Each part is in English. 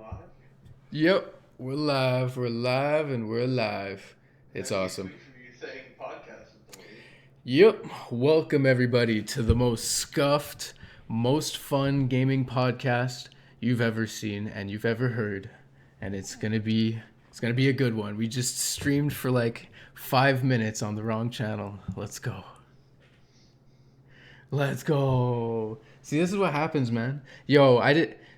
live. Yep, we're live, and we're live. That It's keeps awesome. me from you saying podcast is delayed. Yep, welcome everybody to the most scuffed, most fun gaming podcast you've ever seen and you've ever heard, and it's gonna be a good one. We just streamed for like 5 minutes on the wrong channel. Let's go. Let's go. See, this is what happens, man. Yo,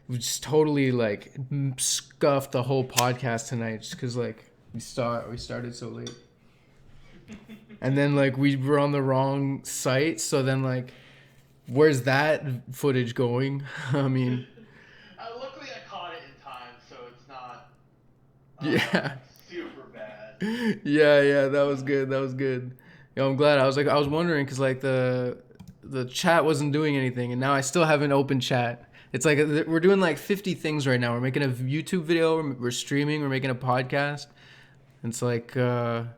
we just totally like scuffed the whole podcast tonight just because like we started so late, and then like we were on the wrong site. So then like, where's that footage going? I mean, Luckily, I caught it in time, so it's not yeah, super bad. yeah, that was good. That was good. Yo, I'm glad. I was wondering because like the chat wasn't doing anything, and now I still have an open chat. It's like we're doing like 50 things right now. We're making a YouTube video, we're streaming, we're making a podcast. It's like I'm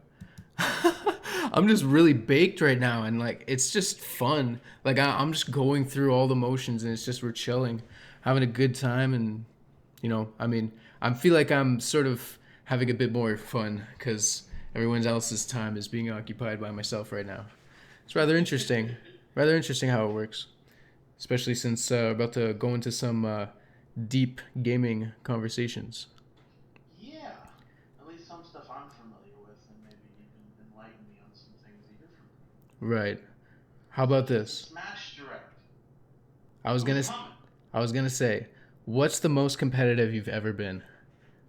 just really baked right now, and like it's just fun. Like I'm just going through all the motions, and it's just we're chilling, having a good time, and I mean, I feel like I'm sort of having a bit more fun because everyone else's time is being occupied by myself right now. It's rather interesting. Rather interesting how it works, especially since we're about to go into some deep gaming conversations. Yeah, at least some stuff I'm familiar with, and maybe you can enlighten me on some things that you're familiar with. Right. How about Such as the this? Smash Direct. I was It was gonna, coming. I was gonna say, what's the most competitive you've ever been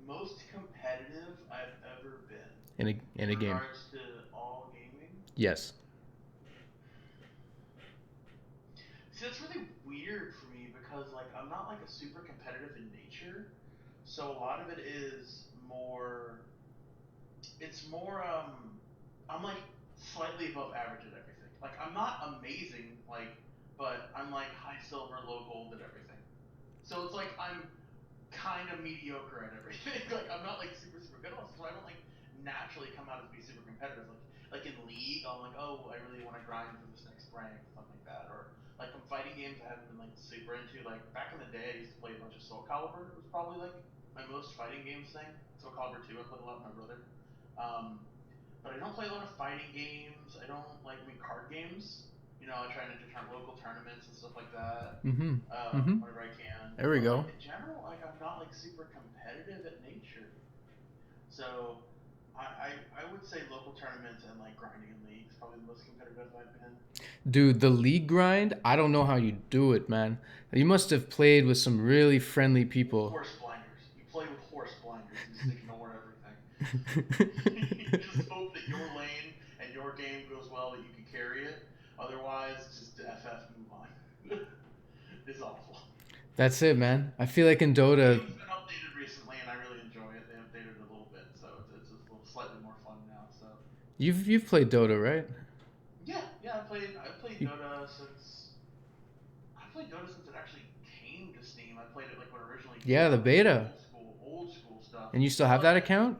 Most competitive I've ever been in in a game? regards to all gaming. Yes. See, that's really weird for me because like I'm not like a super competitive in nature, so a lot of it is more. It's more. I'm like slightly above average at everything. Like I'm not amazing, like, but I'm like high silver, low gold at everything. So it's like I'm kind of mediocre at everything. Like I'm not like super good also, so I don't like naturally come out as be super competitive. Like in League, I'm like, oh, I really want to grind for this next rank, something like that. Or like some fighting games I haven't been like super into. Like back in the day, I used to play a bunch of Soul Calibur. It was probably like my most fighting games thing. Soul Calibur 2, I played a lot with my brother. Um, but I don't play a lot of fighting games. I don't like card games. I try to enter local tournaments and stuff like that Mm-hmm. Mm-hmm. whenever I can. There we But like go. in general, like I'm not like super competitive at nature. So I would say local tournaments and like grinding in leagues probably the most competitive I've been. Dude, the league grind, I don't know how you do it, man. You must have played with some really friendly people. Horse blinders. You play with horse blinders and just ignore everything. You just hope that your lane and your game goes well, that you can carry it. Otherwise, just FF move on. It's awful. That's it, man. I feel like in The Dota, game's been updated recently, and I really enjoy it. They updated it a little bit, so it's a little slightly more fun now. So you've played Dota, right? yeah. I played You, Dota since it actually came to Steam. I played it like when it originally yeah, came the out, like beta. old school stuff. And you still have But that account?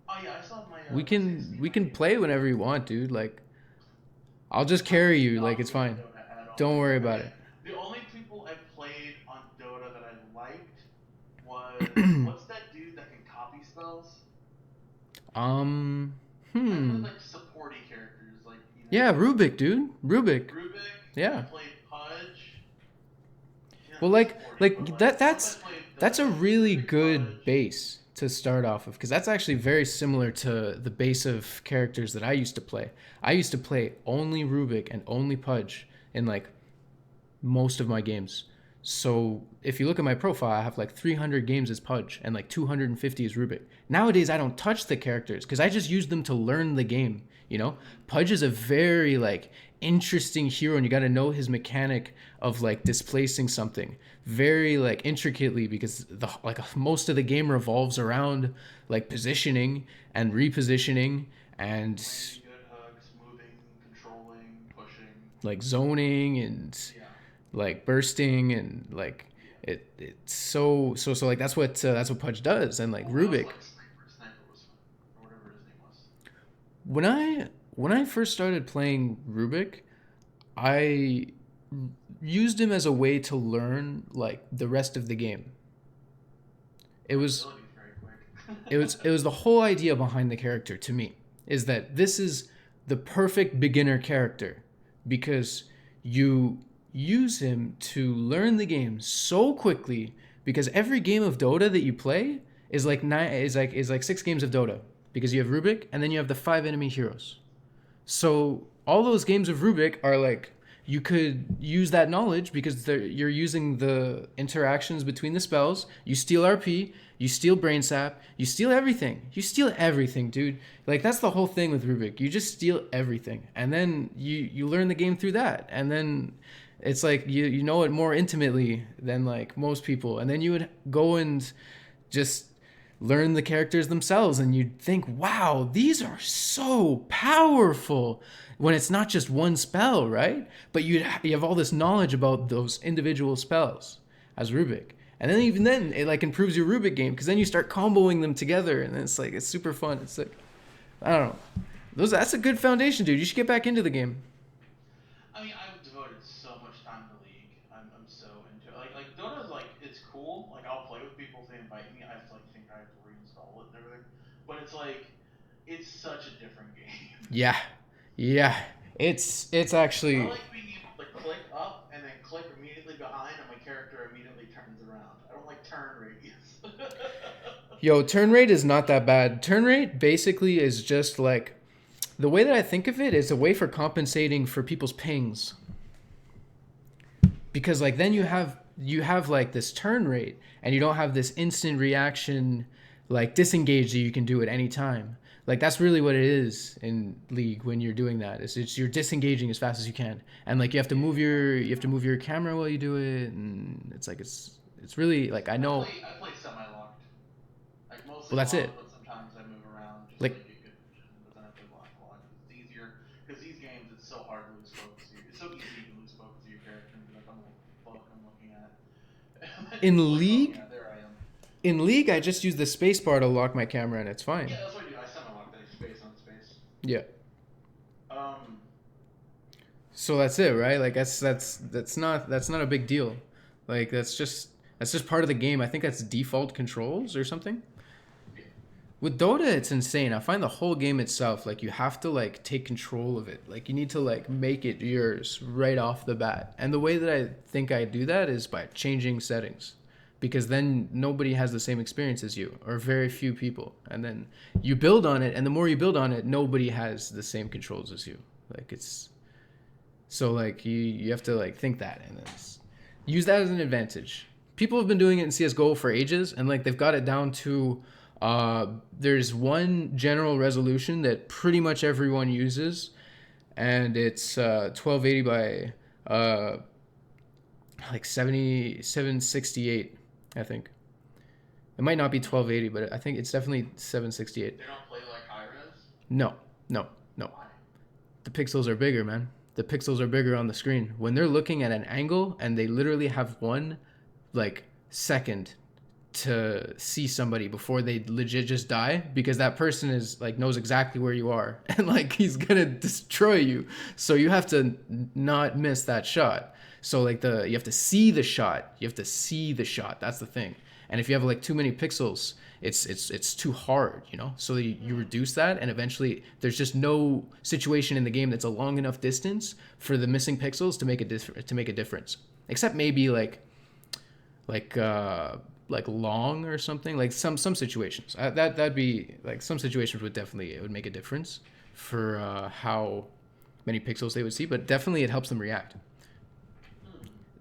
oh yeah, I still have my We my save can Steam we can ID. play whenever you want, dude. Like I'll just I'm carry you. Like not it's good at fine. Dota at all. Don't worry I about mean, it. the only people I played on Dota that I liked was what's that dude that can copy spells? um. I played Hmm. like supporty characters, like Yeah, Rubik, dude. Rubik. Rubik. I Yeah. played Pudge. Well, Not like supporting, but like like that the ones I that's played the that's a best: really Rubik, good Pudge. base to start off of because that's actually very similar to the base of characters that I used to play. I used to play only Rubik and only Pudge in like most of my games. So if you look at my profile, I have like 300 games as Pudge and like 250 as Rubik. Nowadays, I don't touch the characters because I just use them to learn the game. Mm-hmm. Pudge is a very like interesting hero, and you got to know his mechanic of like displacing something very like intricately because the like most of the game revolves around like positioning and repositioning and Landing good hooks, moving, controlling, pushing. like zoning and Yeah, like bursting and like it's so like that's what Pudge does and like oh, I also Rubik. like Sniper. Sniper was fun, or whatever his name was. When I first started playing Rubik, I used him as a way to learn like the rest of the game. It was Learnability is very quick. it was the whole idea behind the character to me is that this is the perfect beginner character because you use him to learn the game so quickly because every game of Dota that you play is like 6 games of Dota because you have Rubik and then you have the 5 enemy heroes. So all those games of Rubik are like you could use that knowledge because you're using the interactions between the spells. You steal RP, you steal brain sap, you steal everything. You steal everything, dude. Like that's the whole thing with Rubik. You just steal everything, and then you learn the game through that, and then it's like you know it more intimately than like most people, and then you would go and just learn the characters themselves and you'd think, wow, these are so powerful when it's not just one spell, right? But you have all this knowledge about those individual spells as Rubik. And then even then it like improves your Rubik game because then you start comboing them together and it's like it's super fun. It's like I don't know. That's a good foundation, dude. You should get back into the game. I mean, I've devoted so much time to League. I'm so into it. Like Dota is like it's cool. Like I'll play with people if they invite me. I have to like think I have to reinstall it and everything. But it's like it's such a different game. Yeah. Yeah. It's I actually like being able to click up and then click immediately behind, and my character immediately turns around. I don't like turn radius. yo, turn rate is not that bad. Turn rate basically is just like the way that I think of it is a way for compensating for people's pings because like then you have like this turn rate and you don't have this instant reaction like disengage that you can do at any time. Like that's really what it is in League when you're doing that. It's you're disengaging as fast as you can, and like you have to move your camera while you do it, and it's like it's really like I know. I play semi locked. Like mostly Well, that's it. locked, but sometimes I move around just so Like I get good vision. But then I play locked a lot because it's easier. Because these games, it's so hard to lose focus. It's so easy to lose focus of your character and be like, "I'm what the fuck I'm looking at," and then you're just in like, "Oh League, yeah, there I am." in League, I just use the space bar to lock my camera, and it's fine. Yeah, that's what I do. I semi lock that space on space. Yeah. Um, So that's it, right? Like that's not a big deal. Like that's just part of the game. I think that's default controls or something. yeah. With Dota, it's insane. I find the whole game itself like you have to like take control of it. Like you need to like make it yours right off the bat. And the way that I think I do that is by changing settings. Because then nobody has the same experience as you or very few people. And then you build on it and the more you build on it, nobody has the same controls as you. Like it's so like you have to like think that and then use that as an advantage. People have been doing it in CS:GO for ages, and like they've got it down to there's one general resolution that pretty much everyone uses, and it's 1280 by like 7768, I think. It might not be 1280, but I think it's definitely 768. They don't play like high res. No, no, no. Why? The pixels are bigger, man. The pixels are bigger on the screen. When they're looking at an angle and they literally have one like second to see somebody before they legit just die because that person is like knows exactly where you are and like he's gonna destroy you. So you have to not miss that shot. So like you have to see the shot. You have to see the shot. That's the thing. And if you have like too many pixels, it's too hard, you know. So you reduce that, and eventually there's just no situation in the game that's a long enough distance for the missing pixels to make a difference. Except maybe like long or something, like some situations that'd be like some situations would definitely it would make a difference for how many pixels they would see, but definitely it helps them react.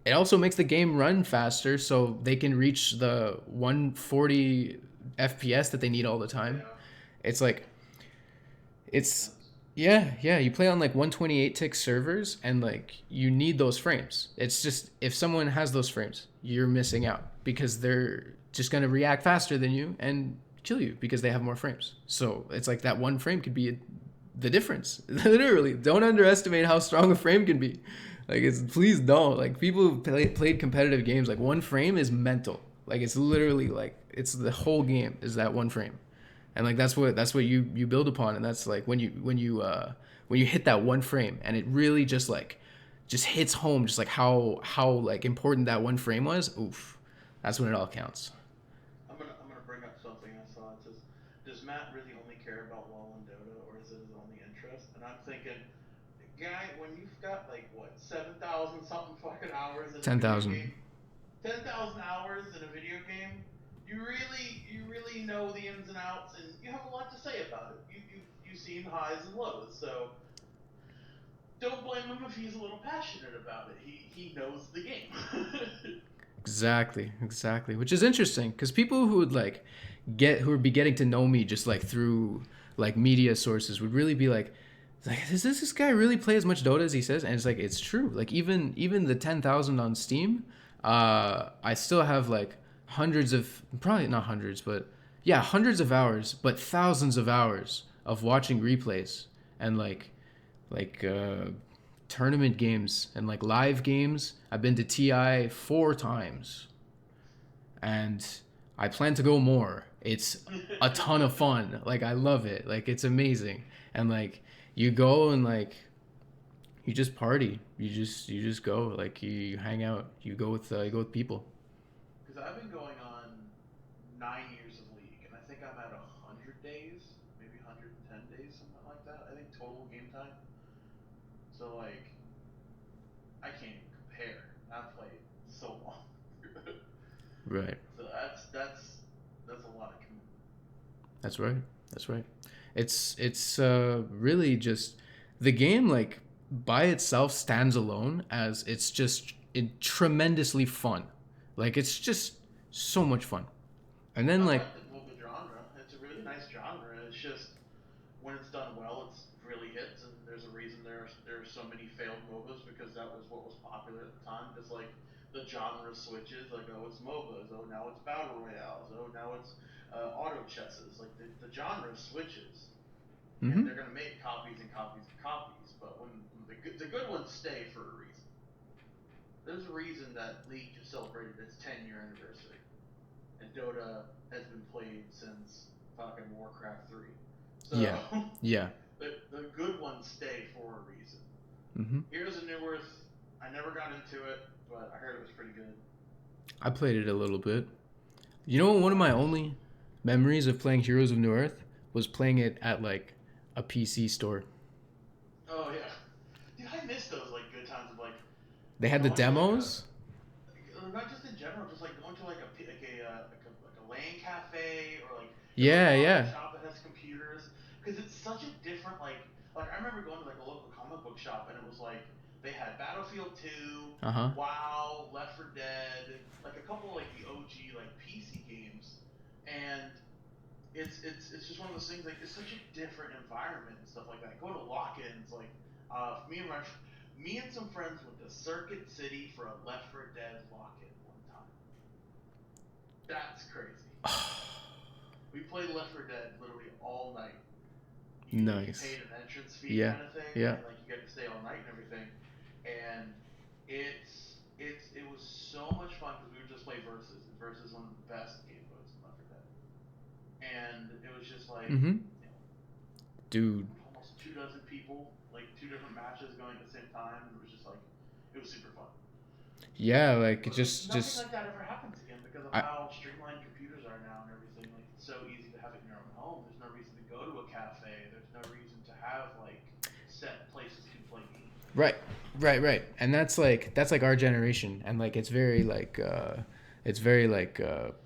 It also makes the game run faster so they can reach the 140 FPS that they need all the time. Yeah, It's like makes it's sense. yeah, you play on like 128 tick servers and like you need those frames. It's just if someone has those frames, you're missing out because they're just going to react faster than you and kill you because they have more frames. So it's like that one frame could be the difference. Literally, don't underestimate how strong a frame can be. Like it's please don't. Like people who played competitive games, like one frame is mental. Like it's literally like it's the whole game is that one frame, and like that's what you build upon, and that's like when you hit that one frame, and it really just hits home, just like how like important that one frame was. Oof, that's when it all counts. I'm gonna does Matt really only care about LoL and Dota, or is it his only interest? And I'm thinking, guy, when you've got like what 7,000 something fucking hours in a video 10,000. game, 10,000 hours in a video game, you really know the ins and outs, and you have a lot to say about it. You've seen highs and lows, so don't blame him if he's a little passionate about it. He knows the game. Exactly, exactly. Which is interesting because people who would who would be getting to know me just like through like media sources would really be like, does this guy really play as much Dota as he says? And it's like it's true. Like even the 10,000 on Steam, I still have like hundreds of, probably not hundreds, but yeah, hundreds of hours, but thousands of hours of watching replays and like tournament games and like live games. I've been to TI 4 times, and I plan to go more. It's a ton of fun. Like I love it. Like it's amazing. And like you go and like you just party. You just go. Like you hang out. You go with people. Because I've been going on 9 years of League, and I think I'm at 100 days, maybe 110 days, something like that. I think total game time. So like, I can't even compare. I've played so long. Right. So that's a lot of commitment. That's right. That's right. It's really just the game like by itself stands alone as it's just tremendously fun. Like it's just so much fun. And then I like like the MOBA genre. It's a really nice genre. It's just when it's done well, it's really hits, and there's a reason there's so many failed MOBAs because that was what was popular at the time. Because like the genre switches, like oh it's MOBAs, oh now it's battle royales, oh now it's auto chesses. Like the genre switches, and mhm. they're gonna make copies and copies and copies. But when the good ones stay for a reason. There's a reason that League just celebrated its 10-year anniversary, and Dota has been played since fucking Warcraft 3. So Yeah. Yeah. the good ones stay for a reason. Mhm. Heroes of New Earth, I never got into it, but I heard it was pretty good. I played it a little bit. You know, one of my only memories of playing Heroes of New Earth was playing it at like a PC store. Oh yeah, dude, I miss those like good times of like They had the going to like a demos. not just in general, just like going to like a LAN cafe, or like go to a Yeah, comic yeah. shop that has computers, because it's such a different like I remember going to like a local comic book shop, and it was like they had Battlefield 2, Uh-huh. WoW, Left 4 Dead, like a couple of like the OG like PC games, and it's just one of those things, like it's such a different environment and stuff like that. Go to lock-ins, like me and some friends went to Circuit City for a Left 4 Dead lock-in one time. That's crazy. We played Left 4 Dead literally all night. You Nice. paid an entrance fee Yeah. kind of thing, Yeah. and like you get to stay all night and everything. And it was so much fun because we would just play versus. And versus one of the best game modes in Left 4 Dead. And it was just like, Mhm. you know, Dude. almost 2 dozen people, like two different matches going at the same time, and it was just like it was super fun. Yeah, like it But like nothing just like that ever happens again because of I how streamlined computers are now and everything. Like it's so easy to have it in your own home. There's no reason to go to a cafe. There's no reason to have like set places to play games right. anymore. Right. And that's like our generation, and like it's very like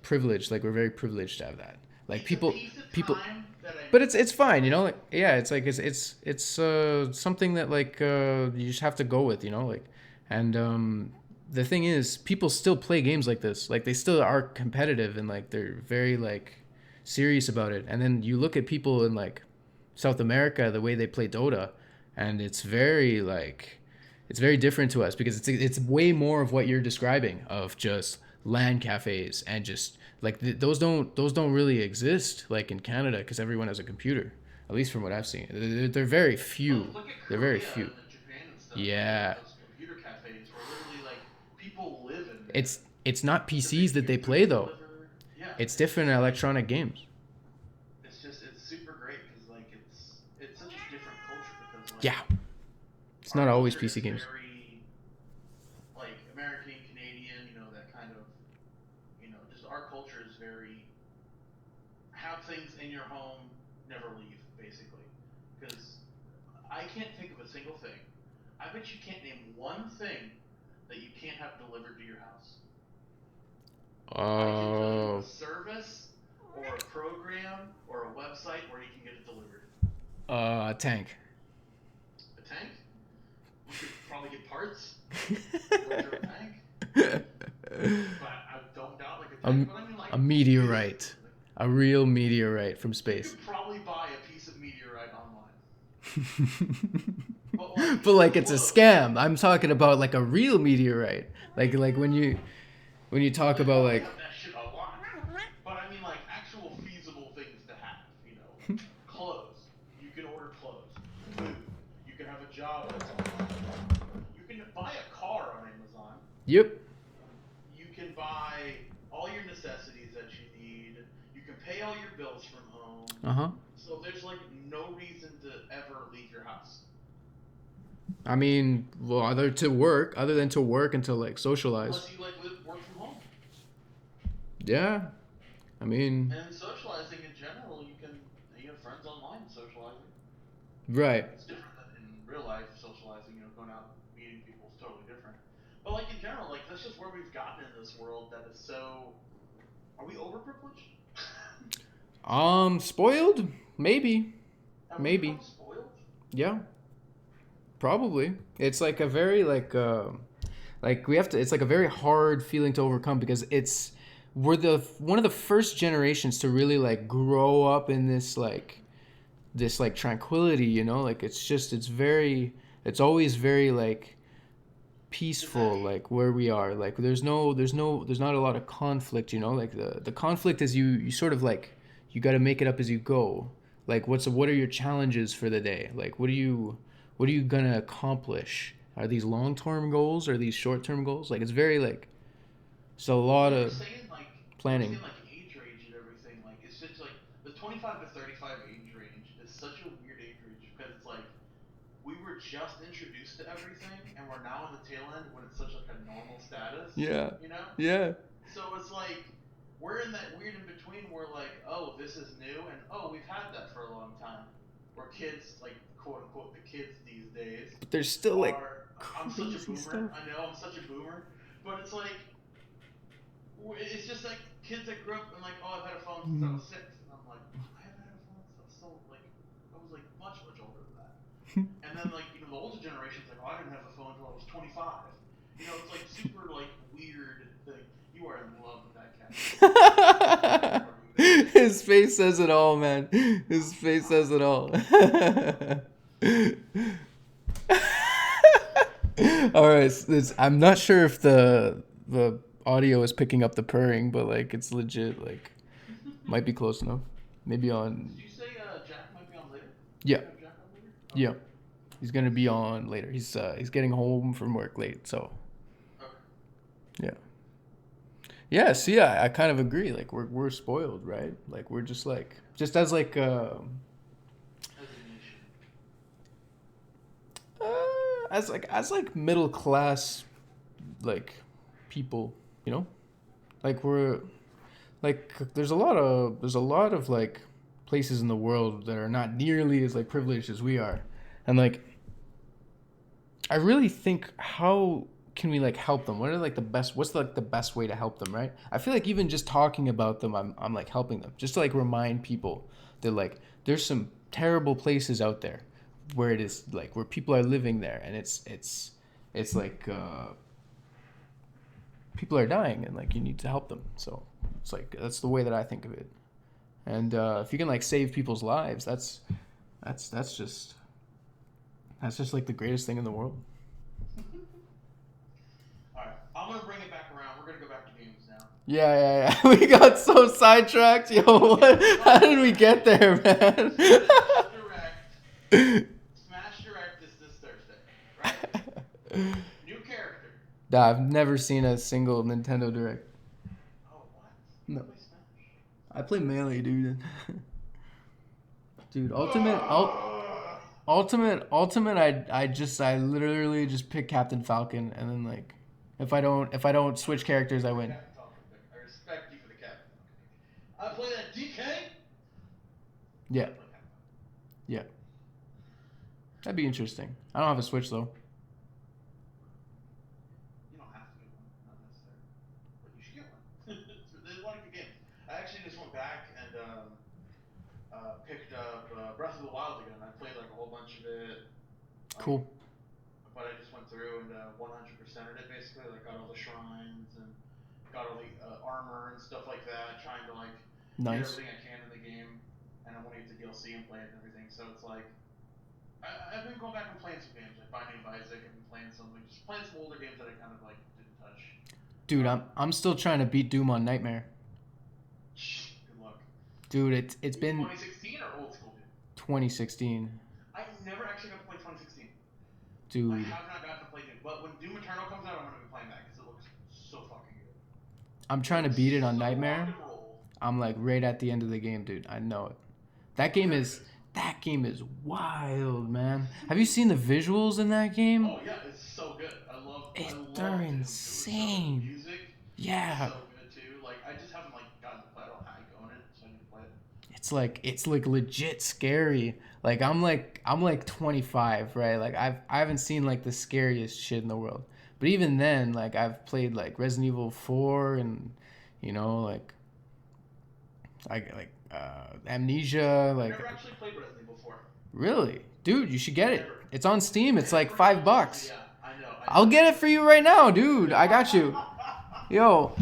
privileged. Like we're very privileged to have that. Like It's a piece of people time that I but miss. it's fine, you know. Like Like yeah, it's like it's something that like you just have to go with, you know. Like and the thing is, people still play games like this. Like they still are competitive and like they're very like serious about it. And then you look at people in like South America, the way they play Dota, and it's very different to us because it's way more of what you're describing of just LAN cafes and just like those don't really exist like in Canada because everyone has a computer. At least from what I've seen, they're very look few. look at They're very Korea few. and Japan and stuff. Like they got Yeah, those computer cafes where literally like people live in it's there it's not because they PCs can that get they food play though. delivered. Yeah, It's it's different just like electronic games. it's super great because like it's such a different culture because like Yeah, it's our not always culture PC is games. very like American, Canadian, that kind of, just our culture is very have things in your home never leave, basically. Because I can't think of a single thing. I bet you can't name one thing that you can't have delivered to your house. I can tell you a Oh, service or a program or a website where you can get it delivered. tank. A tank? You could probably get parts delivered to a tank, but I don't doubt like a a, tank. But I mean, like a meteorite, physically, like a real meteorite from you space. could probably buy a piece of meteorite online. But like But like it's a close. scam. I'm talking about like a real meteorite. Like when you Well, talk they about probably like have that shit a lot. But I mean, like actual feasible things to have. Clothes. You can order clothes. Food. You can have a job that's online. You can buy a car on Amazon. yep. You can buy all your necessities that you need. You can pay all your bills from home. Uh-huh. So there's like no reason to ever leave your house. I mean, well, other than to work and to like socialize. Unless you like live work from home. Yeah. I mean, And socializing in general, you have friends online socializing. right. It's different than in real life socializing. Going out meeting people is totally different. But like in general, like that's just where we've gotten in this world that is so. Are we overprivileged? Spoiled? Maybe. Have we become Maybe. spoiled? Yeah. Probably. It's like a very like we have to it's like a very hard feeling to overcome because we're the one of the first generations to really like grow up in this like tranquility, like it's always very like Is that peaceful, like where we are, like there's not a lot of conflict, like the conflict is you sort of like you got to make it up as you go. Like what are your challenges for the day? Like what are you gonna accomplish? Are these long-term goals or these short-term goals? Like it's very like it's a well, lot of you were planning. saying like age range and everything. Like it's just like the 25 to 35 age range is such a weird age range because it's like we were just introduced to everything and we're now in the tail end when it's such like a normal status, Yeah. you know? Yeah. So it's like we're in that weird in between where like, oh, this is new and oh, we've had that for a long time. Where kids, like quote unquote the kids these days But there's still like are I'm such a crazy boomer. stuff. I know I'm such a boomer. But it's like it's just like kids that grew up and like, oh, I've had a phone since I Mhm. was 6 and I'm like, I haven't had a phone since I was so like I was like much older than that. And then like the older generation's like, oh, I didn't have a phone until I was 25. It's like super like weird thing. You are in love with that cat. There's no arguing that. His face says it all, man. His face says it all. All right, I'm not sure if the audio is picking up the purring, but like it's legit. Like might be close enough. Maybe on. Did you say Jack might be on later? Yeah, You have Jack on later? yeah. Okay. He's gonna be on later. He's getting home from work late, so Okay. yeah. Yeah, see, I kind of agree. Like we're spoiled, right? Like we're just like just as like As a nation. as like middle class like people, you know? Like we're like there's a lot of like places in the world that are not nearly as like privileged as we are. And like I really think how can we like help them? What are like the best what's like the best way to help them, right? I feel like even just talking about them I'm like helping them. Just to like remind people that like there's some terrible places out there where it is like where people are living there and it's like people are dying and like you need to help them. So it's like that's the way that I think of it. And if you can like save people's lives, that's just like the greatest thing in the world. All right. I'm gonna bring it back around. We're gonna go back to games now. Yeah, yeah, yeah. We got so sidetracked. Yo, what? How did we get there, man? Smash Direct. Smash Direct is this Thursday, right? New character. Nah, I've never seen a single Nintendo Direct. Oh, what? You No, don't play Smash? I play Melee, dude. Dude, Ugh. Ultimate. I literally just pick Captain Falcon, and then like, if I don't I switch respect characters, you I for the win. Captain Falcon pick. I respect you for the Captain Falcon pick. I play that DK. Yeah, I play Pac-Man. yeah. That'd be interesting. I don't have a Switch though. You don't have to get one, not necessary, but you should get one. There's a lot of good games. I actually just went back and picked up Breath of the Wild again. I played like a whole bunch of it, like, Cool. but I just went through and 100%ed it basically. Like, got all the shrines and got all the armor and stuff like that. Trying to like get Nice. everything I can in the game, and I want to get the DLC and play it and everything. So it's like I've been going back and playing some games like Binding of Isaac. I've been playing some like just playing some older games that I kind of like didn't touch. Dude, Um, I'm still trying to beat Doom on Nightmare. Good luck. Dude, it's been 2016 or old school dude? 2016. I never actually got to play 2016. I Dude, have not gotten to play Doom, but when Doom Eternal comes out, I'm gonna be playing that because it looks so fucking good. I'm It trying to looks beat it on so rock Nightmare. and roll. I'm like right at the end of the game, dude. I know it. That I'm game very is good. that game is wild, man. Have you seen the visuals in that game? Oh yeah, it's so good. I They're love Doom. It was so good. The insane. music is Yeah. so good too. Like I just haven't like gotten to play it. I don't know how you own it, so I need to play it. It's like legit scary. I'm like 25, right? Like I haven't seen like the scariest shit in the world. But even then, like I've played like Resident Evil 4 and like Amnesia, I've like never actually played Resident Evil 4. really. Dude, you should get it. Never. It's on Steam. It's like Everyone tells me, $5. yeah, I know. I'll get it for you right now, dude. I got you. Yo,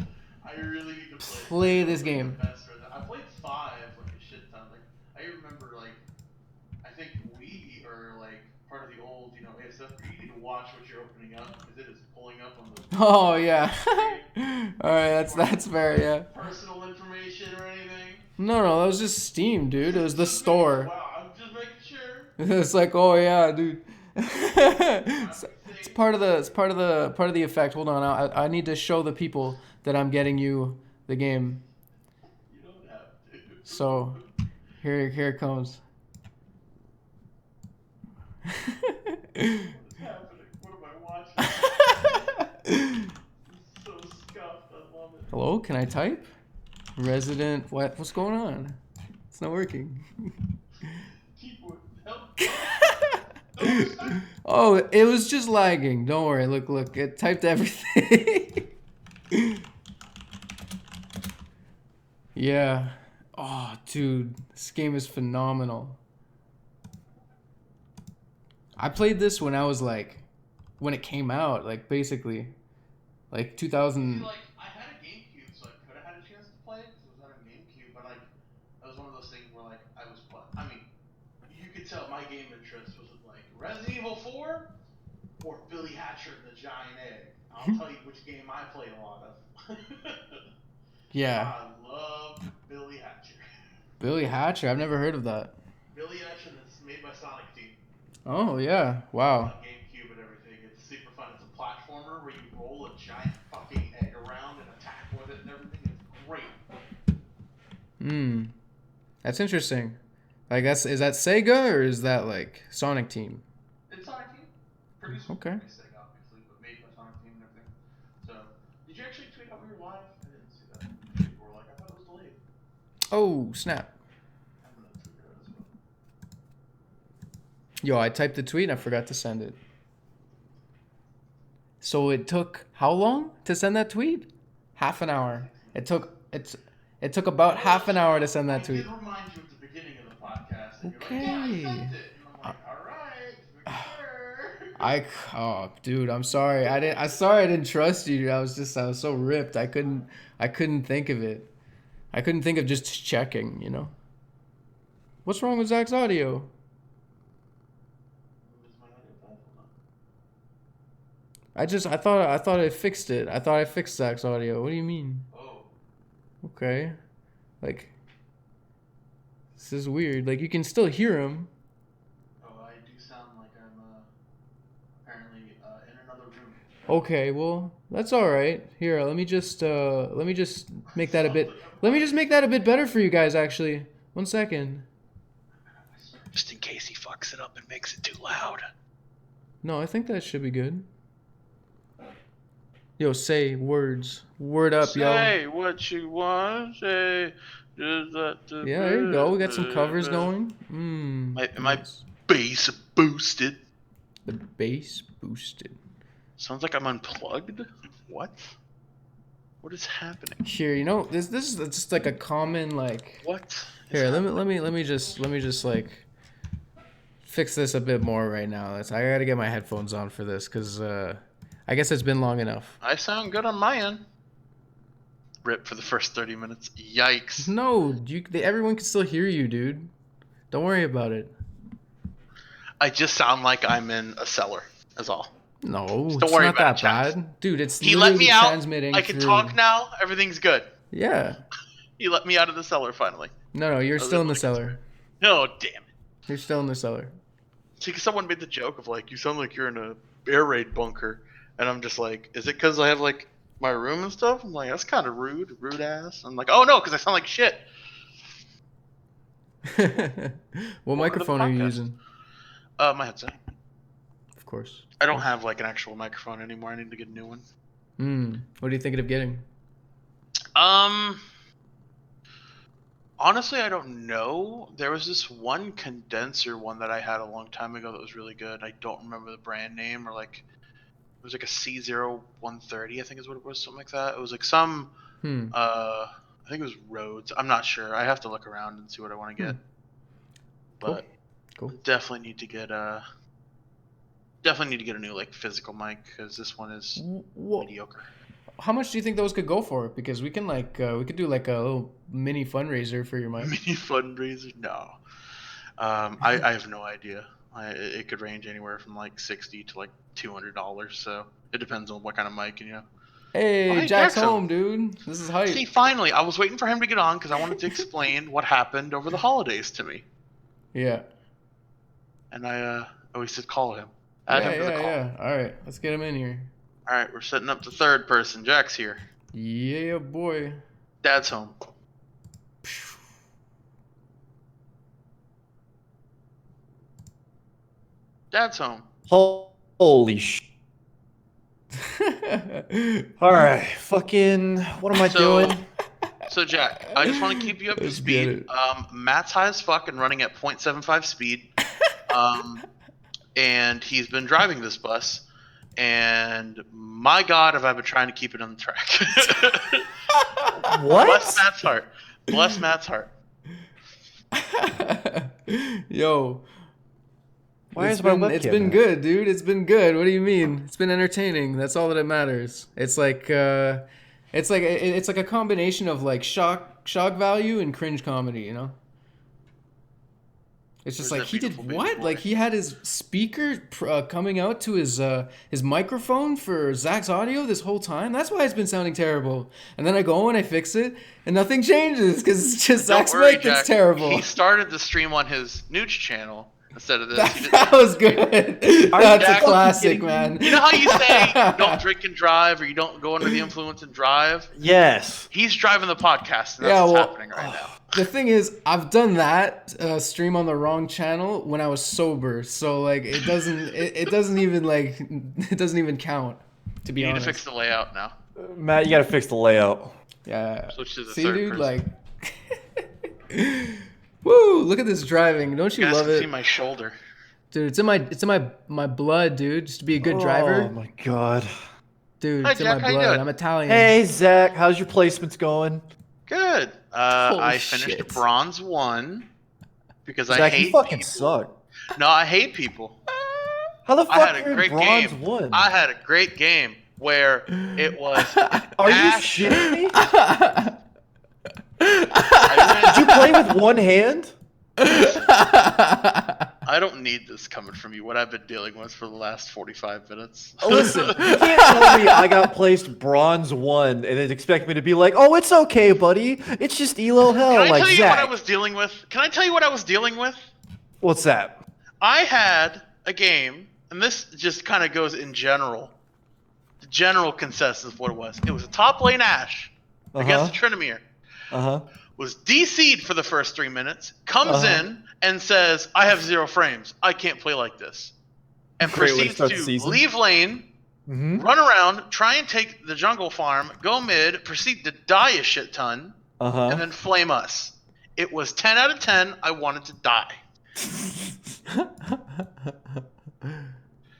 I really need to play it. I play know this it's like the game. best Resident. I played 5 like a shit ton. Like I remember like I think we are like part of the old ASF. You need to watch what you're opening up because it is pulling up on the Oh yeah. screen. All right, that's fair, yeah. Personal information or anything. No, that was just Steam, dude. It was the Just making, store. wow, I'm just making sure. It's like, oh yeah, dude. it's, Privacy. it's part of the effect. Hold on, I need to show the people that I'm getting you the game. You don't have to. So, here it comes. What is happening? What am I watching? It's so scuffed. I love it. Hello, can I type? Resident. What's going on? It's not working. Keyboard. Help. No, stop. Oh, it was just lagging. Don't worry. Look. It typed everything. Yeah. Oh, dude, this game is phenomenal. I played this when when it came out, like basically, like See, 2000. like, I had a GameCube, so I could have had a chance to play it because it was on a GameCube, but, like, that was one of those things where, like, I mean, you could tell my game interest was with, like, Resident Evil 4 or Billy Hatcher and the Giant Egg. I'll tell you which game I played a lot of. Yeah, I loved Billy Hatcher. Billy Hatcher. I've never heard of that. Billy Hatcher, that's made by Sonic Team. Oh yeah, wow. On GameCube and everything. It's super fun. It's a platformer where you roll a giant fucking egg around and attack with it and everything. It's great. Hmm, that's interesting. Like is that Sega or is that like Sonic Team? It's Sonic Team. Produced Okay. by Sega, obviously, but made by Sonic Team and everything. So, did you actually tweet out we were live? I didn't see that. People were like, I thought it was delayed. Oh snap. I'm gonna tweet it out as well. Yo, I typed the tweet and I forgot to send it. So it took how long to send that tweet? Half an hour. It took about half an hour to send that tweet. I did remind you at the beginning of the podcast, and you're like, yeah, I sent it. And I'm like, all right, make sure. Oh dude, I'm sorry. I didn't trust you. I was so ripped. I couldn't think of it. I couldn't think of just checking. What's wrong with Zach's audio? Is my audio bad? Hold on. I thought I fixed it. I thought I fixed Zach's audio. What do you mean? Oh, Okay. Like this is weird. Like you can still hear him. oh, I do sound like I'm apparently in another room. Okay, well, that's all right. Here, let me just make that a bit let me just make that a bit better for you guys actually. 1 second. Just in case he fucks it up and makes it too loud. No, I think that should be good. Yo, say words. Word up, yo. Say what you want to say. Just let the Yeah, there you go. We got some covers going. Am I Nice. bass boosted? The bass boosted. Sounds like I'm unplugged. What? What is happening? Here, you know, this is just like a common like. What is Here, happening? let me just like fix this a bit more right now. I gotta get my headphones on for this because I guess it's been long enough. I sound good on my end. Rip for the first 30 minutes. Yikes. No, everyone can still hear you, dude. Don't worry about it. I just sound like I'm in a cellar, is all. No, Just don't it's worry not about that it, chaps. bad, dude. It's He let literally me out. transmitting I can through. talk now. Everything's good. Yeah. He let me out of the cellar finally. No, you're I was still in able the to cellar. No, damn it. You're still in the cellar. See, 'cause someone made the joke of like, you sound like you're in a air raid bunker, and I'm just like, is it because I have like my room and stuff? I'm like, that's kind of rude ass. I'm like, oh no, because I sound like shit. What Welcome to the microphone are you podcast. using? My headset. Of course. I don't have like an actual microphone anymore. I need to get a new one. What are you thinking of getting? Honestly, I don't know. There was this one condenser one that I had a long time ago that was really good. I don't remember the brand name, or like it was like a C0130, I think is what it was, something like that. It was like some I think it was Rhodes. I'm not sure. I have to look around and see what I want to get. But Cool. definitely need to get a new like physical mic because this one is mediocre. How much do you think those could go for? Because we can like we could do like a little mini fundraiser for your mic. Mini fundraiser? No. I have no idea. It could range anywhere from like $60 to like $200. So it depends on what kind of mic, you know. Hey, Jack's home, dude. This is hype. See, finally, I was waiting for him to get on because I wanted to explain what happened over the holidays to me. Yeah. And I always said call him. Add him to the call. Yeah. All right, let's get him in here. All right, we're setting up the third person. Jack's here. Yeah, boy. Dad's home. Dad's home. Holy sh! All right, fucking. What am I doing? So Jack, I just want to keep you up to speed. Matt's high as fuck and running at 0.75 speed. And he's been driving this bus. And my God, have I been trying to keep it on the track. What? Bless Matt's heart. Bless Matt's heart. Yo. It's been good, dude. It's been good. What do you mean? It's been entertaining. That's all that matters. It's like a combination of like shock value and cringe comedy, you know? It's just like he did what? Like he had his speaker coming out to his microphone for Zach's audio this whole time. That's why it's been sounding terrible. And then I go and I fix it, and nothing changes because it's just Zach's mic that's terrible. He started the stream on his Nooch channel instead of this. That was good. That's a classic, man. You know how you say don't drink and drive, or you don't go under the influence and drive? Yes. He's driving the podcast, and that's what's happening right now. The thing is, I've done that stream on the wrong channel when I was sober, so like it doesn't even count. To be honest, you need to fix the layout now. Matt, you gotta fix the layout. Yeah. Switch to the See, third dude, person. like, woo! Look at this driving. Don't you love it? See my shoulder, dude. It's in my blood, dude. Just to be a good driver. Oh my God, dude, Hi, it's Jack, in how my you blood. doing? I'm Italian. Hey Zach, how's your placements going? Good. I finished shit. bronze 1 because Zach, I hate you fucking people. suck. No, I hate people. How the I fuck had a are you great in bronze game. 1? I had a great game where it was. Are you Ash- shitting me? Did you play with one hand? I don't need this coming from you. What I've been dealing with for the last 45 minutes. Listen, you can't tell me I got placed bronze 1 and then expect me to be like, oh, it's okay, buddy. It's just Elo hell. Can I like tell you Zach. what I was dealing with? Can I tell you what I was dealing with? What's that? I had a game, and this just kind of goes in general. The general consensus of what it was. It was a top lane Ashe against Trinamere. Was DC'd for the first 3 minutes, comes in and says, I have 0 frames. I can't play like this. And proceeds to leave lane, run around, try and take the jungle farm, go mid, proceed to die a shit ton, and then flame us. It was 10 out of 10. I wanted to die.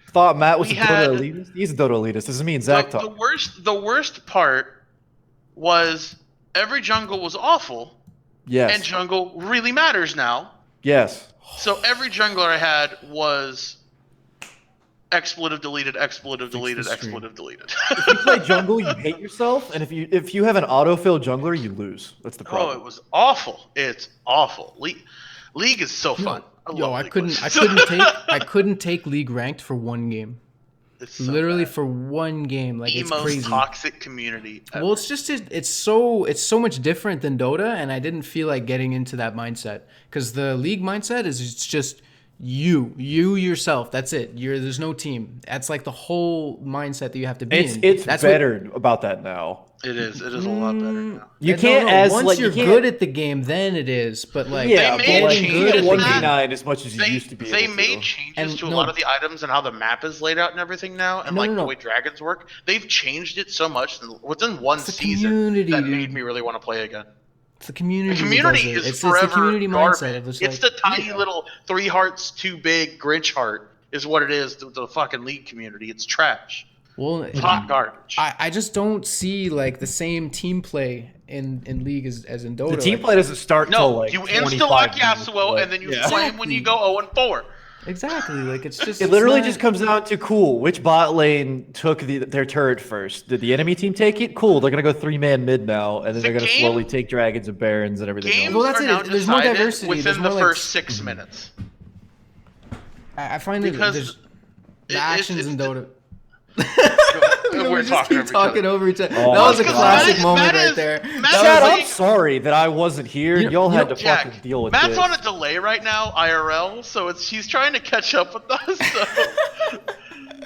Thought Matt was a Dota elitist. He's a Dota elitist. This is me and Zach talking. The worst part was every jungle was awful. Yes. And jungle really matters now. Yes. So every jungler I had was expletive deleted, expletive deleted, expletive deleted. If you play jungle, you hate yourself, and if you have an autofill jungler, you lose. That's the problem. Oh, it was awful. It's awful. League is so fun. I couldn't take League ranked for one game. It's so literally bad. for one game. Like, the it's most crazy. toxic community ever. Well, it's so much different than Dota, and I didn't feel like getting into that mindset because the League mindset is it's just you yourself. That's it. There's no team. That's like the whole mindset that you have to be in. It's better about that now. It is a lot better now. You can't once you're good at the game, then it is. But like, yeah, they made good at changes 1v9 as much as you used to be. They made changes to a lot of the items and how the map is laid out and everything now, and the way dragons work. They've changed it so much within one season that made me really want to play again. It's the community. The community is it's forever the community mindset. It's the tiny little 3 hearts too big Grinch heart is what it is. The fucking League community. It's trash. Well, it's hot garbage. I just don't see like the same team play in League as in Dota. The team play doesn't start till like you insta-lock Yasuo and then you flame when you go 0-4. Exactly. Like it literally just comes down to which bot lane took their turret first. Did the enemy team take it? Cool. They're gonna go 3-man mid now, and then they're gonna slowly take dragons and barons and everything else. Well, that's it. There's more diversity within the first 6 minutes. I find that the actions in Dota. We're talking over each other. That was a classic moment right there. Chad, I'm sorry that I wasn't here. Y'all had to fucking deal with Matt's this. on a delay right now, IRL, so he's trying to catch up with us. So.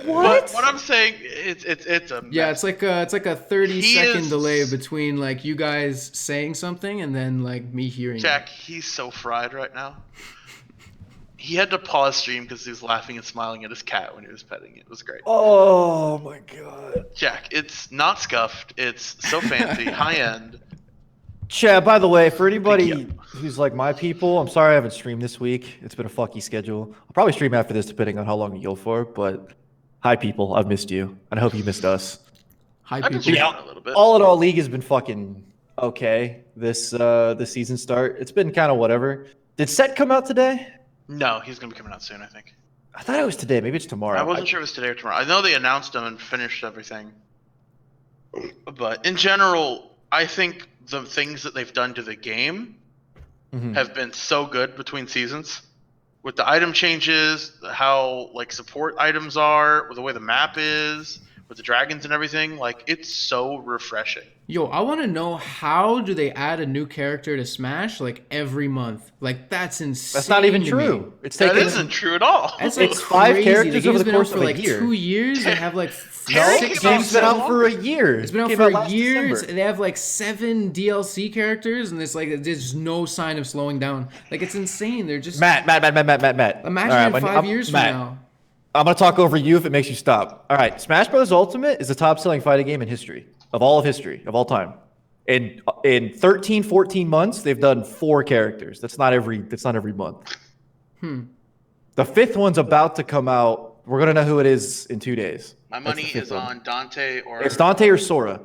What I'm saying, it's a mess. Yeah, it's like a 30-second delay between like you guys saying something and then like me hearing. Jack, he's so fried right now. He had to pause stream because he was laughing and smiling at his cat when he was petting it. It was great. Oh my god. Jack, it's not scuffed. It's so fancy, high end. Chad, by the way, for anybody who's like my people, I'm sorry I haven't streamed this week. It's been a fucky schedule. I'll probably stream after this depending on how long you go for, but hi people, I've missed you. And I hope you missed us. Hi people. Yeah, a little bit. All in all, League has been fucking okay this season start. It's been kind of whatever. Did Set come out today? No, he's going to be coming out soon, I think. I thought it was today. Maybe it's tomorrow. I wasn't sure it was today or tomorrow. I know they announced them and finished everything. But in general, I think the things that they've done to the game have been so good between seasons. With the item changes, how like support items are, with the way the map is, with the dragons and everything, like it's so refreshing. Yo, I want to know how do they add a new character to Smash like every month? Like that's insane. That's not even true. That isn't true at all. It's 5 characters over the course of like a year. 2 years. They have like 6 games been out for a year. It's been out for a year. They have like 7 DLC characters, and it's like there's no sign of slowing down. Like it's insane. They're just Matt. Imagine in 5 years from now. I'm gonna talk over you if it makes you stop. All right, Smash Bros. Ultimate is the top-selling fighting game in history of all time. In 13, 14 months, they've done 4 characters. That's not every month. The 5th one's about to come out. We're gonna know who it is in 2 days. My money is on Dante or... It's Dante or Sora.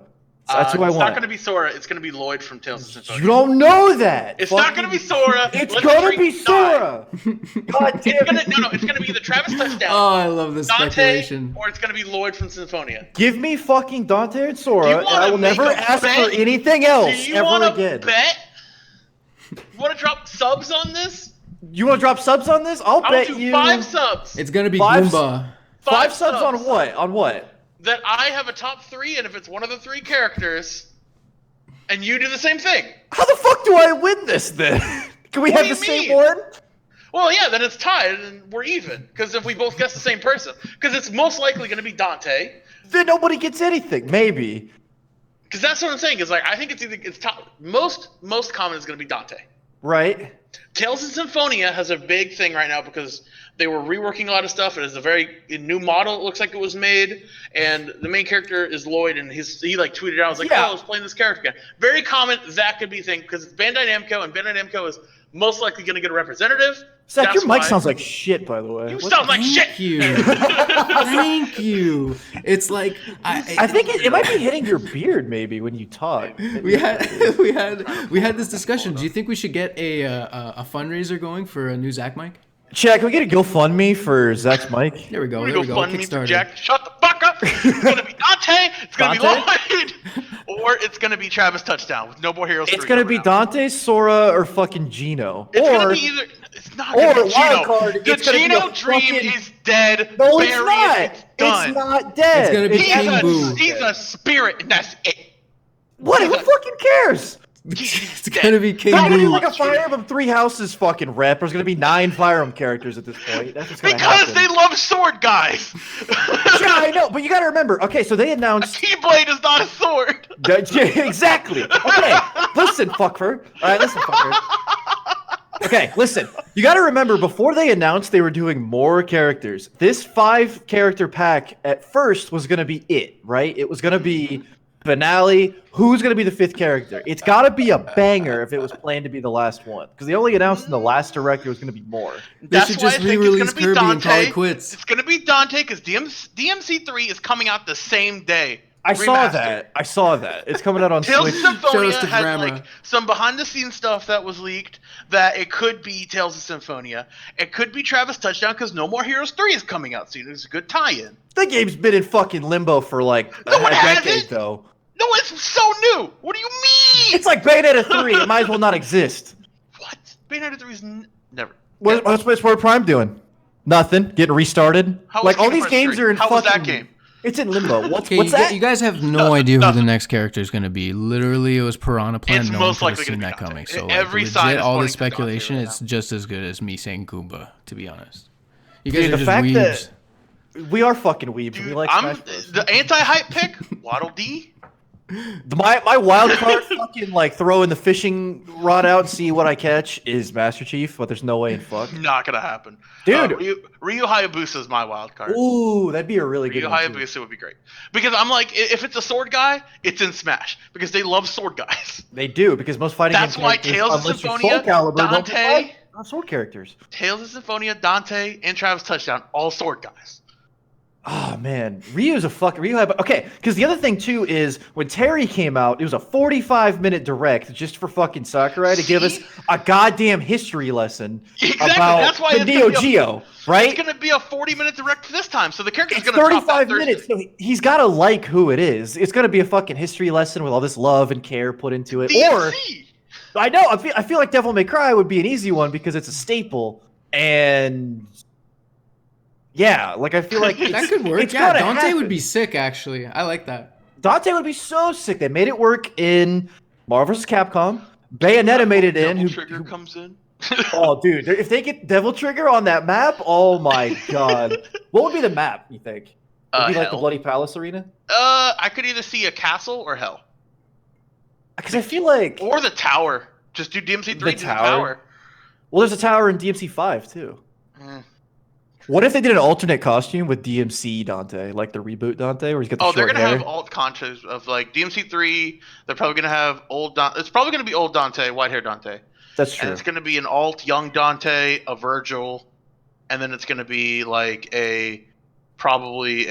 That's who I want. It's not going to be Sora. It's going to be Lloyd from Tales of Symphonia. You don't know that. It's not going to be Sora. It's going to be Sora. God damn it. It's going to be either Travis Touchdown. Oh, I love this speculation. Or it's going to be Lloyd from Symphonia. Give me fucking Dante and Sora, and I will never ask for anything else ever again. Bet? You want to drop subs on this? You want to drop subs on this? I'll bet you 5 subs. It's going to be Goomba. 5 subs on what? On what? That I have a top 3, and if it's one of the 3 characters, and you do the same thing. How the fuck do I win this then? Can we have the same one? Well, yeah, then it's tied, and we're even. Because if we both guess the same person. Because it's most likely going to be Dante. Then nobody gets anything, maybe. Because that's what I'm saying, is like, I think it's top, most common is going to be Dante. Right. Tales of Symphonia has a big thing right now because they were reworking a lot of stuff. It is a very new model. It looks like it was made, and the main character is Lloyd, and he like tweeted out, I was like, I was playing this character again. Very common. That could be a thing because it's Bandai Namco, and Bandai Namco is most likely going to get a representative. Zach, your mic sounds like shit, by the way. You sound like shit. Thank you. Thank you. It's like I think it might be hitting your beard maybe when you talk. we had this discussion. Do you think we should get a fundraiser going for a new Zach mic? Chad, can we get a GoFundMe for Zach's mic? There we go. We're There going we to go. fund me for Kickstarter. Jack. Shut the fuck up. It's going to be Dante. It's going to be Lloyd. Or it's going to be Travis Touchdown with No More Heroes 3. It's going to be Dante, Sora, or fucking Gino. It's going to be either. It's not going to be Gino. Card, the Gino dream is dead. No, Bury it's not. It's done. It's not dead. It's gonna be King Boo. He's a spirit, and that's it. What? Who fucking cares? It's gonna be King How many Boo. like a Fire Emblem Three Houses fucking rep? There's gonna be 9 Fire Emblem characters at this point. That's what's gonna Because happen. they love sword guys. Yeah, I know, but you gotta remember. Okay, so they A announced. Keyblade is not a sword. Exactly. Okay, listen, fucker. All right, listen, fucker. Okay, listen. You got to remember, before they announced they were doing more characters, this 5-character pack at first was going to be it, right? It was going to be finale. Who's going to be the 5th character? It's got to be a banger if it was planned to be the last one, because they only announced in the last direct there was going to be more. They should just re-release Kirby and call it quits. It's going to be Dante because DMC3 is coming out the same day. I saw that. It's coming out on Tales of Switch. Symphonia Show us the had drama. like some behind-the-scenes stuff that was leaked that it could be Tales of Symphonia. It could be Travis Touchdown because No More Heroes 3 is coming out soon. It's a good tie-in. The game's been in fucking limbo for like a it hasn't. decade, though. No, it's so new. What do you mean? It's like Bayonetta 3. It might as well not exist. What? Bayonetta 3 is never. What's Sword Prime doing? Nothing. Getting restarted. How was Like all Kingdom these Hearts games 3? are in How fucking. was that game? It's in limbo. What's Okay, that? you guys have no idea who the next character is going to be. Literally, it was Piranha Plant. It's No one most could have likely seen gonna that be coming. Dante. So, like, Every sign legit, is all the pointing to Dante speculation, right it's now. just as good as me saying Goomba, to be honest. You guys Dude, are the just fact weebs. that we are fucking weebs. Dude, We like I'm Smash Bros. the anti-hype pick. Waddle Dee. My wild card fucking like throwing the fishing rod out and see what I catch is Master Chief, but there's no way in fuck. Not gonna happen, Dude. Ryu Hayabusa is my wild card. Ooh, that'd be a really good Ryu one. too. Hayabusa would be great because I'm like, if it's a sword guy, it's in Smash because they love sword guys. They do because most fighting That's game why characters, Tales of unless you're Symphonia, Soul Calibur, don't Dante- play sword characters. Tales of Symphonia, Dante, and Travis Touchdown, all sword guys. Oh man, Ryu's a fucking Ryu. Okay, because the other thing too is when Terry came out, it was a 45-minute direct just for fucking Sakurai to give us a goddamn history lesson Exactly, about that's why the it's Neo gonna be Geo, right? It's gonna be a 40-minute direct this time, so the character's It's gonna drop 35 that minutes, Thursday. so he's got to like who it is. It's going to be a fucking history lesson with all this love and care put into it. Or DMC. I know I feel like Devil May Cry would be an easy one because it's a staple, and yeah, like I feel like That could work. it's Yeah, gonna Dante happen. would be sick, actually. I like that. Dante would be so sick. They made it work in Marvel vs. Capcom. Bayonetta made it in. Devil Trigger comes in. Oh, dude, if they get Devil Trigger on that map, oh my god, what would be the map? You think? Would it be like the Hell. Bloody Palace Arena? I could either see a castle or hell, Because I feel like or the tower. Just do DMC3. The do the tower? tower. well, there's a tower in DMC 5 too. Mm. What if they did an alternate costume with DMC Dante, like the reboot Dante, where he's got the Oh, they're short gonna hair? have alt conchas of like DMC3. They're probably gonna have old Dante. It's probably gonna be old Dante, white hair Dante, That's and true. it's gonna be an alt young Dante, a Virgil, and then it's gonna be like probably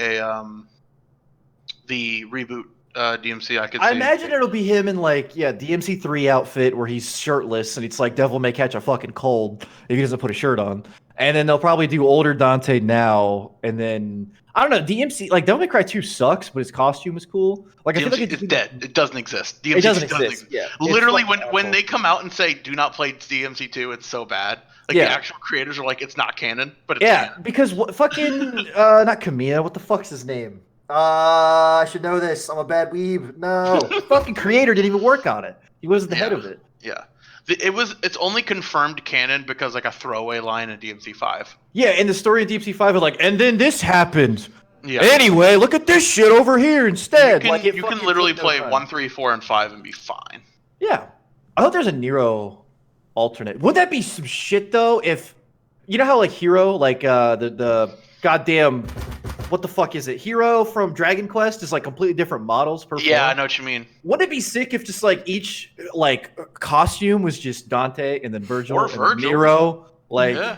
the reboot DMC. I could. I see. imagine it'll be him in like DMC 3 outfit where he's shirtless and it's like Devil May catch a fucking cold if he doesn't put a shirt on. And then they'll probably do older Dante now, and then I don't know, DMC like Devil May Cry 2 sucks, but his costume is cool. Like I feel like DMC is dead. It doesn't exist. DMC It doesn't exist. Yeah. It's Literally, fucking when awful. they come out and say "Do not play DMC2," it's so bad. Like Yeah. the actual creators are like, "It's not canon," but it's Yeah, canon. because fucking not Kamiya, what the fuck's his name? I should know this. I'm a bad weeb. No, the fucking creator didn't even work on it. He wasn't the head of it. Yeah, it's only confirmed canon because like a throwaway line in DMC5. Yeah, and the story in DMC 5 is like, and then this happened. Yeah. Anyway, look at this shit over here instead. You like it can fucking literally took no play time. 1, 3, 4, and 5 and be fine. Yeah, I hope there's a Nero alternate. Would that be some shit though? If you know how like Hero, like the goddamn, what the fuck is it? Hero from Dragon Quest is like completely different models per Yeah, form. I know what you mean. Wouldn't it be sick if just like each like costume was just Dante and then Virgil Or and then Virgil. Nero? Like, Yeah.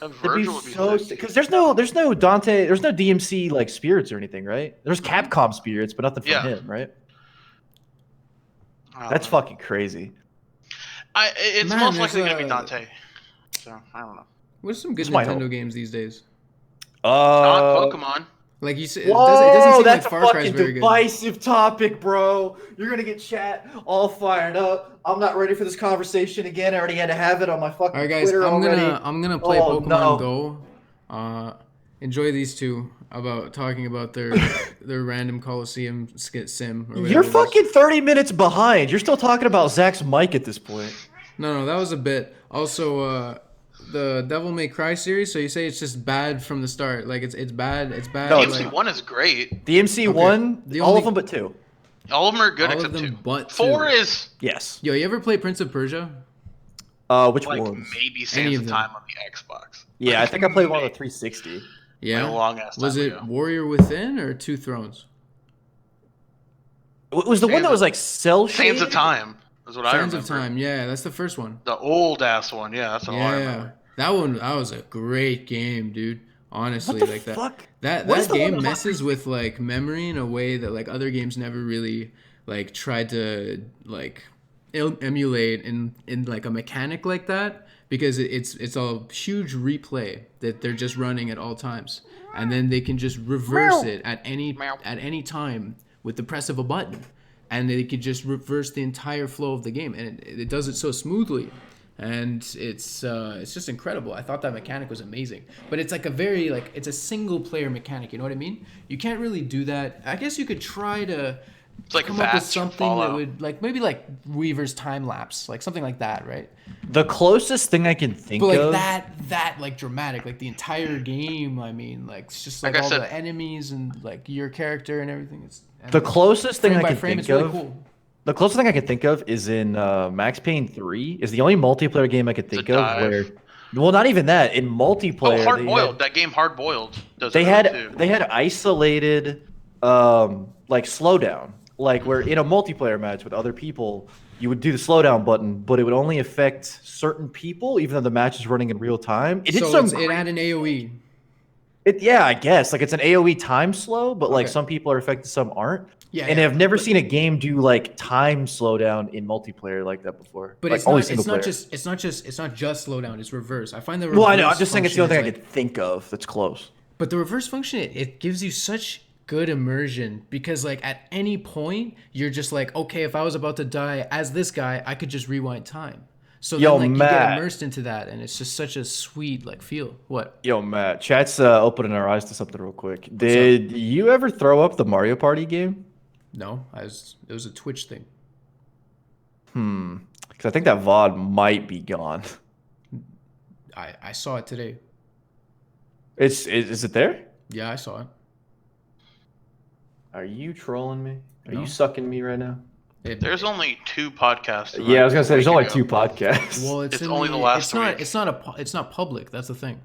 Have it'd be Virgil would be so sick. sick. Because there's no Dante, there's no DMC like spirits or anything, right? There's Capcom spirits, but nothing from Yeah. him, right? I don't That's know. fucking crazy. It's Man, most there's likely gonna be a- Dante. So I don't know. What's some good It's my Nintendo hope. games these days? Not Pokemon. Like you said, Whoa, it doesn't seem that's like a Far Cry is fucking very good. divisive topic, bro. You're gonna get chat all fired up. I'm not ready for this conversation again. I already had to have it on my fucking All right, guys, Twitter already. I'm gonna play Oh, Pokemon no. Go. Enjoy these two about talking about their random Coliseum sim. Or whatever You're it is. fucking 30 minutes behind. You're still talking about Zach's mic at this point. No, that was a bit. Also, the Devil May Cry series. So you say it's just bad from the start? Like it's bad. It's bad. No, DMC like, one is great. DMC one, The all only- of them but two. All of them are good All of except them two. but 4 two. is Yes. Yo, you ever play Prince of Persia? Which like ones? maybe Any Sands of of them. Time on the Xbox. Yeah, I think I played one on the 360. Yeah. a long ass Was time it ago. Warrior Within or Two Thrones? It was the one Sands that of- was like cell Sands of shaded? Time is what I Sands remember. of Time. Yeah, that's the first one. The old ass one. Yeah, that's all I Yeah, remember. that was a great game, dude. Honestly, What the like that. fuck? That What is the one game that was on messes with like memory in a way that like other games never really like tried to like emulate in like a mechanic like that, because it's a huge replay that they're just running at all times, and then they can just reverse it at any time with the press of a button, and they could just reverse the entire flow of the game, and it does it so smoothly. And it's just incredible. I thought that mechanic was amazing, but it's like it's a single player mechanic. You know what I mean? You can't really do that. I guess you could try to It's like come up with Vats from something that Fallout. would maybe like Weaver's time lapse, like something like that, right? The closest thing I can think But like of. that like dramatic, like the entire game. I mean, like it's just like Like I all said- the enemies and like your character and everything. The closest thing frame I by can frame, think it's really of. cool. The closest thing I can think of is in Max Payne 3. Is the only multiplayer game I could think of dive. where, well, not even that. In Oh, multiplayer, Hard they Boiled. had, That game Hard Boiled does they it had really, too. they had isolated like slowdown, like where in a multiplayer match with other people, you would do the slowdown button, but it would only affect certain people, even though the match is running in real time. It did So some. it had an AOE. Yeah, I guess like it's an AOE time slow, but like Okay. some people are affected, some aren't. Yeah, And yeah. I've never seen a game do like time slowdown in multiplayer like that before. But like, it's only not. single player. It's not just slowdown. It's reverse. I find the Well, I know. I'm reverse just saying it's the only thing function I is, could think of that's close. But the reverse function, it gives you such good immersion, because like at any point you're just like, okay, if I was about to die as this guy, I could just rewind time. So Yo, then like you get Matt. immersed into that, and it's just such a sweet like feel. What? Yo, Matt, chat's opening our eyes to something real quick. Did you ever throw up the Mario Party game? No, it was a Twitch thing. Because I think that VOD might be gone. I saw it today. Is it there? Yeah, I saw it. Are you trolling me? Are No. you sucking me right now? There's only 2 podcasts. Yeah, I was gonna say there's we only could 2 go. podcasts. Well, It's only the last week. It's not public. That's the thing.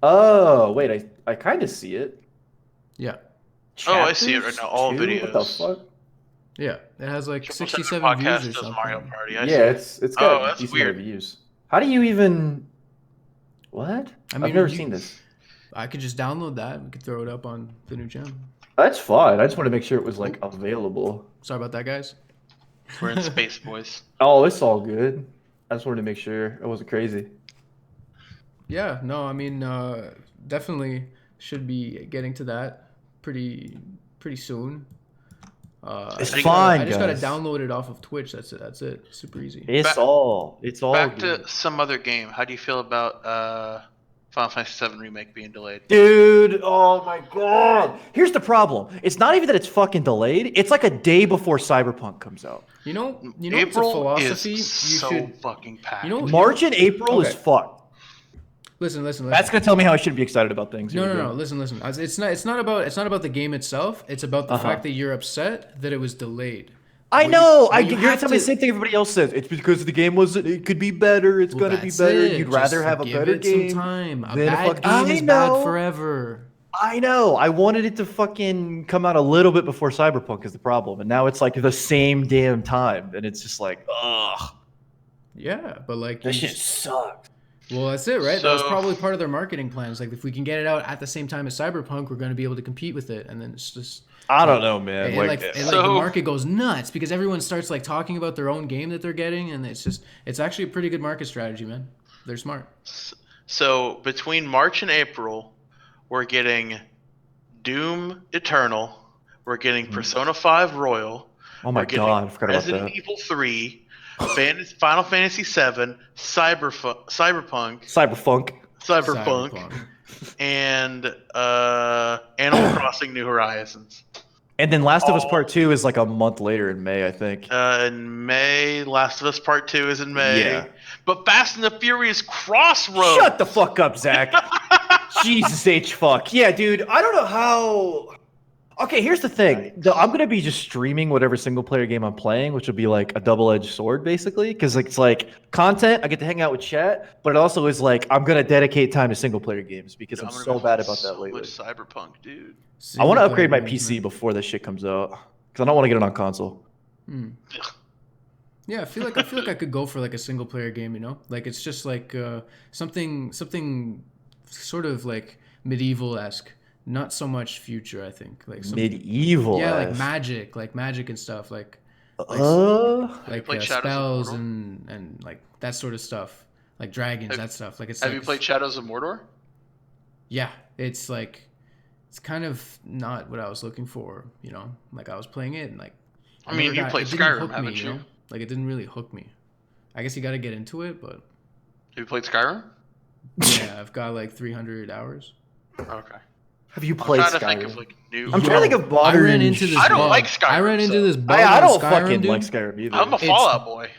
Oh wait, I kind of see it. Yeah, Oh, I see it right now. All Chapters 2? What the videos. fuck? yeah. It has like Triple 67 Seven views Podcast or does something. Mario Party. I see. Yeah, it's got Oh, a that's decent amount of weird. views. How do you even? What? I mean, I've never you- seen this. I could just download that. We could throw it up on the new channel. That's fine. I just want to make sure it was like available. Sorry about that, guys. We're in space, boys. Oh, it's all good. I just wanted to make sure it wasn't crazy. Yeah, no, I mean, definitely should be getting to that pretty soon. It's I just fine, gotta, I just gotta guys. download it off of Twitch. That's it. That's it. Super easy. It's Back- all Back good. to some other game. How do you feel about Final Fantasy VII Remake being delayed? Dude, oh my god. Here's the problem. It's not even that it's fucking delayed. It's like a day before Cyberpunk comes out. You know, it's a April philosophy. is You so should fucking packed. You know- March and April is Okay. fucked. listen. That's gonna tell me how I shouldn't be excited about things. Here we No. go. Listen. It's not about the game itself. It's about the fact that you're upset that it was delayed. I know. Well, You're gonna tell me the same thing everybody else says. It's because the game wasn't. It could be better. It's gonna be that's better. it. You'd rather Just have a give better it some game time. A than a bad fuck. game I is bad know. forever. I know. I wanted it to fucking come out a little bit before Cyberpunk is the problem, and now it's like the same damn time, and it's just like, ugh, Yeah, but like this shit sucks. well, that's it, right? That was So- probably part of their marketing plans. Like, if we can get it out at the same time as Cyberpunk, we're going to be able to compete with it. And then it's just I don't know, man. the So- market goes nuts because everyone starts like talking about their own game that they're getting, and it's actually a pretty good market strategy, man. They're smart. So between March and April, we're getting Doom Eternal. We're getting Persona 5 Royal. oh my We're getting god, I forgot about Resident that. Evil 3, Final Fantasy 7, Cyberpunk, and Animal Crossing: New Horizons. And then Last of Us Part 2 is like a month later in May, I think. In May, Last of Us Part 2 is in May. Yeah. But Fast and the Furious Crossroads. Shut the fuck up, Zach. Jesus H fuck. Yeah, dude. I don't know how. Okay, here's the thing. I'm gonna be just streaming whatever single player game I'm playing, which will be like a double-edged sword, basically, because it's like content. I get to hang out with chat, but it also is like I'm gonna dedicate time to single player games because I'm gonna so be bad playing about that so lately. much Cyberpunk, dude. I want to upgrade my PC before this shit comes out because I don't want to get it on console. Yeah, I feel like I could go for like a single player game, you know? Like it's just like something sort of like medieval-esque, not so much future, I think. Like Medieval. yeah, like magic and stuff, like played Shadows of spells Mordor? and like that sort of stuff, like dragons, that stuff. Like it's Have like, you played Shadows of Mordor? Yeah, it's like it's kind of not what I was looking for, you know? Like I was playing it and like I mean, you played it didn't Skyrim, hook haven't me, you? know? Like it didn't really hook me. I guess you got to get into it, but Have you played Skyrim? yeah, I've got like 300 hours. Okay. Have you I'm played trying to think Skyrim? of like new. I'm trying to think of modern. I ran into this I don't bug. like Skyrim, I ran into so- this bug. I on don't Skyrim, fucking dude. like Skyrim either. I'm a Fallout boy.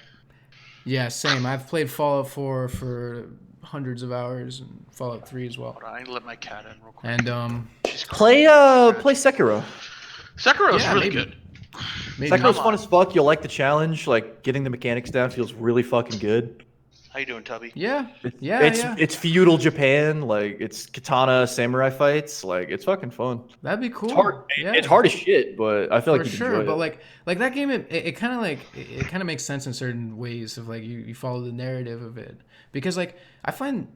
Yeah, same. I've played Fallout 4 for hundreds of hours and Fallout 3 as well. Hold on, I need to let my cat in real quick. And She's play Sekiro. Sekiro's yeah, really maybe. good. maybe Sekiro's Come fun on. as fuck. You'll like the challenge. Like getting the mechanics down feels really fucking good. How you doing, Tubby? yeah, It's feudal Japan. Like it's katana samurai fights. Like it's fucking fun. that'd be cool. It's hard. Yeah. It's hard as shit, but I feel For like you sure, enjoy but it. like that game, it kind of like it kind of makes sense in certain ways of like you follow the narrative of it because like I find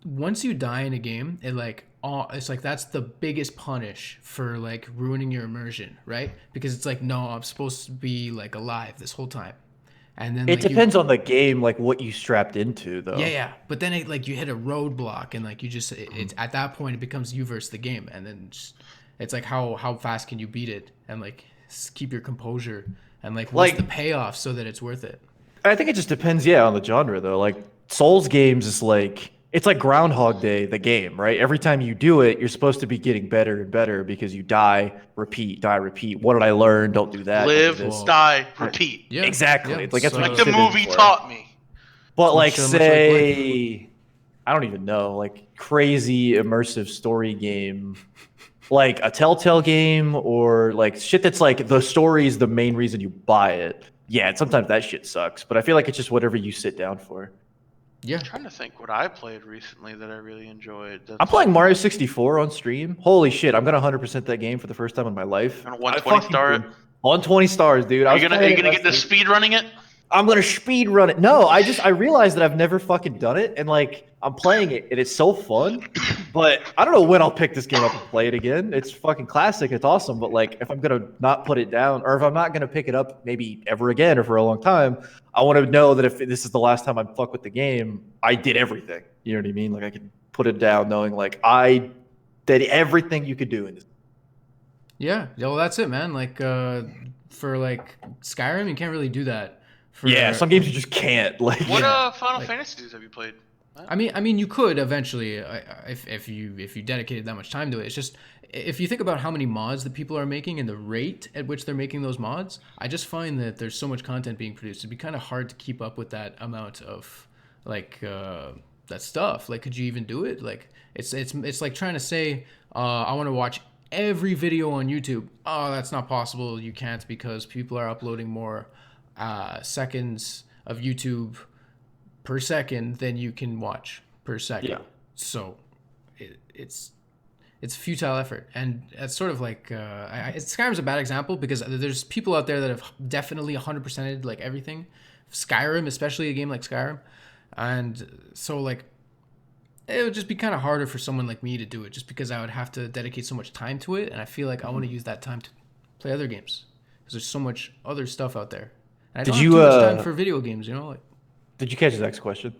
once you die in a game, it's like that's the biggest punish for like ruining your immersion, right? Because it's like no, I'm supposed to be like alive this whole time, and then It like, depends on the game, like what you strapped into, though. yeah, but then like you hit a roadblock and like you just it's at that point it becomes you versus the game, and then it's like how fast can you beat it and like keep your composure and like what's the payoff so that it's worth it. I think it just depends, yeah, on the genre, though. Like Souls games is like it's like Groundhog Day, the game, right? Every time you do it, you're supposed to be getting better and better because you die, repeat. What did I learn? Don't do that. Live, don't do this. die, repeat. Yeah, Exactly. yeah, Like, that's so- what Like you the sit in movie for. taught me. But like much like say, I don't even know, like crazy immersive story game, like a Telltale game or like shit that's like the story is the main reason you buy it. Yeah, and sometimes that shit sucks, but I feel like it's just whatever you sit down for. Yeah. I'm trying to think what I played recently that I really enjoyed. I'm playing Mario 64 on stream. Holy shit, I'm gonna 100% that game for the first time in my life. On a 120 star it? 120 stars, dude. Are you gonna get the speed running it? I'm gonna speed run it. No, I realized that I've never fucking done it, and like I'm playing it, and it's so fun. But I don't know when I'll pick this game up and play it again. It's fucking classic. It's awesome. But like, if I'm gonna not put it down, or if I'm not gonna pick it up maybe ever again or for a long time, I want to know that if this is the last time I fuck with the game, I did everything. You know what I mean? Like I can put it down knowing like I did everything you could do in this. Yeah, well, that's it, man. Like, for like Skyrim, you can't really do that. Yeah, some games you just can't. Like, What Yeah, Final Fantasies have you played? I mean, you could eventually, if you dedicated that much time to it. It's just if you think about how many mods that people are making and the rate at which they're making those mods, I just find that there's so much content being produced. It'd be kind of hard to keep up with that amount of like that stuff. Like, could you even do it? Like, it's like trying to say, I want to watch every video on YouTube. Oh, that's not possible. You can't because people are uploading more seconds of YouTube per second than you can watch per second. Yeah. So it's a futile effort, and it's sort of like Skyrim's a bad example because there's people out there that have definitely 100%ed like everything. Skyrim, especially a game like Skyrim, and so like it would just be kind of harder for someone like me to do it, just because I would have to dedicate so much time to it, and I feel like I want to use that time to play other games because there's so much other stuff out there. And I don't have too much time for video games, you know? Like, Did you catch Zach's question?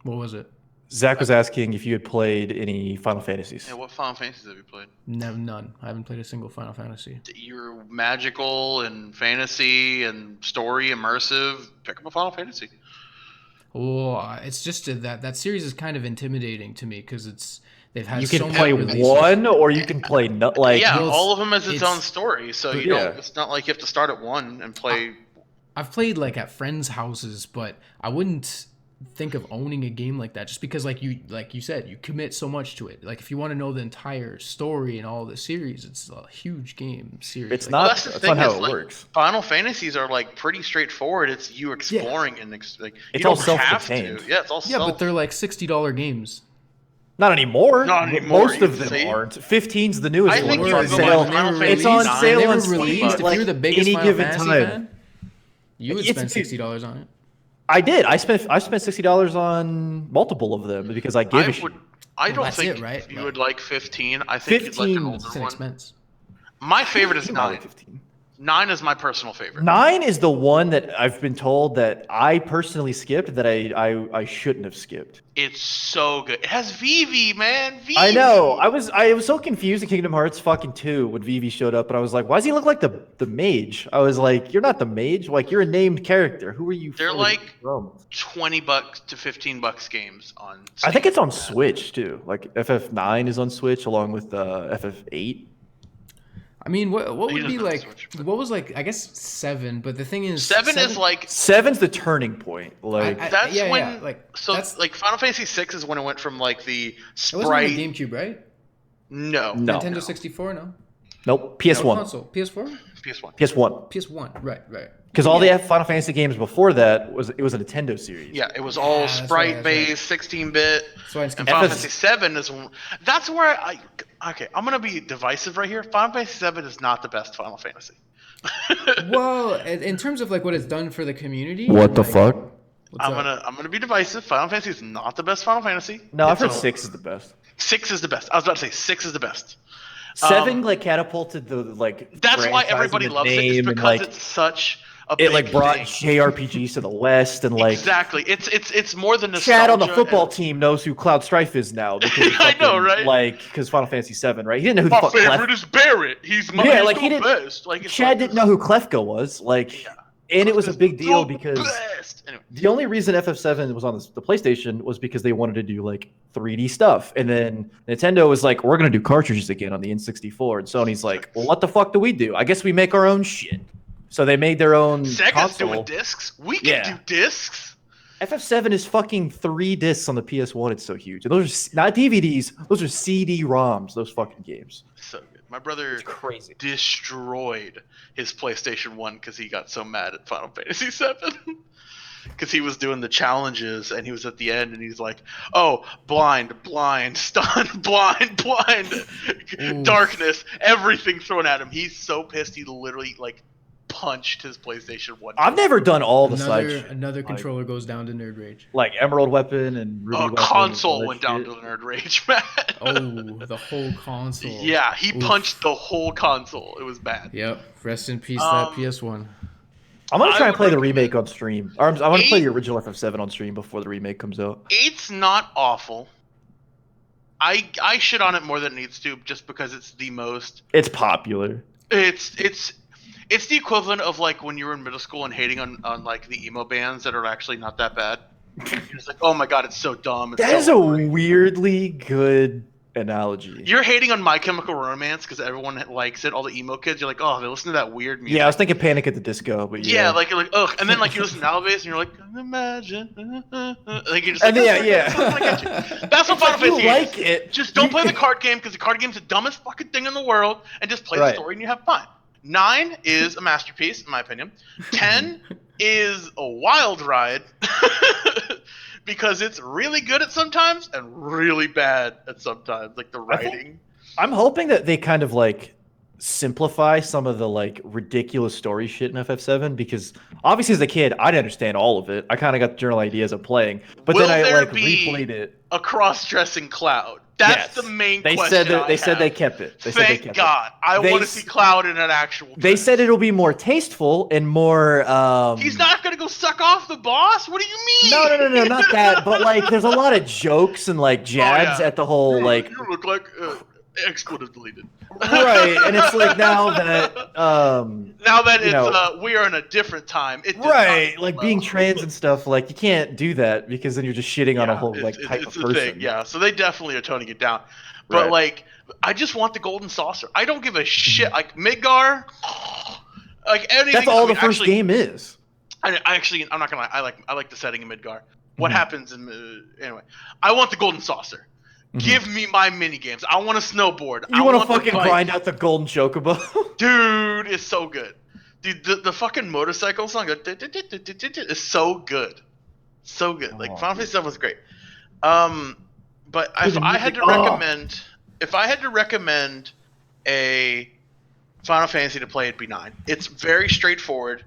what was it? Zach was asking if you had played any Final Fantasies. Yeah, what Final Fantasies have you played? No, none. I haven't played a single Final Fantasy. You're magical and fantasy and story immersive. Pick up a Final Fantasy. Well, it's just that series is kind of intimidating to me because they've had You so can many play releases. one, or you can play like. Yeah, Well, all of them has its it's- own story, so you Yeah. don't. It's not like you have to start at one and play. I've played like at friends' houses, but I wouldn't think of owning a game like that just because like you said, you commit so much to it. Like if you want to know the entire story and all the series, it's a huge game series. It's Like, not. that's the That's thing not how is, it like, works. Final Fantasies are like pretty straightforward. It's you exploring and like It's you all don't have to. self-contained. Yeah, it's all yeah, but they're like $60 games. Not anymore. Not anymore, Most of you them see? aren't. 15's the newest I one. think It's you're on going sale. to Final It's on Fantasy sale They on were Steam. released. Like If you're the biggest any Final given Fantasy time. fan, you would It's spend big. $60 on it. I did. I spent $60 on multiple of them because I give a shit. I don't that's think it, right? you would like 15. I think you'd like 15 an older It's an one. expense. My favorite is You might 9. like 15. 9 is my personal favorite. 9 is the one that I've been told that I personally skipped that I shouldn't have skipped. It's so good. It has Vivi, man. Vivi. I know. I was so confused in Kingdom Hearts fucking 2 when Vivi showed up, and I was like, why does he look like the mage? I was like, you're not the mage. Like, you're a named character. Who are you? They're fully like from? $20 to $15 games on. I think Steam. it's on Switch too. Like FF9 is on Switch along with FF8. I mean, what would doesn't be have like? Switch, but- What was like? I guess 7, but the thing is, 7 is like 7's the turning point. Like that's yeah, when yeah, like so that's like Final Fantasy 6 is when it went from like the it wasn't on sprite. the GameCube, right? No, No. Nintendo 64, no. nope, No, PS1. console, PS4, PS1. PS1. PS1, right. Because all the Final Fantasy games before that was a Nintendo series. Yeah, it was all that's right, sprite based, 16-bit. That's why it's And confusing. Final Fantasy 7 is one. That's where okay, I'm gonna be divisive right here. Final Fantasy 7 is not the best Final Fantasy. Well, in terms of like what it's done for the community. What the like, fuck? what's I'm up? gonna be divisive. Final Fantasy is not the best Final Fantasy. No, I've It's heard a- 6 is the best. 6 is the best. I was about to say 6 is the best. 7 like catapulted the like. That's why franchise everybody and the loves it. Is name because and, like, it's such a it big like brought thing. JRPGs to the West and like. Exactly. It's more than nostalgia. Chad on the football and- team knows who Cloud Strife is now. Because of I know, fucking, right? Like, because Final Fantasy 7, right? He didn't know who the My fuck favorite Clef. is Barrett. He's my Yeah, he's like, the he didn't- best. Like it's Chad like didn't this- know who Klefka was. Like, and it was a big deal the because best. Anyway, the only reason FF7 was on the PlayStation was because they wanted to do like 3D stuff, and then Nintendo was like, "We're gonna do cartridges again on the N64," and Sony's like, "Well, what the fuck do we do? I guess we make our own shit." So they made their own Sega's console. doing discs. We can Yeah. do discs. FF7 is fucking 3 discs on the PS1. It's so huge. And those are not DVDs. Those are CD-ROMs. Those fucking games. So good. My brother It's crazy. destroyed his PlayStation 1 because he got so mad at Final Fantasy 7. Because he was doing the challenges and he was at the end and he's like, oh, blind, stun, blind, Ooh. darkness, everything thrown at him. He's so pissed he literally like punched his PlayStation 1. I've never done all the side shit. Another controller goes down to nerd rage. Like Emerald Weapon and Ruby A Weapon. and console all that went down shit. to nerd rage, man. Oh, the whole console. Yeah, he Oof. punched the whole console. It was bad. Yep. Rest in peace, Um, that PS1. I'm gonna I try and would play the recommend- remake on stream. Or I'm gonna play Eight- the original FF7 on stream before the remake comes out. 8's not awful. I shit on it more than it needs to just because it's the most It's popular. it's the equivalent of like when you were in middle school and hating on like the emo bands that are actually not that bad. You're just like, oh my god, it's so dumb. It's That so is a boring." weirdly good analogy. You're hating on My Chemical Romance because everyone likes it. All the emo kids, you're like, oh, they listen to that weird music. Yeah, I was thinking Panic at the Disco, but yeah. Yeah, like you're like, ugh, and then like you listen to Alabase and you're like, imagine, like you're just And like, yeah, oh, yeah. I get you. That's what Final You Fantasy like is. it. Just don't play the card game because the card game's the dumbest fucking thing in the world, and just play the Right. story and you have fun. 9 is a masterpiece, in my opinion. 10 is a wild ride because it's really good at sometimes and really bad at sometimes, like the writing. I'm hoping that they kind of like simplify some of the like ridiculous story shit in FF7 because obviously as a kid I didn't understand all of it. I kind of got the general ideas of playing, but Will then I there like be replayed it. a cross-dressing Cloud? That's Yes. the main They question. said that they I said they have. kept it. They said they Thank kept God. I They want to s- see Cloud in an actual. They dress. said it'll be more tasteful and more. He's not gonna go suck off the boss. What do you mean? No, not that. But like, there's a lot of jokes and like jabs yeah. at the whole like. You look like expletive deleted. Right, and it's like now that now that you it's know, we are in a different time. It does right, not like well. being trans and stuff, like you can't do that because then you're just shitting on a whole like type it's of a person. thing, yeah. So they definitely are toning it down. But Right. like, I just want the golden saucer. I don't give a shit. Like Midgar, like anything. That's all I mean, the first actually, game is. I actually, I'm not gonna lie. I like the setting in Midgar. What Mhm. happens in anyway? I want the golden saucer. Mhm. Give me my mini games. I want to snowboard. You want to the fucking bike. grind out the golden chocobo? Dude, it's so good. Dude, the fucking motorcycle song is so good. So good. Like Oh, Final Fantasy 7 was great. But Dude, if the I had music- to recommend a Final Fantasy to play, it'd be 9. It's very straightforward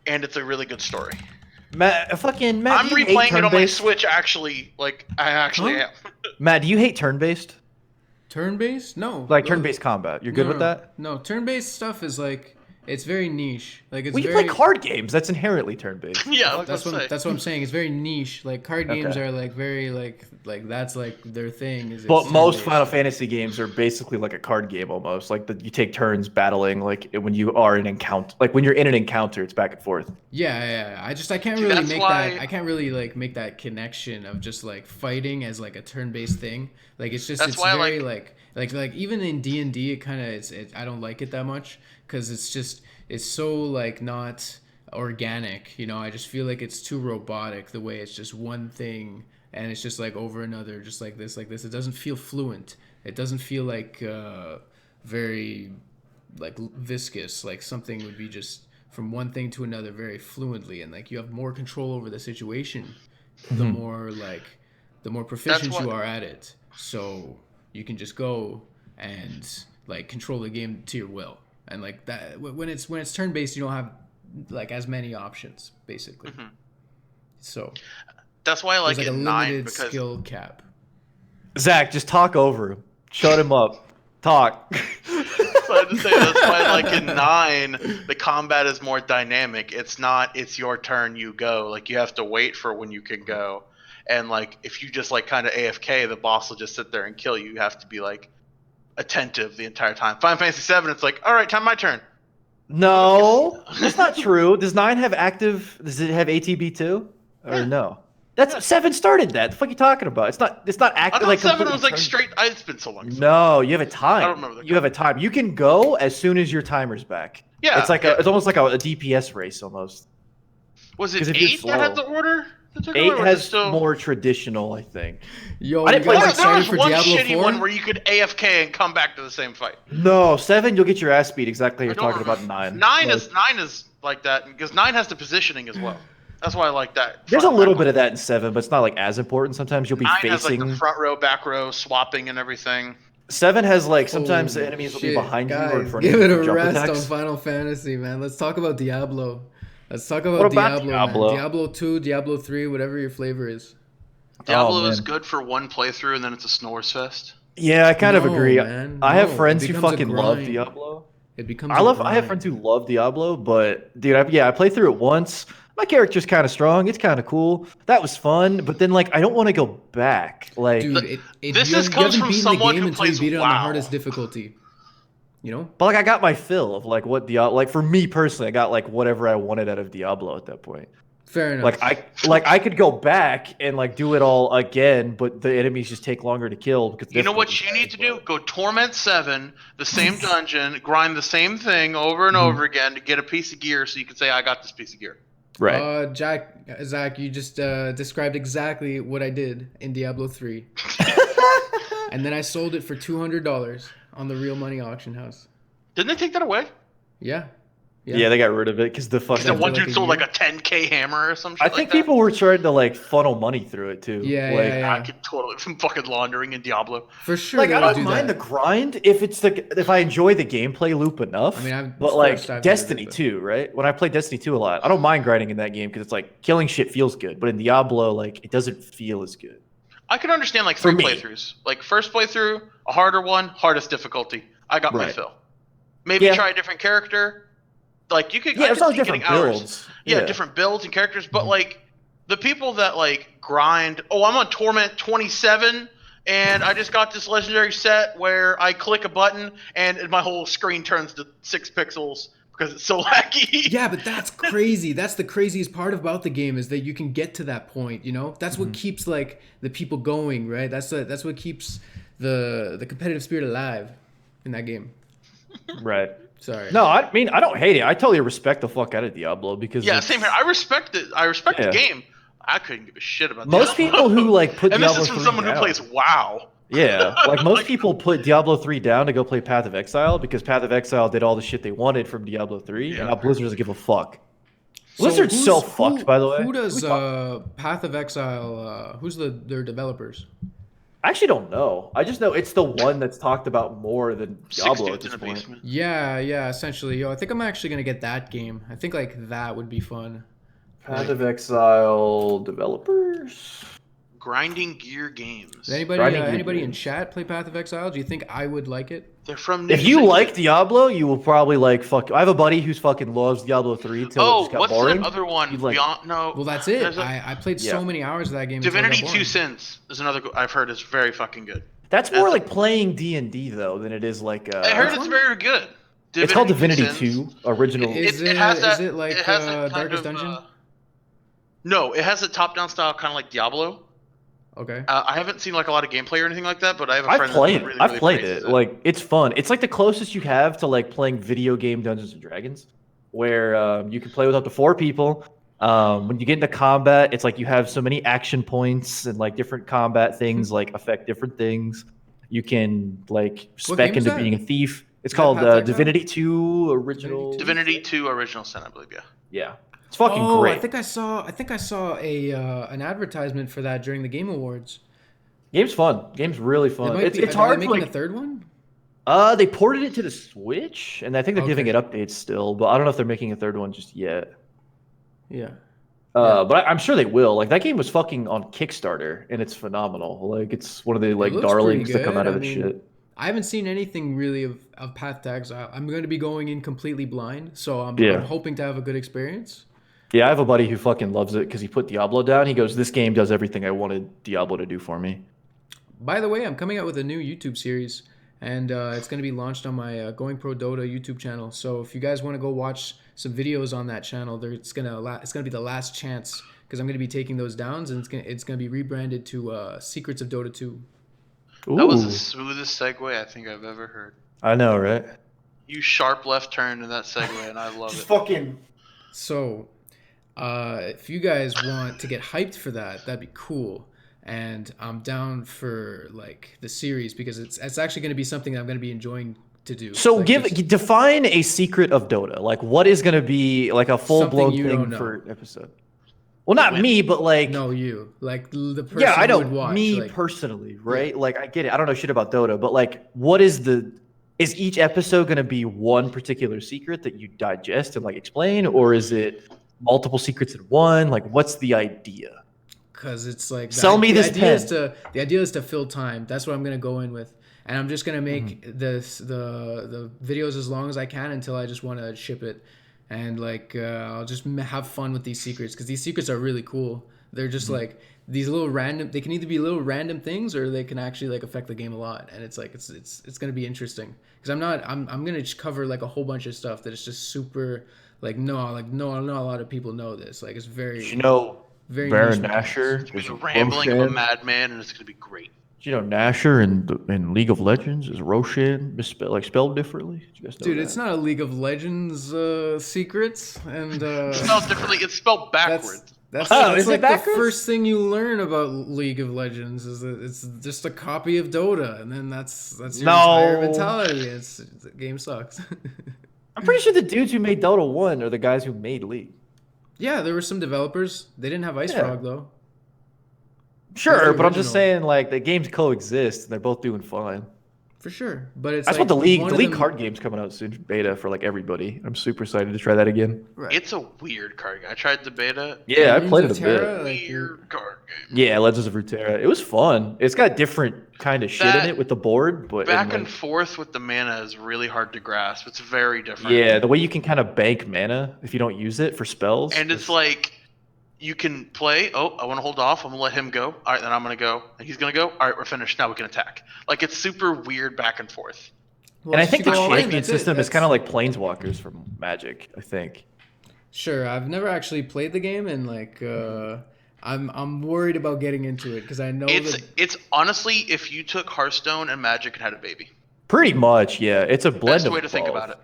and it's a really good story. Matt, I'm do you hate replaying it on my turn-based? Switch actually, like I actually am. Matt, do you hate turn-based? Turn-based? No. Like No. turn-based combat? You're good No, with no. that? No, turn-based stuff is like it's very niche. Like it's Well, you very play card games. That's inherently turn-based. Yeah, I was that's gonna say. what I'm saying. It's very niche. Like card games Okay. are like very like that's like their thing. Is But it's most turn-based. Final Fantasy games are basically like a card game almost. Like you take turns battling. Like when you are in encounter, like when you're in an encounter, it's back and forth. Yeah. I can't See, really that's make why- that. I can't really like make that connection of just like fighting as like a turn-based thing. Like it's just That's it's why I very like even in D&D it kind of I don't like it that much because it's so like not organic. You know, I just feel like it's too robotic the way it's just one thing and it's just like over another, just like this. It doesn't feel fluent. It doesn't feel like very like viscous. Like something would be just from one thing to another very fluently, and like you have more control over the situation the more proficient what- you are at it, so you can just go and like control the game to your will. And like that when it's turn based, you don't have like as many options basically. So That's why I like there's it like a in 9 limited because skill cap. Zach, just talk over him. Shut him up. Talk. So I had to say that's why, like in 9, the combat is more dynamic. It's not. It's your turn. You go. Like you have to wait for when you can go. And like if you just like kind of AFK, the boss will just sit there and kill you. You have to be like attentive the entire time. Final Fantasy 7, it's like, all right, time my turn. No, that's not true. Does 9 have active? Does it have ATB too? Or no? That's 7 started that. The fuck are you talking about? It's not I active. thought Like 7 completely was like turned- straight. It's been so long. No, you have a time. I don't remember the You have a time. You can go as soon as your timer's back. Yeah, It's like yeah. it's almost like a DPS race almost. Was 'Cause it if you're 8 that had the slow- order? that took 8 over, or was it has still... more traditional, I think. Yo, I you didn't play guys like- There excited was for one Diablo shitty 4? one where you could AFK and come back to the same fight. No, 7 you'll get your ass beat exactly. I You're don't talking about remember. 9. 9 Like, is 9 is like that because 9 has the positioning as well. That's why I like that. there's a front little back bit of that in 7, but it's not like as important. Sometimes you'll be 9 has like facing. the front row, back row, swapping and everything. 7 has like sometimes the Holy enemies will shit, be behind you or in guys, front of give you. it for a jump rest attacks. on Final Fantasy, man. Let's talk about Diablo. Let's talk about What about Diablo, Diablo? man. Diablo 2, Diablo 3, whatever your flavor is. Diablo Oh, is man. good for one playthrough and then it's a snores fest. Yeah, I kind of No, agree. man, I have no, friends it who becomes a fucking love grind. Diablo. It becomes I have grind. friends who love Diablo, but dude, I played through it once. My character's kind of strong. It's kind of cool. That was fun, but then like I don't want to go back. Like, Dude, This you is- you comes haven't from beaten someone the game who until you plays beat it on the WoW. hardest difficulty. You know? but like I got my fill of like what Diablo. Like for me personally, I got like whatever I wanted out of Diablo at that point. Fair enough. I could go back and like do it all again, but the enemies just take longer to kill because You know what you need to do? Go Torment 7, the same dungeon, grind the same thing over and over again to get a piece of gear so you can say, I got this piece of gear. Right. Zach, you just described exactly what I did in Diablo 3. And then I sold it for $200 on the Real Money Auction House. Didn't they take that away? Yeah. Yeah, they got rid of it because the fucking. That one like dude a sold year? like a 10K hammer or some shit I think like that. people were trying to like funnel money through it too. Yeah, like, yeah. I could totally some fucking laundering in Diablo. For sure. Like they I would don't do mind that. the grind if I enjoy the gameplay loop enough. I mean, but like Destiny 2, right? When I play Destiny 2 a lot, I don't mind grinding in that game because it's like killing shit feels good. But in Diablo, like it doesn't feel as good. I could understand like For 3 me. playthroughs. Like first playthrough, a harder one, hardest difficulty. I got my Right. fill. Maybe Yeah. try a different character. Like you could, Yeah, I it's could all see different getting hours. builds. Yeah, different builds and characters. But Mhm. like the people that like grind, oh, I'm on Torment 27, and I just got this legendary set where I click a button and my whole screen turns to 6 pixels because it's so laggy. Yeah, but that's crazy. That's the craziest part about the game is that you can get to that point, you know? That's what keeps like the people going, right? That's what keeps the competitive spirit alive in that game. Right. Sorry. No, I mean I don't hate it. I totally respect the fuck out of Diablo because Yeah, it's- same here. I respect it. I respect Yeah. the game. I couldn't give a shit about Most Diablo. people who like put and Diablo this is from 3 someone down. who plays WoW. Yeah, like most Like- people put Diablo 3 down to go play Path of Exile because Path of Exile did all the shit they wanted from Diablo 3, Yeah. and now Blizzard doesn't give a fuck. Blizzard's so fucked, by the way. Who does We fucked. Path of Exile? Who's their developers? I actually don't know. I just know it's the one that's talked about more than 6 Diablo at dudes in this a point. basement. Yeah, essentially. Yo, I think I'm actually gonna get that game. I think like that would be fun. Path of Exile developers. Grinding Gear Games. Does anybody Grinding Gear anybody in games. chat play Path of Exile? Do you think I would like it? They're from New If you Zealand. like Diablo, you will probably like fuck. I have a buddy who's fucking loves Diablo 3 till it Oh, just got what's boring. that other one? You'd like- Beyond, no. Well, that's it. there's a- I played Yeah. so many hours of that game. until it got Divinity boring. 2 Sins is another I've heard is very fucking good. That's more That's- like playing D&D though than it is like. I heard which it's one? very good. It's called Divinity Sins. 2 original. Is It has it- that. is it like, has that kind Darkest of, Dungeon? no, it has a top-down style, kind of like Diablo. Okay. I haven't seen like a lot of gameplay or anything like that, but I have a I've friend played that it. really, I've really played praises it. Like it's fun. It's like the closest you have to like playing video game Dungeons and Dragons, where you can play with up to 4 people. When you get into combat, it's like you have so many action points and like different combat things like affect different things. You can like What game spec is into that? being a thief. It's Is that called Path to Exile? Divinity 2 Original. Divinity 2 Original Sin, I believe. Yeah. Yeah, it's fucking Oh, great. I think I saw a an advertisement for that during the Game Awards. Game's fun. Game's really fun. Are It's they hard to making like. a third one? They ported it to the Switch, and I think they're giving it Okay. updates still, but I don't know if they're making a third one just yet. Yeah. But I'm sure they will. Like that game was fucking on Kickstarter, and it's phenomenal. Like it's one of the like looks darlings pretty to come out good. of I this mean, shit. I haven't seen anything really of Path to Exile. I'm going to be going in completely blind, so I'm Yeah. hoping to have a good experience. Yeah, I have a buddy who fucking loves it because he put Diablo down. He goes, "This game does everything I wanted Diablo to do for me." By the way, I'm coming out with a new YouTube series, and it's going to be launched on my Going Pro Dota YouTube channel. So if you guys want to go watch some videos on that channel, it's gonna be the last chance because I'm going to be taking those downs, and it's gonna be rebranded to Secrets of Dota 2. That was Ooh. the smoothest segue I think I've ever heard. I know, right? You sharp left turn in that segue, and I love it. fucking. So if you guys want to get hyped for that, that'd be cool. And I'm down for like the series because it's actually going to be something that I'm going to be enjoying to do. So Like, just define a secret of Dota. Like what is going to be like a full blown Something you thing don't know. for episode? Well, not me, but like no, you like the person yeah, I who know would watch. me like, personally, right? Like I get it. I don't know shit about Dota, but like, what is each episode going to be one particular secret that you digest and like explain, or is it multiple secrets in one? Like, what's the idea? because it's like Sell me this idea is pen. the idea is to fill time. That's what I'm gonna go in with, and I'm just gonna make Mm-hmm. the videos as long as I can until I just want to ship it, and like I'll just have fun with these secrets because these secrets are really cool. They're just Mm-hmm. like these little random. They can either be little random things or they can actually like affect the game a lot, and it's like it's gonna be interesting because I'm gonna just cover like a whole bunch of stuff that is just super not a lot of people know this. Like, it's Did you very, know very Baron niche mechanics. Nashor It's gonna is be the rambling of a Roshan? madman, and it's gonna be great. Did you know Nashor in League of Legends is Roshan spelled differently? Did you guys know Dude, that? it's not a League of Legends secrets, and It's spelled differently. It's spelled that's backwards. Oh, that's is it like the backwards? first thing you learn about League of Legends is that it's just a copy of Dota, and then that's your entire No. mentality. The game sucks. I'm pretty sure the dudes who made Dota 1 are the guys who made League. Yeah, there were some developers. They didn't have Ice Yeah. Frog though. Sure, the but I'm just original. saying, like, the games coexist and they're both doing fine. For sure, but it's That's like what the one of League them- card game's coming out soon, beta for like everybody. I'm super excited to try that again. Right. It's a weird card game. I tried the beta. Yeah, I Legends played of it a Terra, bit. like, Weird card game. Yeah, Legends of Runeterra. It was fun. It's got different kind of shit in That it with the board, but Back and forth with the mana is really hard to grasp. It's very different. yeah, the way you can kind of bank mana if you don't use it for spells. And it's like you can play. Oh, I want to hold off. I'm gonna let him go. All right, then I'm gonna go, and he's gonna go. All right, we're finished. Now we can attack. Like, it's super weird back and forth. Well, and I it's think to the go all in, champion that's it. system is That's- kind of like Planeswalkers from Magic, I think. Sure, I've never actually played the game, and like I'm worried about getting into it because I know that It's honestly, if you took Hearthstone and Magic and had a baby, Pretty much, yeah. It's a blend best of way to think both. about it.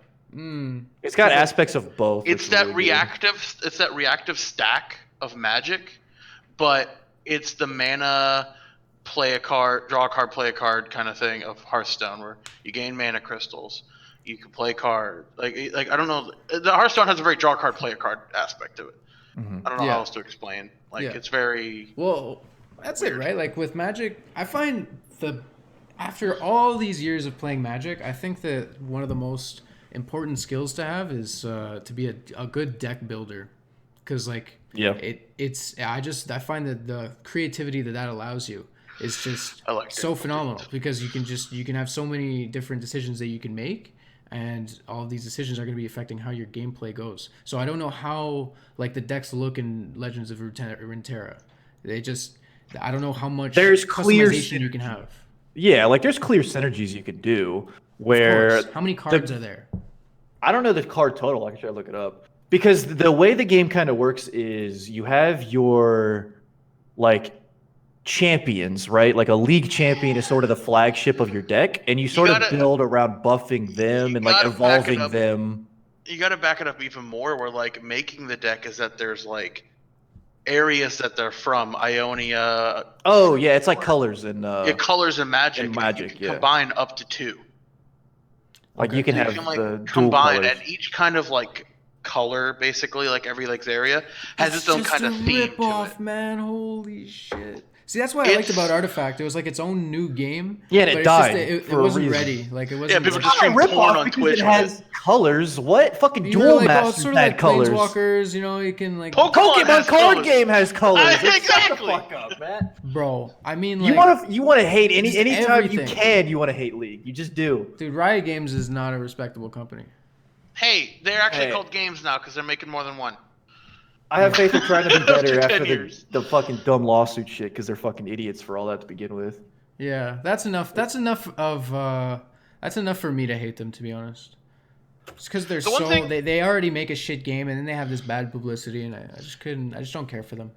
It's got aspects of both. It's which that really good. reactive. It's that reactive stack of Magic, but it's the mana, play a card, draw a card, play a card kind of thing of Hearthstone, where you gain mana crystals, you can play a card. Like I don't know, the Hearthstone has a very draw a card, play a card aspect to it. I don't know Yeah. how else to explain. Like, Yeah. it's very well, that's Weird. it, right? Like with Magic, I find after all these years of playing Magic, I think that one of the most important skills to have is to be a good deck builder, because like Yeah. I find that the creativity that allows you is just I like so deck phenomenal, building. because you can have so many different decisions that you can make, and all of these decisions are going to be affecting how your gameplay goes. So I don't know how like the decks look in Legends of Runeterra. I don't know how much There's clear customization you can have. Yeah, like there's clear synergies you could do Of where course. How many cards are there? I don't know the card total. I can try to look it up. Because the way the game kind of works is you have your like champions, right? Like a league champion is sort of the flagship of your deck, and you sort of gotta- build around buffing them you and like gotta back it evolving up. them. You got to back it up even more. Where like making the deck is that there's like areas that they're from, Ionia, Oh yeah, it's like colors and colors and Magic. and Magic, you can yeah. combine up to 2. like Okay. you can You have can like the dual combine, colors. and each kind of like color, basically, like every like area has its own kind of theme to it. Man. Holy shit. See, that's what I liked It's- about Artifact. It was like its own new game. Yeah, and it but it's died it for a wasn't reason. ready. Like it wasn't. Yeah, people like, just stream Rip porn off on because Twitch it with has colors. What fucking you were dual like, masters sort of had like colors? Planeswalkers, you know, you can like. Pokemon has Pokemon card colors. game has colors. Like, Shut Exactly. the fuck up, man. Bro, I mean, You like, want to hate just anytime you everything. can. You want to hate League. You just do. dude, Riot Games is not a respectable company. Hey, they're actually Hey. called games now because they're making more than one. I have faith in trying to be better After 10 after years. the fucking dumb lawsuit shit because they're fucking idiots for all that to begin with. Yeah, that's enough. That's enough for me to hate them, to be honest. Just because they're The one so thing- they already make a shit game, and then they have this bad publicity, and I just don't care for them.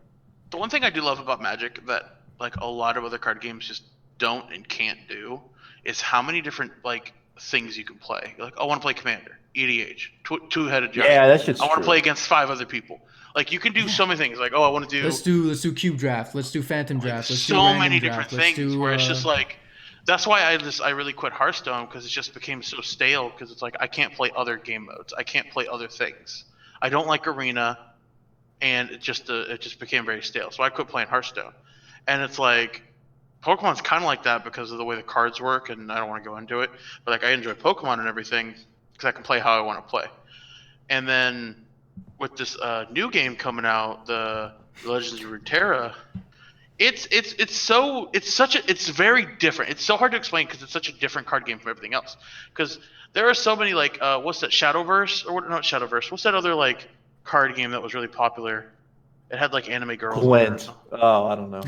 The one thing I do love about Magic that like a lot of other card games just don't and can't do is how many different like things you can play. Like, I want to play Commander, EDH, two-headed giant. Yeah, that shit's I want to true. play against 5 other people. Like, you can do so many things. Like, oh, I want to do Let's do cube draft. Let's do phantom draft. Let's do so random many draft. different Let's things do, where it's just like, that's why I really quit Hearthstone, because it just became so stale, because it's like I can't play other game modes. I can't play other things. I don't like Arena, and it just became very stale. So I quit playing Hearthstone. And it's like Pokemon's kind of like that because of the way the cards work, and I don't want to go into it, but like I enjoy Pokemon and everything because I can play how I want to play. And then with this new game coming out, the Legends of Runeterra, it's very different. It's so hard to explain because it's such a different card game from everything else. Because there are so many like what's that, Shadowverse, or what? Not Shadowverse. What's that other like card game that was really popular? It had like anime girls. on it or Gwent. something. Oh, I don't know.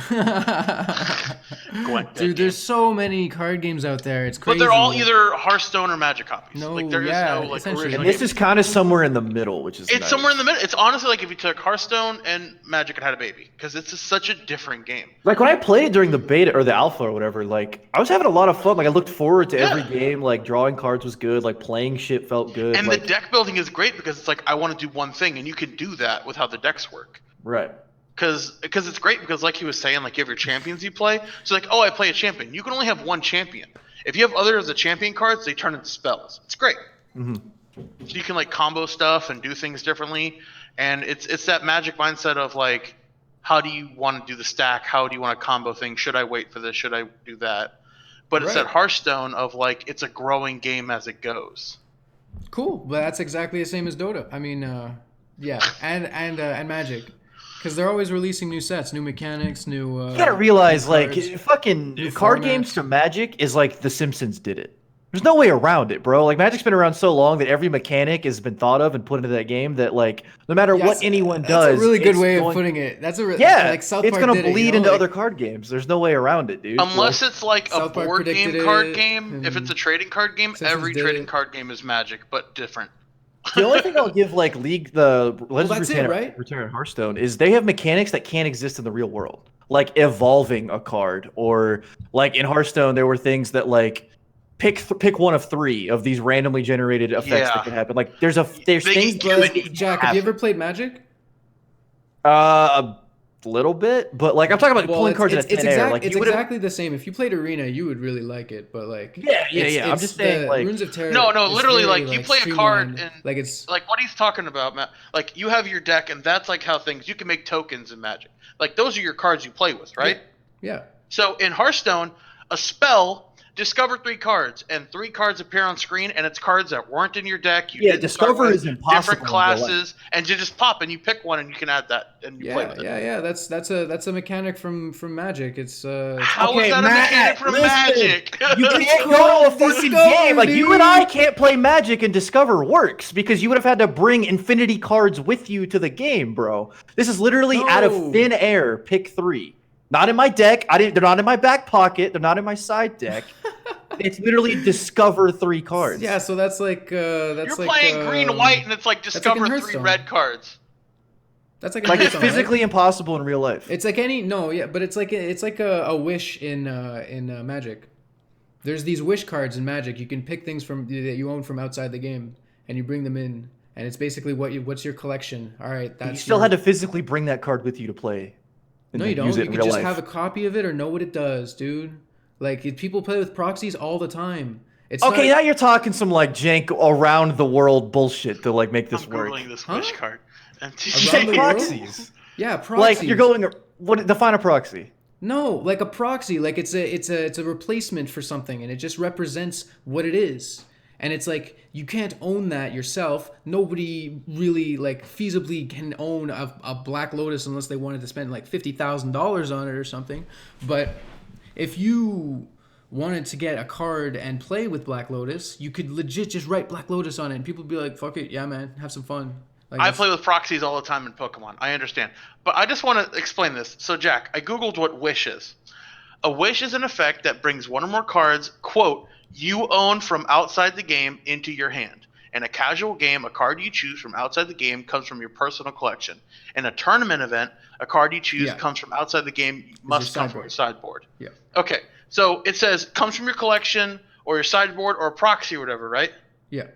Gwent dead Dude, game. there's so many card games out there. It's But crazy. they're all like- either Hearthstone or Magic copies. No, Like there is yeah, no like essentially. original. And this game. is kind of somewhere in the middle, which is It's nice. somewhere in the middle. It's honestly like if you took Hearthstone and Magic and had a baby, because it's just such a different game. Like when I played it during the beta or the alpha or whatever, like I was having a lot of fun. Like I looked forward to every game. Like drawing cards was good. Like playing shit felt good. And like, the deck building is great because it's like I want to do one thing, and you can do that with how the decks work. right. Because it's great because like he was saying, like you have your champions you play. So like, oh, I play a champion. You can only have one champion. If you have other of the champion cards, they turn into spells. It's great. Mm-hmm. So you can like combo stuff and do things differently. And it's that Magic mindset of like, how do you want to do the stack? How do you want to combo things? Should I wait for this? Should I do that? But it's Right. that Hearthstone of like, it's a growing game as it goes. Cool, but that's exactly the same as Dota. I mean, yeah, and Magic, because they're always releasing new sets, new mechanics, new. You gotta realize, like, cards, fucking new card formats. games to Magic is like The Simpsons did it. There's no way around it, bro. Like Magic's been around so long that every mechanic has been thought of and put into that game that like no matter Yes, what anyone that's does, a really good it's way of going- putting it. That's Yeah, like South it's Park gonna did it, bleed you know, into like- other card games. There's no way around it, dude. Unless it's like a South Park board predicted game card it, game. If and it's a trading card game, Simpsons every did trading it. card game is Magic, but different. The only thing I'll give like League the Legends that's it, of right? Return and Hearthstone is they have mechanics that can't exist in the real world, like evolving a card, or like in Hearthstone there were things that like pick one of three of these randomly generated effects Yeah. that can happen. Like there's They things get given that Jack, have you ever played Magic? a little bit, but like I'm talking about pulling it's, cards it's, in a it's, tin air. exact, Like it's you would've- exactly the same. If you played Arena, you would really like it, but like Yeah, it's- I'm it's just saying, the like- Runes of Terror. No, is literally, very, like, you play a card streamlined. and- like it's Like what he's talking about, Matt. Like you have your deck, and that's like how things. You can make tokens in Magic. Like those are your cards you play with, right? yeah. So in Hearthstone, a spell discover 3 cards, and 3 cards appear on screen, and it's cards that weren't in your deck. You Yeah, didn't start discover with, is impossible different in real life. classes, and you just pop and you pick one, and you can add that, and you play Yeah, with it. yeah. That's a mechanic from Magic. It's How Okay, is that Matt, a mechanic from listen. Magic? You can't called go to a fucking Discover, game. Like you dude. and I can't play Magic and Discover works because you would have had to bring infinity cards with you to the game, bro. This is literally out No. of thin air. Pick 3. Not in my deck. They're not in my back pocket. They're not in my side deck. It's literally discover 3 cards. Yeah, so that's like You're like playing green white, and it's like like discover in 3 Hearthstone. red cards. That's like a Like it's Hearthstone, right? physically impossible in real life. It's like any no, yeah, but it's like a wish in Magic. There's these wish cards in Magic. You can pick things from that you own from outside the game, and you bring them in, and it's basically what's your collection. All right, that's you still had to physically bring that card with you to play. And No, then you don't. use it You in can real just life. have a copy of it or know what it does, dude. Like people play with proxies all the time. It's Okay, not, now you're talking some like jank around the world bullshit to like make this I'm work. googling this Huh? wish card. And You Around say the world? proxies. yeah, proxies. Like you're going. What define a proxy? No, like a proxy, like it's a replacement for something, and it just represents what it is. And it's like you can't own that yourself. Nobody really like feasibly can own a Black Lotus unless they wanted to spend like $50,000 on it or something. But if you wanted to get a card and play with Black Lotus, you could legit just write Black Lotus on it, and people would be like, "Fuck it, yeah, man, have some fun." Like, I that's- play with proxies all the time in Pokemon. I understand. But I just want to explain this. So, Jack, I Googled what Wish is. A wish is an effect that brings one or more cards, quote, you own from outside the game into your hand. In a casual game, a card you choose from outside the game comes from your personal collection. In a tournament event, a card you choose Yeah. comes from outside the game, must your come from sideboard. your sideboard. Yeah. Okay, so it says comes from your collection or your sideboard or a proxy or whatever, right? Yeah.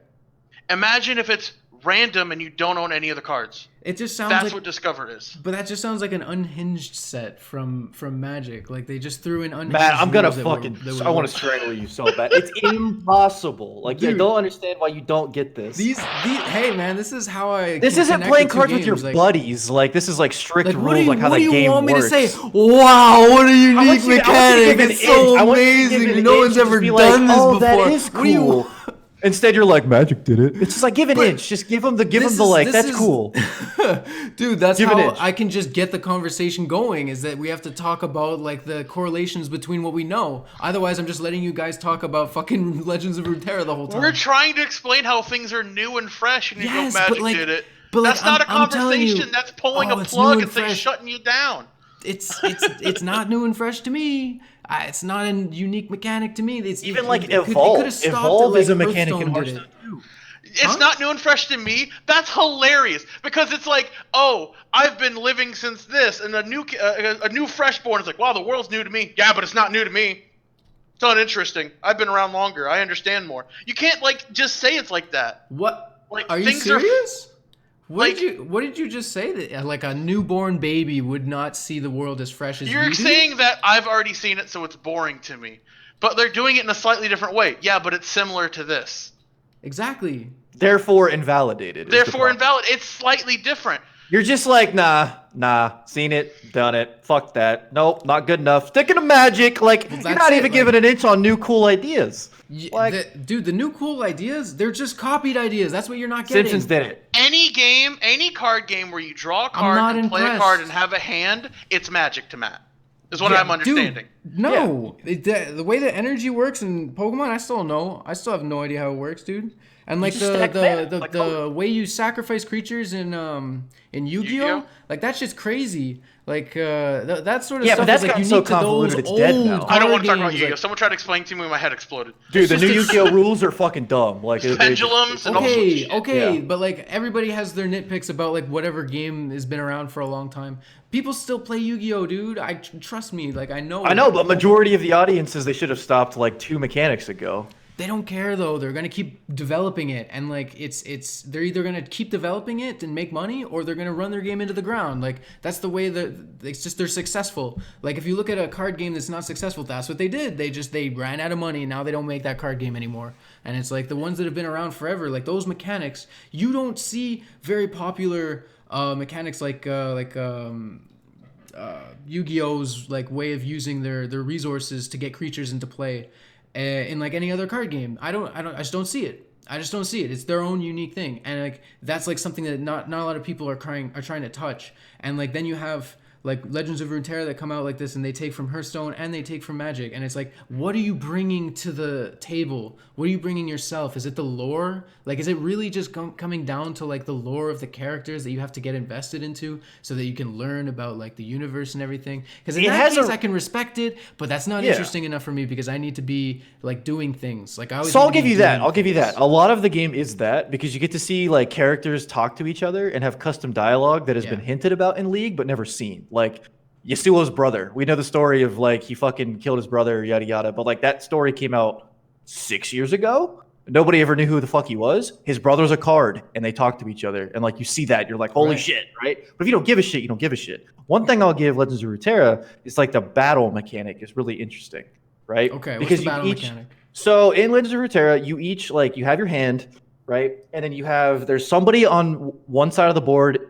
Imagine if it's random and you don't own any of the cards. It just sounds That's like what Discover is. But that just sounds like an unhinged set from Magic. Like they just threw in unhinged. Man, I'm gonna rules that were- fucking. that were I want work. to strangle you so bad. It's impossible. Like I Dude. don't understand why you don't get this. Hey man, this is how I. This can isn't connect playing the two cards with your games, like- buddies. Like this is like strict Like, rules, like how what the do you game want me works. to say? Wow, what a I unique want you to mechanic! give an It's so inch. I want you to give amazing. an No inch one's and ever just be done like, this oh, before. that is What do you cool. Instead, you're like Magic did it. It's just like give an But inch. Just give them the This like. is- That's this is- cool. Dude, that's Give an how inch. I can just get the conversation going, is that we have to talk about like the correlations between what we know. Otherwise, I'm just letting you guys talk about fucking Legends of Runeterra the whole time. We're trying to explain how things are new and fresh, and you Yes, go, but Magic like- did it. but like, That's not a I'm telling you, conversation. That's pulling oh, a it's plug new and saying fresh. shutting you down. it's not new and fresh to me. It's not a unique mechanic to me. It's Even it, like it could- evolve. It could have stopped Evolve at, is a like, mechanic in Hearthstone did Hearthstone it. too. It's Huh? not new and fresh to me. That's hilarious because it's like, oh, I've been living since this, and a new freshborn is like, wow, the world's new to me. Yeah, but it's not new to me. It's uninteresting. I've been around longer. I understand more. You can't like just say it's like that. What? Like, Are you things are- serious? like- What did you just say that like a newborn baby would not see the world as fresh as you You're do? saying that I've already seen it, so it's boring to me. But they're doing it in a slightly different way. Yeah, but it's similar to this. Exactly. Therefore invalidated. is the Therefore problem. invalid. It's slightly different. You're just like, nah, seen it, done it, fuck that. Nope, not good enough. Sticking to Magic, like, Well, you're that's not it, even like- giving an inch on new cool ideas. Like, Dude, the new cool ideas, they're just copied ideas. That's what you're not getting. Simpsons did it. Any card game where you draw a I'm card not and play a impressed. card and have a hand, it's Magic to Matt. Is what Yeah, I'm understanding. Dude, no, the way that energy works in Pokemon, I still don't know. I still have no idea how it works, dude. And like just stack mana, like the way you sacrifice creatures in Yu-Gi-Oh, Yu-Gi-Oh? like that's just crazy. Like that sort of Yeah, stuff but that's is like gotten so unique to those convoluted, it's old dead now. I don't card want to talk about games, Yu-Gi-Oh. like- Someone tried to explain to me, my head exploded. Dude, the It's new just- Yu-Gi-Oh rules are fucking dumb. Like, Pendulums and all sorts of Okay, shit. okay, Yeah. but like everybody has their nitpicks about like whatever game has been around for a long time. People still play Yu-Gi-Oh, dude. Trust me, like I know. I know, but majority of the audience says they should have stopped like 2 mechanics ago. They don't care though. They're gonna keep developing it, and like it's they're either gonna keep developing it and make money, or they're gonna run their game into the ground. Like that's the way that it's just they're successful. Like if you look at a card game that's not successful, that's what they did. They ran out of money, and now they don't make that card game anymore. And it's like the ones that have been around forever, like those mechanics, you don't see very popular mechanics like Yu-Gi-Oh's like way of using their resources to get creatures into play in like any other card game. I just don't see it. I just don't see it. It's their own unique thing, and like that's like something that not a lot of people are trying to touch. And like then you have like Legends of Runeterra that come out like this, and they take from Hearthstone and they take from Magic, and it's like, what are you bringing to the table? What are you bringing yourself? Is it the lore? Like, is it really just coming down to like the lore of the characters that you have to get invested into so that you can learn about like the universe and everything? Because in It that has case, a- I can respect it, but that's not Yeah. interesting enough for me because I need to be like doing things. Like I always. So need I'll to be give you that. doing I'll give you things. that. A lot of the game is that because you get to see like characters talk to each other and have custom dialogue that has been Yeah. hinted about in League but never seen. Like Yasuo's brother. We know the story of like he fucking killed his brother, yada yada. But like that story came out 6 years ago. Nobody ever knew who the fuck he was. His brother's a card, and they talk to each other. And like you see that, you're like, holy Right. shit, right? But if you don't give a shit, you don't give a shit. One thing I'll give Legends of Runeterra is like the battle mechanic is really interesting, right? Okay, what's Because the you battle each- mechanic? So in Legends of Runeterra, you each like you have your hand, right? And then there's somebody on one side of the board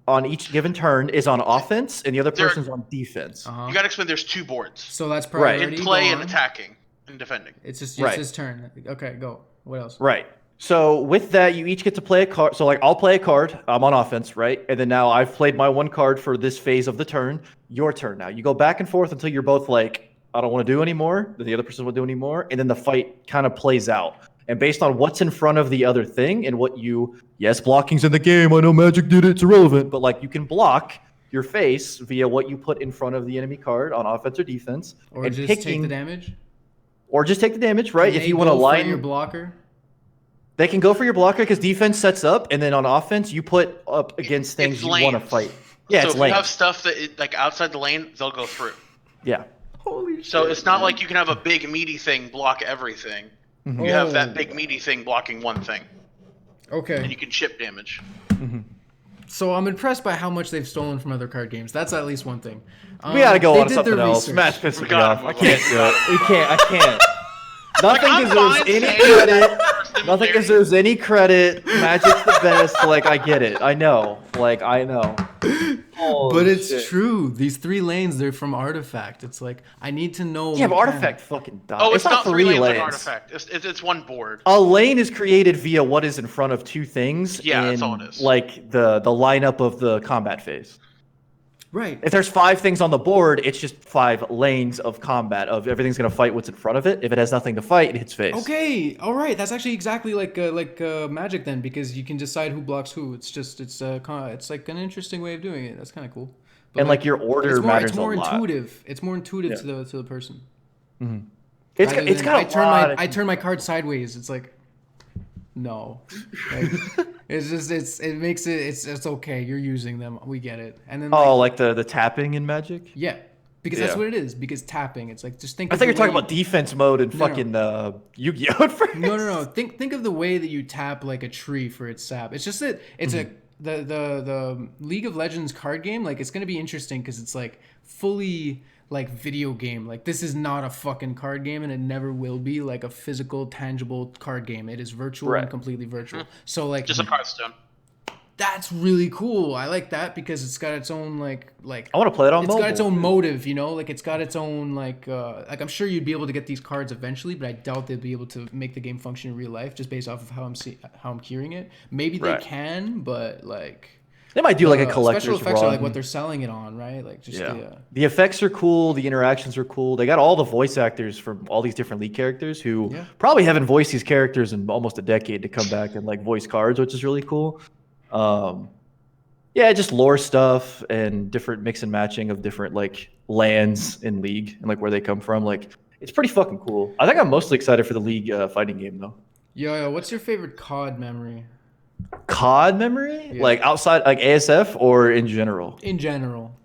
on each given turn is on offense, and the other There- person's on defense. Uh-huh. You got to explain there's two boards. So that's Right. priority. In play Go and on. attacking and defending. It's just Right. it's his turn. Okay, go. What else? Right. So with that, you each get to play a card. So like I'll play a card. I'm on offense, right? And then now I've played my one card for this phase of the turn. Your turn now. You go back and forth until you're both like, I don't want to do anymore. Then the other person won't do anymore. And then the fight kind of plays out. And based on what's in front of the other thing and what yes, blocking's in the game. I know Magic did it. It's irrelevant. But like you can block your face via what you put in front of the enemy card on offense or defense. Or and just picking, take the damage. Or just take the damage, right? Can If they you want to go for line your blocker. They can go for your blocker because defense sets up, and then on offense you put up against things It's you want to lanes. fight. Yeah, so it's if lane. you have stuff that like outside the lane, they'll go through. Yeah. Holy shit. So it's not like you can have a big meaty thing block everything. Mhm. You have Oh. that big meaty thing blocking one thing, and Okay. you can chip damage. So I'm impressed by how much they've stolen from other card games. That's at least one thing. We gotta go they on to did something their else. research. Smash pissing We me gotta off. I move can't do it. We can't. I can't. Nothing I'm deserves fine any saying credit. that. Nothing deserves any credit. Magic's the best. Like I get it. I know. Like I know. But it's shit. true. These 3 lanes, they're from Artifact. It's like I need to know. Yeah, but mechanic. Artifact fucking died. Oh, it's not 3 lanes, lanes. on artifact. It's one board. A lane is created via what is in front of 2 things. Yeah, in, that's all it is. Like the lineup of the combat phase. Right. If there's 5 things on the board, it's just 5 lanes of combat of everything's gonna fight what's in front of it. If it has nothing to fight, it hits face. Okay. All right. That's actually exactly like Magic then, because you can decide who blocks who. It's like an interesting way of doing it. That's kind of cool. But and like your order matters it's more a lot. intuitive. It's more intuitive Yeah. to the person. Mhm. It's Rather it's than, got a lot. I turn my card sideways. It's like, no, like, it's just it makes it's okay. You're using them. We get it. And then Oh, like like the tapping in Magic. yeah, because that's Yeah. what it is. Because tapping, it's like just think. I Of thought the you were talking way about defense mode and No, no. fucking Yu-Gi-Oh! At first. No. Think of the way that you tap like a tree for its sap. It's just that it's a the League of Legends card game. Like it's gonna be interesting because it's like fully like video game. Like this is not a fucking card game, and it never will be like a physical, tangible card game. It is virtual Right. and completely virtual. So like Just a Hearthstone. that's really cool. I like that because it's got its own like I want to play it on it's mobile. got its own motive, you know, like it's got its own like I'm sure you'd be able to get these cards eventually, but I doubt they'd be able to make the game function in real life just based off of how I'm curing it. Maybe they Right. can, but like They might do like a collector's special effects run. are like what they're selling it on, right? Like just Yeah. The effects are cool. The interactions are cool. They got all the voice actors from all these different League characters who Yeah. probably haven't voiced these characters in almost a decade to come back and like voice cards, which is really cool. Yeah, just lore stuff and different mix and matching of different like lands in League and like where they come from. Like it's pretty fucking cool. I think I'm mostly excited for the League fighting game though. Yo, what's your favorite COD memory COD memory? Yeah. Like outside like ASF or in general? in general?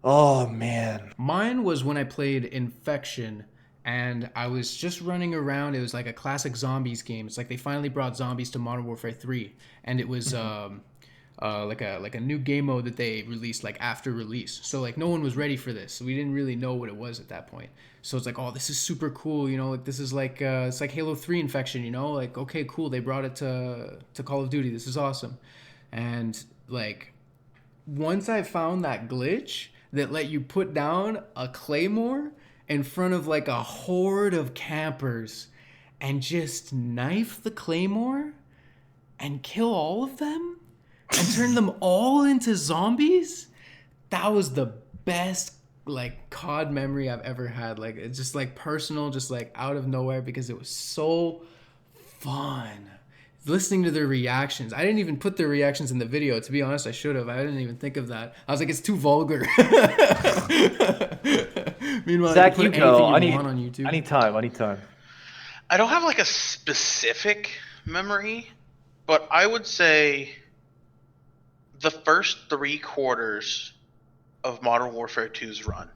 Oh man. Mine was when I played Infection and I was just running around. It was like a classic zombies game. It's like they finally brought zombies to Modern Warfare 3 and it was like a new game mode that they released like after release. So like no one was ready for this. So we didn't really know what it was at that point. So it's like, oh, this is super cool, you know, like this is like it's like Halo 3 Infection, you know, like okay, cool, they brought it to Call of Duty. This is awesome. And like once I found that glitch that let you put down a claymore in front of like a horde of campers and just knife the claymore and kill all of them and turn them all into zombies, that was the best like COD memory I've ever had. Like it's just like personal, just like out of nowhere because it was so fun. Listening to their reactions. I didn't even put their reactions in the video. To be honest, I should have. I didn't even think of that. I was like, it's too vulgar. Meanwhile, Zach, you you can put go. anything you want on YouTube. I need time. I need time. I don't have like a specific memory, but I would say the first 3 quarters of Modern Warfare 2's run.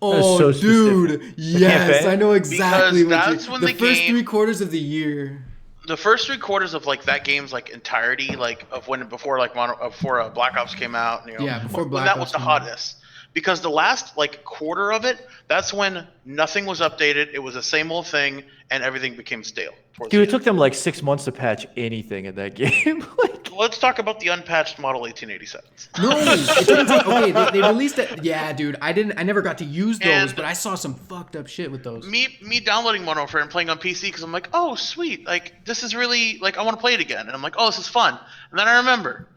Oh, so dude, specific. yes, campaign? I know exactly Because what that's you. when The the first game- 3/4 of the year. The first 3 quarters of like that game's like entirety, like of when before like before Black Ops came out, you know, Yeah, before when Black that Ops was the came out. hottest. Because the last like quarter of it, that's when nothing was updated. It was the same old thing, and everything became stale. towards Dude, the it took them like 6 months to patch anything in that game. Like, end. Let's talk about the unpatched Model 1887s. No, it didn't take. Okay, they released it. Yeah, dude, I never got to use those, And- but I saw some fucked up shit with those. Me downloading Modern Warfare and playing on PC because I'm like, oh sweet, like this is really like I want to play it again, and I'm like, oh this is fun, and then I remember,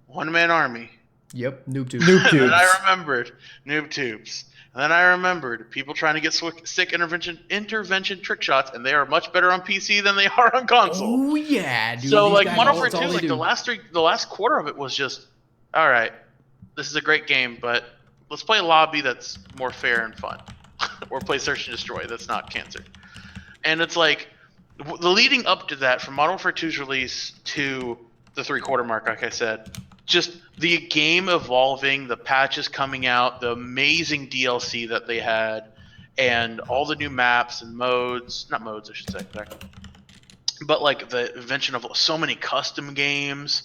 one man army. Yep, noob tube. Noob And tubes. then I remembered noob tubes. And then I remembered people trying to get sick intervention trick shots, and they are much better on PC than they are on console. Oh yeah, dude. So these like guys, Modern that's Warfare all 2, they like do. the last quarter of it was just, all right, this is a great game, but let's play a lobby that's more fair and fun, or play Search and Destroy that's not cancer. And it's like the leading up to that, from Modern Warfare 2's release to the 3/4 mark, like I said, just the game evolving, the patches coming out, the amazing DLC that they had, and all the new maps and modes, not modes I should say, but like the invention of so many custom games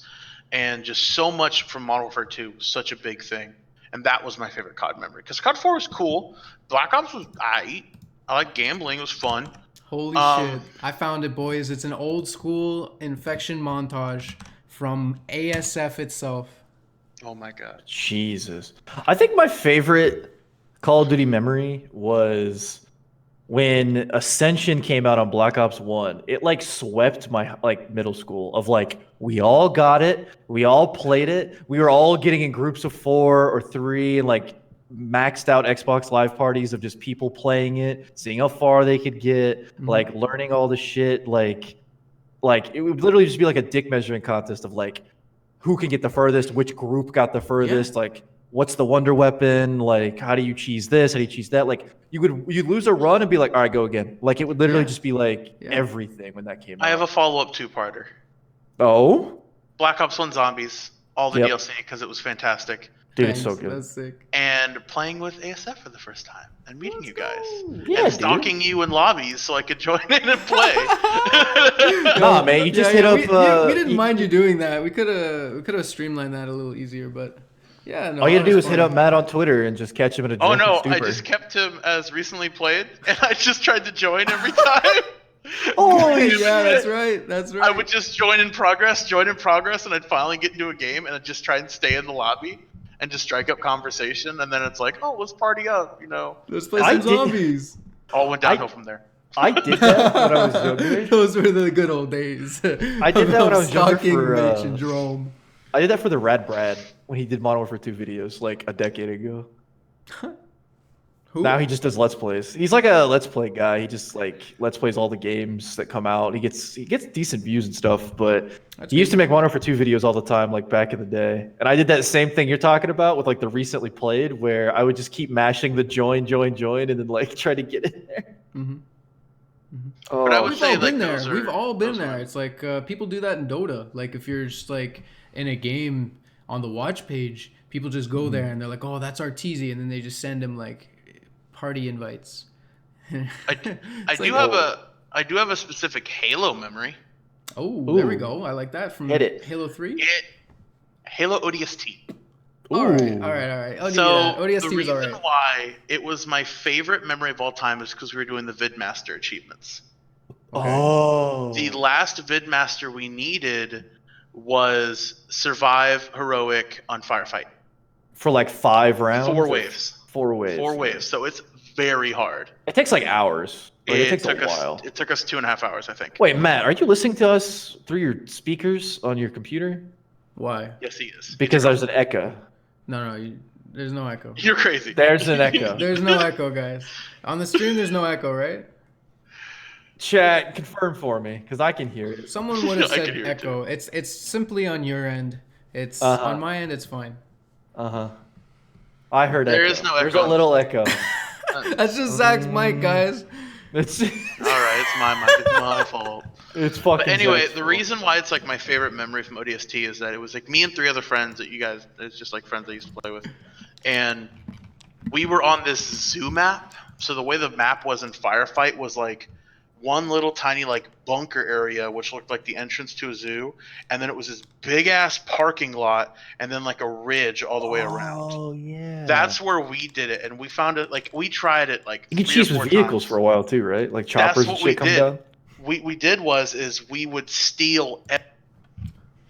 and just so much from Modern Warfare 2 was such a big thing. And that was my favorite COD memory. Because COD 4 was cool. Black Ops was aight. I like gambling. It was fun. Holy shit! I found it, boys. It's an old school Infection montage from ASF itself. Oh my god. Jesus. I think my favorite Call of Duty memory was when Ascension came out on Black Ops 1. It like swept my like middle school of like we all got it, we all played it, we were all getting in groups of 4 or 3 and like maxed out Xbox Live parties of just people playing it, seeing how far they could get, like learning all the shit, like it would literally just be like a dick measuring contest of like who can get the furthest, which group got the furthest, like what's the wonder weapon? Like, how do you cheese this? How do you cheese that? Like, you'd lose a run and be like, all right, go again. Like, it would literally Yeah. just be like Yeah. everything when that came I out. have a follow-up two-parter. Oh, Black Ops 1 Zombies, all the Yep. DLC because it was fantastic. dude, Thanks, it's so good. That's sick. And playing with ASF for the first time and meeting Let's you guys. go. Yeah, and dude. stalking you in lobbies so I could join in and play. Nah, man, you just hit up. We didn't mind you doing that. We could have streamlined that a little easier, but yeah, no. All you that had to do was is hit fun. up Matt on Twitter and just catch him in a Oh drunken no, stupor. I just kept him as recently played, and I just tried to join every time. Oh, Yeah, that's right. That's right. I would just join in progress, and I'd finally get into a game, and I'd just try and stay in the lobby and just strike up conversation, and then it's like, oh, let's party up, you know. Let's play I some did- zombies. All went downhill from there. I did that when I was younger. Those were the good old days. I did that when I was younger Stalking for, Mitch and Jerome. I did that for the Rad Brad when he did Modern Warfare 2 videos like a decade ago. Who? Now he just does Let's Plays. He's like a Let's Play guy. He just like Let's Plays all the games that come out. He gets decent views and stuff, but he used to make Modern Warfare 2 videos all the time, like back in the day. And I did that same thing you're talking about with like the recently played, where I would just keep mashing the join, and then like try to get in there. Mm-hmm. Oh, But I would We've say all been like there. those are, We've all been those there. were- It's like people do that in Dota. Like if you're just like in a game on the watch page, people just go there and they're like, "Oh, that's Arteezy," and then they just send him like party invites. I It's do like, have a specific Halo memory. Oh, there we Ooh. go. I like that from Hit it. Halo 3. Halo ODST. All right. Ooh. I'll give you So that. ODST the was reason alright. why it was my favorite memory of all time is because we were doing the VidMaster achievements. Oh. The last VidMaster we needed was survive heroic on firefight. For like 5 rounds? 4 or waves. 4 waves. 4 waves. So it's very hard. It takes like hours. Like, it takes took a us. while. It took us 2.5 hours, I think. Wait, Matt, are you listening to us through your speakers on your computer? Why? Yes, he is. Because there's an echo. No, there's no echo. You're crazy. There's an echo. There's no echo, guys. On the stream, there's no echo, right? Chat, confirm for me, because I can hear it. Someone would have I said can hear it echo. It's simply on your end. It's Uh-huh. on my end. It's fine. Uh-huh. I heard There echo. is no There's a echo. little echo. That's just Zach's mic, guys. It's All right, it's my mic. It's my fault. it's fucking. But anyway, Zach's the fault. reason why it's like my favorite memory from ODST is that it was like me and 3 other friends that you guys, it's just like friends I used to play with. And we were on this zoo map. So the way the map was in Firefight was like one little tiny like bunker area, which looked like the entrance to a zoo. And then it was this big ass parking lot and then like a ridge all the way around. Oh yeah. That's where we did it. And we found it, like, we tried it like you can 3 or cheese with 4 vehicles times. for a while too, right? Like choppers and what we shit come did. down. We did is we would steal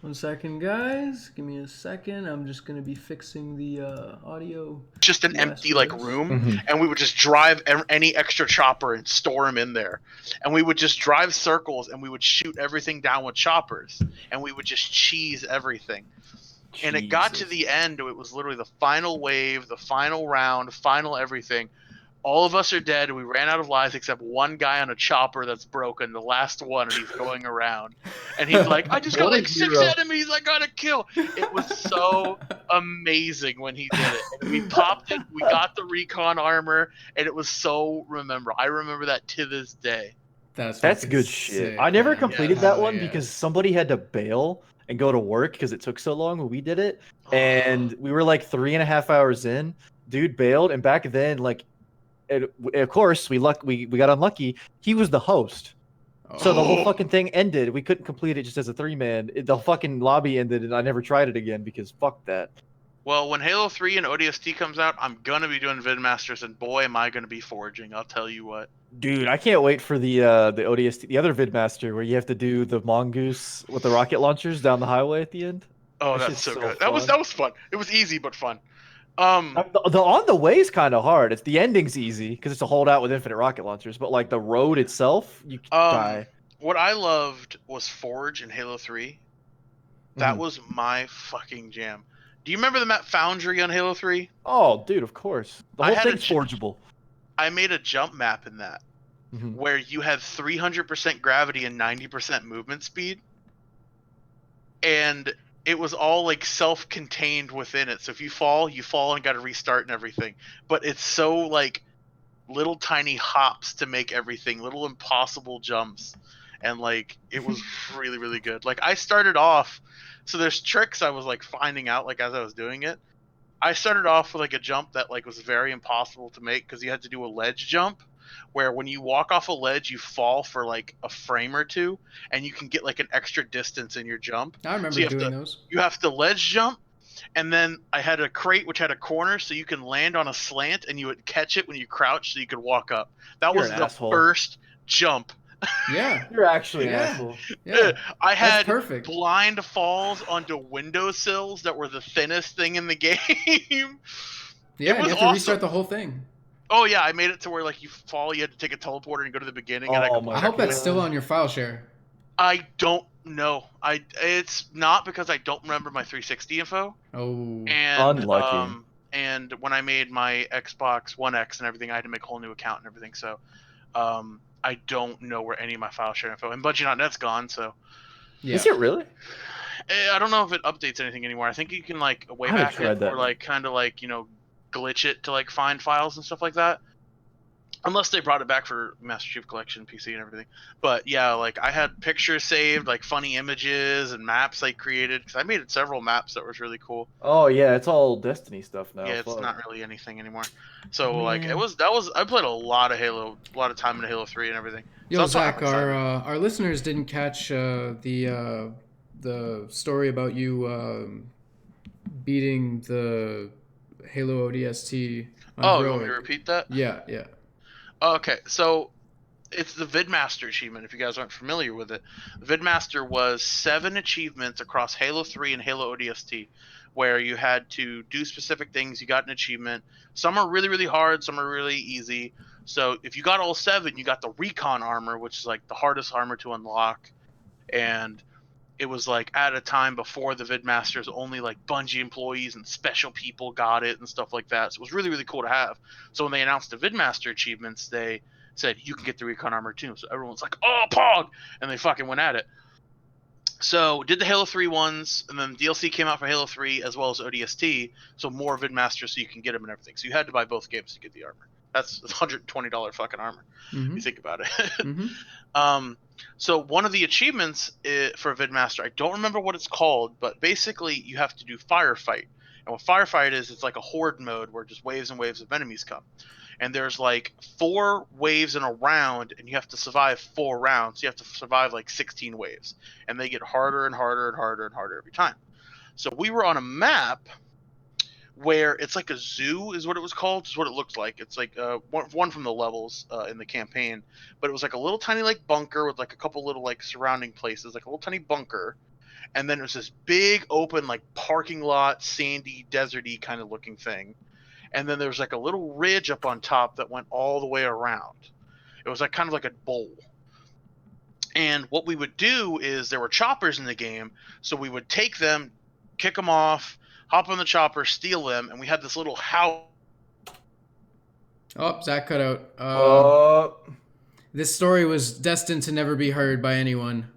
1 second, guys. Give me a second. I'm just gonna be fixing the audio. just an Yes, empty like yes. room, Mhm. and we would just drive any extra chopper and store them in there, and we would just drive circles and we would shoot everything down with choppers, and we would just cheese everything. And it got to Jesus. the end. It was literally the final wave, the final round, final everything. All of us are dead. We ran out of lives except one guy on a chopper that's broken, the last one, and he's going around. And he's like, I just got What a like 6 hero. enemies I gotta kill. It was so amazing when he did it. And we popped it, we got the recon armor, and it was so I remember that to this day. That's fucking good shit. sick, I never man. completed Hell that one yeah. because somebody had to bail and go to work because it took so long when we did it. And we were like 3.5 hours in. Dude bailed, and back then, like, of course, we got unlucky. He was the host. So the whole Oh. fucking thing ended. We couldn't complete it just as a 3-man. The fucking lobby ended, and I never tried it again because fuck that. Well, when Halo 3 and ODST comes out, I'm gonna be doing VidMasters, and boy, am I gonna be foraging. I'll tell you what. Dude, I can't wait for the ODST, the other VidMaster, where you have to do the mongoose with the rocket launchers down the highway at the end. Oh, That that's shit's so so good. That was fun. fun. It was easy but fun. The on the way is kind of hard. It's the ending's easy because it's a holdout with infinite rocket launchers, but like the road itself, you die. What I loved was Forge in Halo 3. That Mhm. was my fucking jam. Do you remember the map Foundry on Halo 3? Oh, dude, of course. The I whole had a thing's ch- forgeable. I made a jump map in that Mhm. where you had 300% gravity and 90% movement speed. And it was all like self-contained within it. So if you fall and got to restart and everything. But it's so like little tiny hops to make everything, little impossible jumps, and like it was really really good. Like I started off, so there's tricks I was like finding out like as I was doing it. I started off with like a jump that like was very impossible to make because you had to do a ledge jump where when you walk off a ledge you fall for like a frame or two and you can get like an extra distance in your jump. I So remember doing those. you have to ledge jump, and then I had a crate which had a corner so you can land on a slant and you would catch it when you crouch so you could walk up. That You're was an the asshole. first jump. Yeah. You're actually an Yeah. asshole. Yeah. I had perfect. blind falls onto windowsills that were the thinnest thing in the game. Yeah, It and was you have to awesome. restart the whole thing. Oh yeah, I made it to where like you fall, you had to take a teleporter and go to the beginning. And Oh my I hope that's God. still on your file share. I don't know. It's not because I don't remember my 360 info. Oh. And Unlucky. and when I made my Xbox One X and everything, I had to make a whole new account and everything. So I don't know where any of my file share info, and Bungie.net's gone. So Yeah. Is it really? I don't know if it updates anything anymore. I think you can like way I haven't back tried it that. or like kind of like glitch it to like find files and stuff like that. Unless they brought it back for Master Chief Collection PC and everything. But yeah, like I had pictures saved, like funny images and maps I created because I made several maps that was really cool. Oh yeah, it's all Destiny stuff now. Yeah, it's Fuck. not really anything anymore. So like Man. I played a lot of Halo, a lot of time in Halo 3 and everything. So Yo, that's why I'm Zach, excited. our listeners didn't catch the story about you beating the Halo ODST on Oh, you want me to Heroic. repeat that? Yeah, yeah. Okay, so it's the Vidmaster achievement. If you guys aren't familiar with it, Vidmaster was 7 achievements across Halo 3 and Halo ODST, where you had to do specific things. You got an achievement. Some are really really hard. Some are really easy. So if you got all 7, you got the Recon armor, which is like the hardest armor to unlock, and it was like at a time before the Vidmasters, only like Bungie employees and special people got it and stuff like that. So it was really really cool to have. So when they announced the Vidmaster achievements, they said you can get the Recon armor too. So everyone's like, oh Pog, and they fucking went at it. So did the Halo 3 ones, and then DLC came out for Halo 3 as well as ODST. So more Vidmasters so you can get them and everything. So you had to buy both games to get the armor. That's $120 fucking armor. Mm-hmm. You think about it. Mm-hmm. So one of the achievements for Vidmaster, I don't remember what it's called, but basically you have to do firefight. And what firefight is, it's like a horde mode where just waves and waves of enemies come. And there's like 4 waves in a round, and you have to survive 4 rounds. You have to survive like 16 waves, and they get harder and harder and harder and harder every time. So we were on a map where it's like a zoo is what it was called. Is what it looked like. It's like one from the levels in the campaign, but it was like a little tiny like bunker with like a couple little like surrounding places, like a little tiny bunker, and then it was this big open like parking lot, sandy, deserty kind of looking thing, and then there was like a little ridge up on top that went all the way around. It was like kind of like a bowl. And what we would do is there were choppers in the game, so we would take them, kick them off, hop on the chopper, steal them, and we had this little house. Oh, Zach cut out. This story was destined to never be heard by anyone.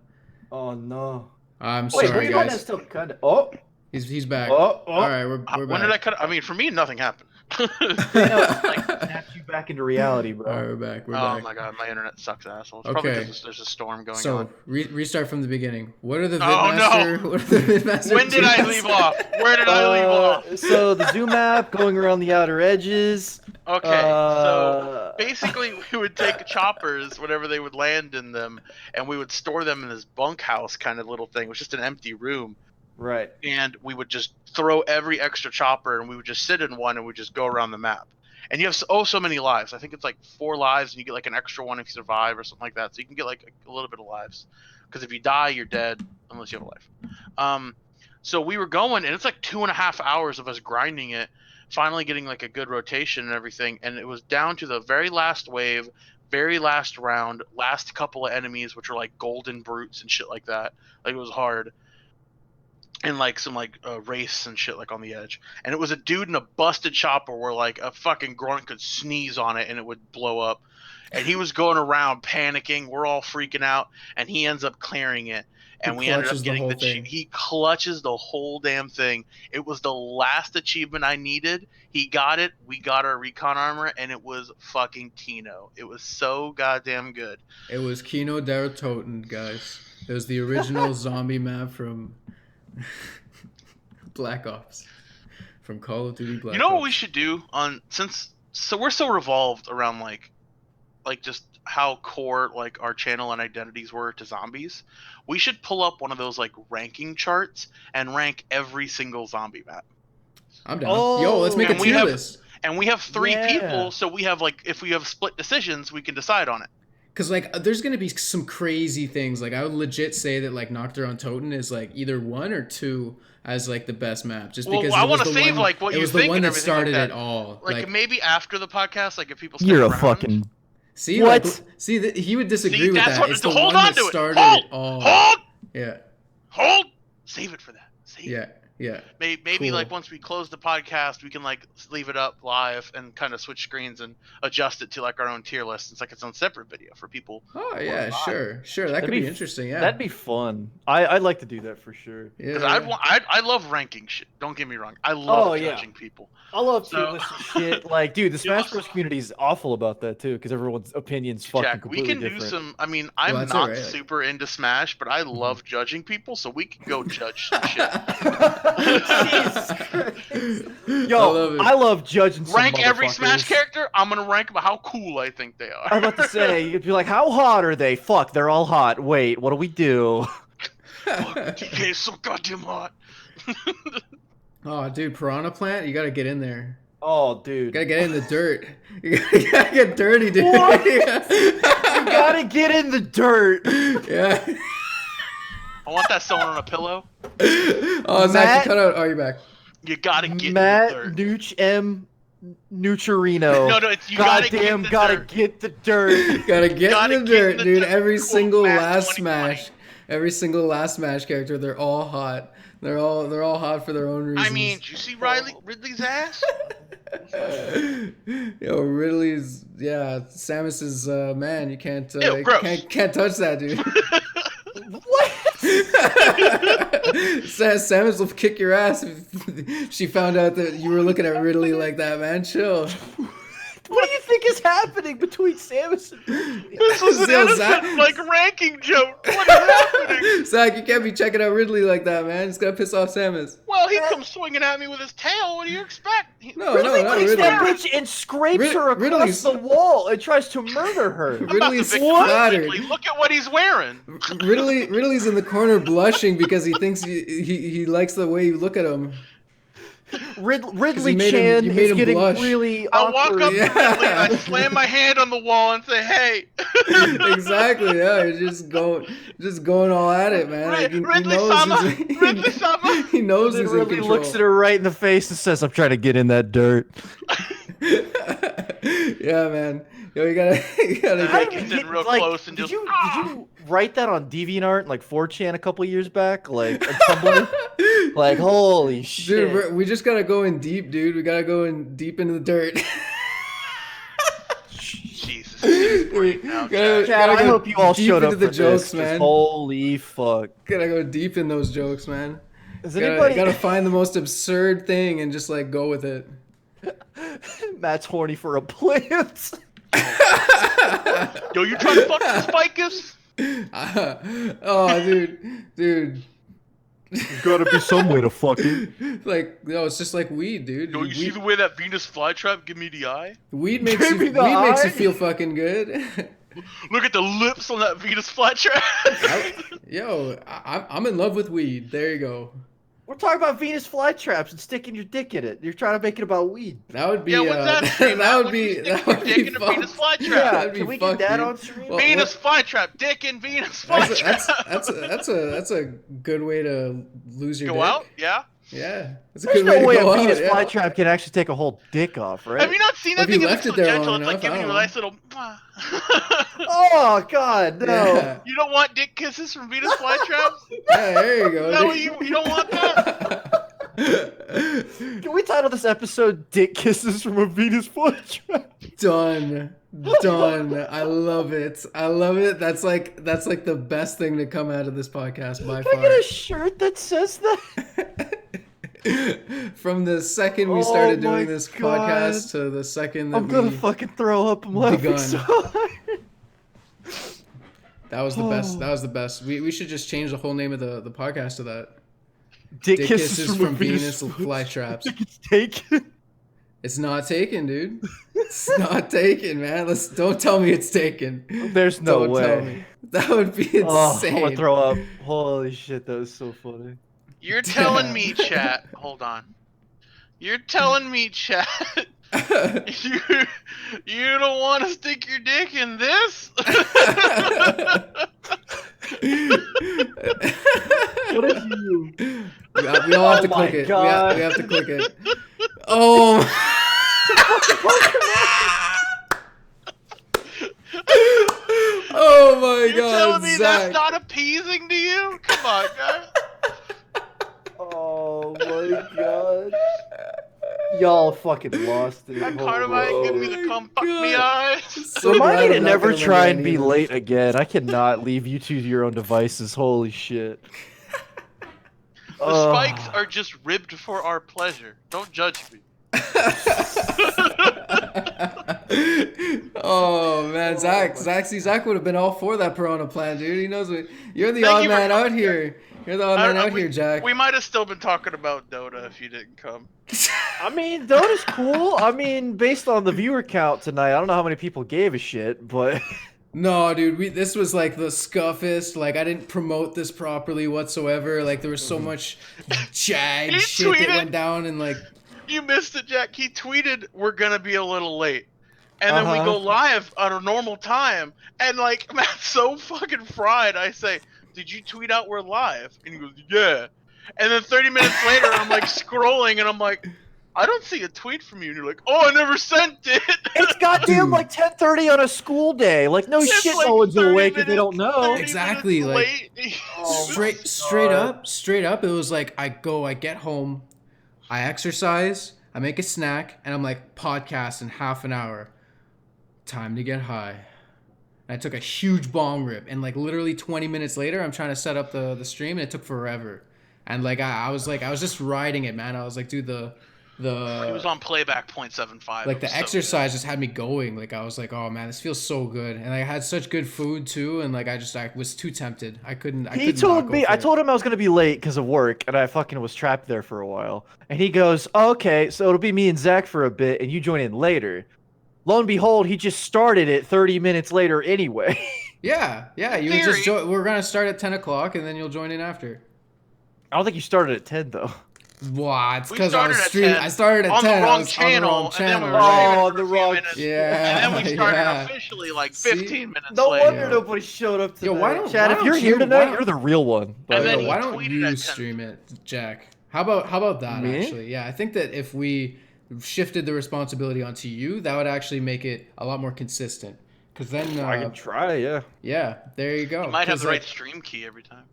Oh no. I'm Wait, sorry, we're kind of guys. still kind of. Oh. He's back. Oh. All right, we're When back. did I cut it? I mean, for me, nothing happened. No, it's like snapped you back into reality, bro. All right, we're back. We're Oh back. my god, my internet sucks, asshole. It's Okay. probably because there's a storm going So on. restart from the beginning. What are the Oh, no. Vidmaster? What are the Vidmaster? When did I leave off? Where did I leave off? So the zoom map going around the outer edges. Okay, so basically we would take choppers whenever they would land in them, and we would store them in this bunkhouse kind of little thing. It was just an empty room. Right. And we would just throw every extra chopper, and we would just sit in one, and we'd just go around the map. And you have so many lives. I think it's like 4 lives, and you get like an extra one if you survive or something like that. So you can get like a little bit of lives, because if you die, you're dead unless you have a life. So we were going, and it's like 2.5 hours of us grinding it, finally getting like a good rotation and everything. And it was down to the very last wave, very last round, last couple of enemies, which were like golden brutes and shit like that. Like it was hard. And like some like race and shit like on the edge, and it was a dude in a busted chopper where like a fucking grunt could sneeze on it and it would blow up, and he was going around panicking. We're all freaking out, and he ends up clearing it, and we ended up clutches the getting whole the thing. he clutches the whole damn thing. It was the last achievement I needed. He got it. We got our recon armor, and it was fucking Kino. It was so goddamn good. It was Kino der Toten, guys. It was the original zombie map from Black Ops, from Call of Duty Black Ops. You know what we should do so we're so revolved around like just how core like our channel and identities were to zombies. We should pull up one of those like ranking charts and rank every single zombie map. I'm down. Oh, Yo, let's make a and we tier have- list. And we have 3 Yeah. people, so we have like if we have split decisions, we can decide on it. Cause like there's gonna be some crazy things. Like I would legit say that like Nocturne on Toten is like either 1 or 2 as like the best map. Just Well, because I it was wanna the save, one, like, what it you was think the one and that everything like started that. it all. Like maybe after the podcast, like if people stick You're a around. fucking. see What? Like, see that he would disagree See, with that's that. what. It's the Hold one on that to it. started Hold. it all. Hold. Yeah, Hold. Save it for that. Save it. yeah, yeah. Maybe Cool. like once we close the podcast, we can like leave it up live and kind of switch screens and adjust it to like our own tier list. It's like its own separate video for people. Oh yeah, sure. That That'd could be be f- interesting. Yeah, That'd be fun. I'd like to do that for sure. yeah. Because I love ranking shit. Don't get me wrong. I love Oh, yeah. judging people. I love So- tier lists and shit. Like, dude, the Smash Yeah. Bros. Community is awful about that too, because everyone's opinions fucking Jack, we completely can different. do some. I mean, I'm that's not alright. super into Smash, but I love judging people, so we can go judge some shit. Jesus Christ. Yo, I love it. I love judging some Rank every motherfuckers. Smash character. I'm gonna rank about how cool I think they are. I'm about to say, you'd be like, how hot are they? Fuck, they're all hot. Wait, what do we do? DK is so goddamn hot. Oh, dude, Piranha Plant, you gotta get in there. Oh, You dude. gotta get in the dirt. You gotta get dirty, dude. What? You gotta get in the dirt. Yeah. I want that sewn on a pillow. Oh, Zach, Matt- you cut out. Oh, you're back. You gotta get Matt in the dirt. Nooch M. Nucherino. No, it's you gotta Goddamn, get the gotta dirt. get the dirt. Gotta get Gotta in the get dirt, in the dude. dirt. Every Cool, single Matt, last 2020. Smash. Every single last Smash character, they're all hot. They're all hot for their own reasons. I mean, did you see Ridley's ass? Yo, Ridley's, yeah, Samus is, man, you can't, Ew, gross. can't touch that, dude. What? Samus will kick your ass if she found out that you were looking at Ridley like that, man. Chill. What do you think is happening between Samus and Ridley? This was an Yo, innocent, Zach- like, ranking joke. What is happening? Zach, you can't be checking out Ridley like that, man. It's gonna piss off Samus. Well, he comes swinging at me with his tail. What do you expect? No, Ridley not takes Ridley. that bitch and scrapes her across Ridley's- the wall and tries to murder her. I'm about to Ridley's victimize flattered. Ridley. Look at what he's wearing. Ridley's in the corner blushing because he thinks he likes the way you look at him. Ridley you made Chan him is getting blush. really I walk awkward. up to Yeah. Ridley and I slam my hand on the wall and say, "Hey." Exactly, yeah. You're just going all at it, man. Like, he Ridley knows Sama, he's- Ridley Sama. he knows Then he's in Ridley control. looks at her right in the face and says, "I'm trying to get in that dirt." Yeah, man. Yo, you gotta I get, gets in real close and did just, you "Ah!" did you write that on DeviantArt, like 4chan, a couple years back, like on Tumblr? Like, holy shit! dude. We just gotta go in deep, dude. We gotta go in deep into the dirt. Jesus, it's great now, Gotta- Jack. Chad, gotta I go hope you all deep showed up into the for jokes, this, 'cause man. holy fuck! Gotta go deep in those jokes, man. Is Gotta find the most absurd thing and just like go with it. Matt's horny for a plant. Yo, you trying to fuck the Spikers? Oh, dude. There's gotta be some way to fuck it. Like, no, it's just like weed, dude. Yo, you see the way that Venus flytrap give me the eye? Weed makes you Give me the makes you eye. feel fucking good. Look at the lips on that Venus flytrap. Yo, I'm in love with weed. There you go. We're talking about Venus flytraps and sticking your dick in it. You're trying to make it about weed. That would be Yeah, what's that stream that at? would When you be stick that your would dick be in a fun. Venus flytrap. Yeah, That'd be can we fucked, get that dude. on stream? Well, Venus flytrap, dick in Venus That's flytrap. that's a good way to lose your Go dick. out? Yeah. Yeah, it's a There's good way no to way go a Venus out. Yeah. flytrap can actually take a whole dick off, right? Have you not seen If that you thing? left It's it so there gentle. long It's like enough, I giving you a don't nice little. Mwah. Oh God, no! Yeah. You don't want dick kisses from Venus flytraps? Yeah, there you go. No, you don't want that. Can we title this episode "Dick Kisses from a Venus Flytrap"? Done. I love it. That's like the best thing to come out of this podcast by Can I far. get a shirt that says that? From the second we started Oh my doing this God. podcast to the second that I'm gonna we fucking throw up. I'm laughing begun. so hard. That was the best. That was the best. We should just change the whole name of the podcast to that. Dick Dick Kisses kisses from from Venus Flytrap. flytraps. It's taken. It's not taken, dude. It's not taken, man. Don't tell me it's taken. There's no Don't way. tell me. That would be insane. Oh, I'm gonna throw up. Holy shit, that was so funny. You're telling me, chat. Hold on. You're telling me, chat. You don't want to stick your dick in this? What is you? We all have to Oh my click it. God. We have to click it. Oh. Oh my You're God, telling me Zach. that's not appeasing to you? Come on, guys. Oh my God. Y'all fucking lost it. That Carnivine give me the come fuck me eyes. So Remind glad me to I'm not never gonna try remember and any be of this. late again. I cannot leave you two to your own devices. Holy shit. The spikes are just ribbed for our pleasure. Don't judge me. Oh man, Zach would have been all for that Piranha plan, dude. He knows what. You're the Thank odd you for man out coming, here. You're the odd man out here, Jack. We might have still been talking about Dota if you didn't come. I mean, Dota's cool. I mean, based on the viewer count tonight, I don't know how many people gave a shit, but No, dude, this was like the scuffest. Like I didn't promote this properly whatsoever. Like there was so much jag He shit that tweeted- went down, and like You missed it, Jack. He tweeted, "We're gonna be a little late," and then we go live at a normal time, and like Matt's so fucking fried. I say, "Did you tweet out we're live?" And he goes, "Yeah." And then 30 minutes later, I'm like scrolling, and I'm like, "I don't see a tweet from you." And you're like, "Oh, I never sent it." it's goddamn like 10:30 on a school day. Like, no It's shit, like no one's 30 awake if they don't minutes- know. 30 Exactly, minutes like- late. Oh my straight up, it was like I get home, I exercise, I make a snack, and I'm like podcast in half an hour. Time to get high. And I took a huge bong rip, and like literally 20 minutes later, I'm trying to set up the stream, and it took forever. And like I was just riding it, man. I was like, dude, It was on playback 0.75. like It the was so exercise just had me going. Like I was like, oh man, this feels so good, and I had such good food too, and like I was too tempted. I couldn't. He told me, I told him I was gonna be late because of work, and I fucking was trapped there for a while. And he goes, oh, "Okay, so it'll be me and Zach for a bit, and you join in later." Lo and behold, he just started it 30 minutes later anyway. Yeah. You would just we're gonna start at 10 o'clock, and then you'll join in after. I don't think you started at 10 though. What? It's We because I was started at streaming. 10 I started at on 10. the I wrong was channel, on the and then we wrong were channel, Oh, streaming for the a few wrong- minutes, Yeah, and then we started yeah. officially like See? 15 minutes No later. wonder nobody showed up tonight. Yo, why don't- Chad, why if you're don't here you- tonight, why don't- you're the real one. And then Yo, he why don't tweeted you at 10. stream it, Jack? How about that? Me? Actually, yeah, I think that if we shifted the responsibility onto you, that would actually make it a lot more consistent. Because then, I can try, yeah. yeah, there you go. You might have 'Cause, the right like, stream key every time.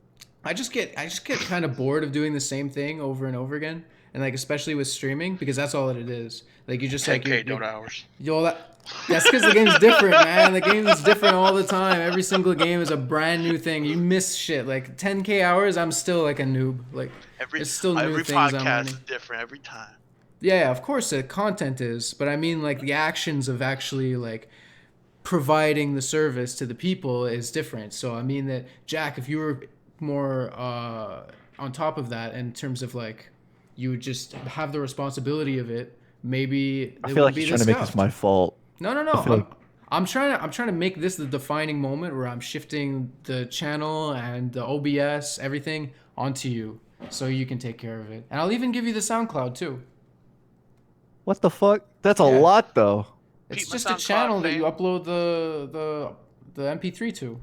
I just get kind of bored of doing the same thing over and over again, and like especially with streaming because that's all that it is. Like you just like 10K you're- Dota hours. Yo, that's because the game's different, man. The game is different all the time. Every single game is a brand new thing. You miss shit. Like 10K hours, I'm still like a noob. Like there's still new Every things I'm podcast learning. is different every time. Yeah, of course the content is, but I mean like the actions of actually like providing the service to the people is different. So I mean that Jack, if you were more on top of that in terms of like you would just have the responsibility of it, maybe I feel like he's trying to make this my fault. No. feel like- I'm trying to make this the defining moment where I'm shifting the channel and the OBS, everything onto you so you can take care of it. And I'll even give you the SoundCloud too. What the fuck? That's a Yeah. lot, though. It's Pete, my just a SoundCloud channel that fame. you upload the MP3 to.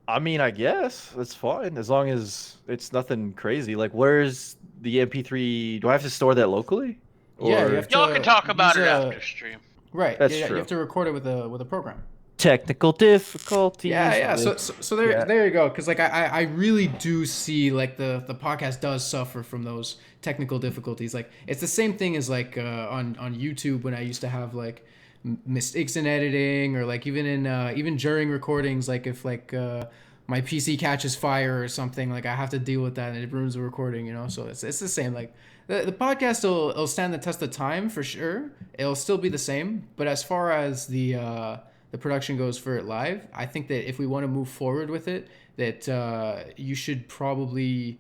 I mean, I guess that's fine as long as it's nothing crazy. Like, where's the MP3? Do I have to store that locally? Yeah, Or- you have Y'all to can talk about use it a- after stream. Right. That's yeah, true. you have to record it with a program. technical difficulties. Yeah. So there, Yeah. there you go. Because like I really do see like the podcast does suffer from those technical difficulties. Like it's the same thing as like on YouTube when I used to have like mistakes in editing, or like even during recordings, like if like my PC catches fire or something, like I have to deal with that and it ruins the recording, you know. So it's the same. Like the podcast will it'll stand the test of time for sure. It'll still be the same, but as far as the production goes for it live, I think that if we want to move forward with it, that you should probably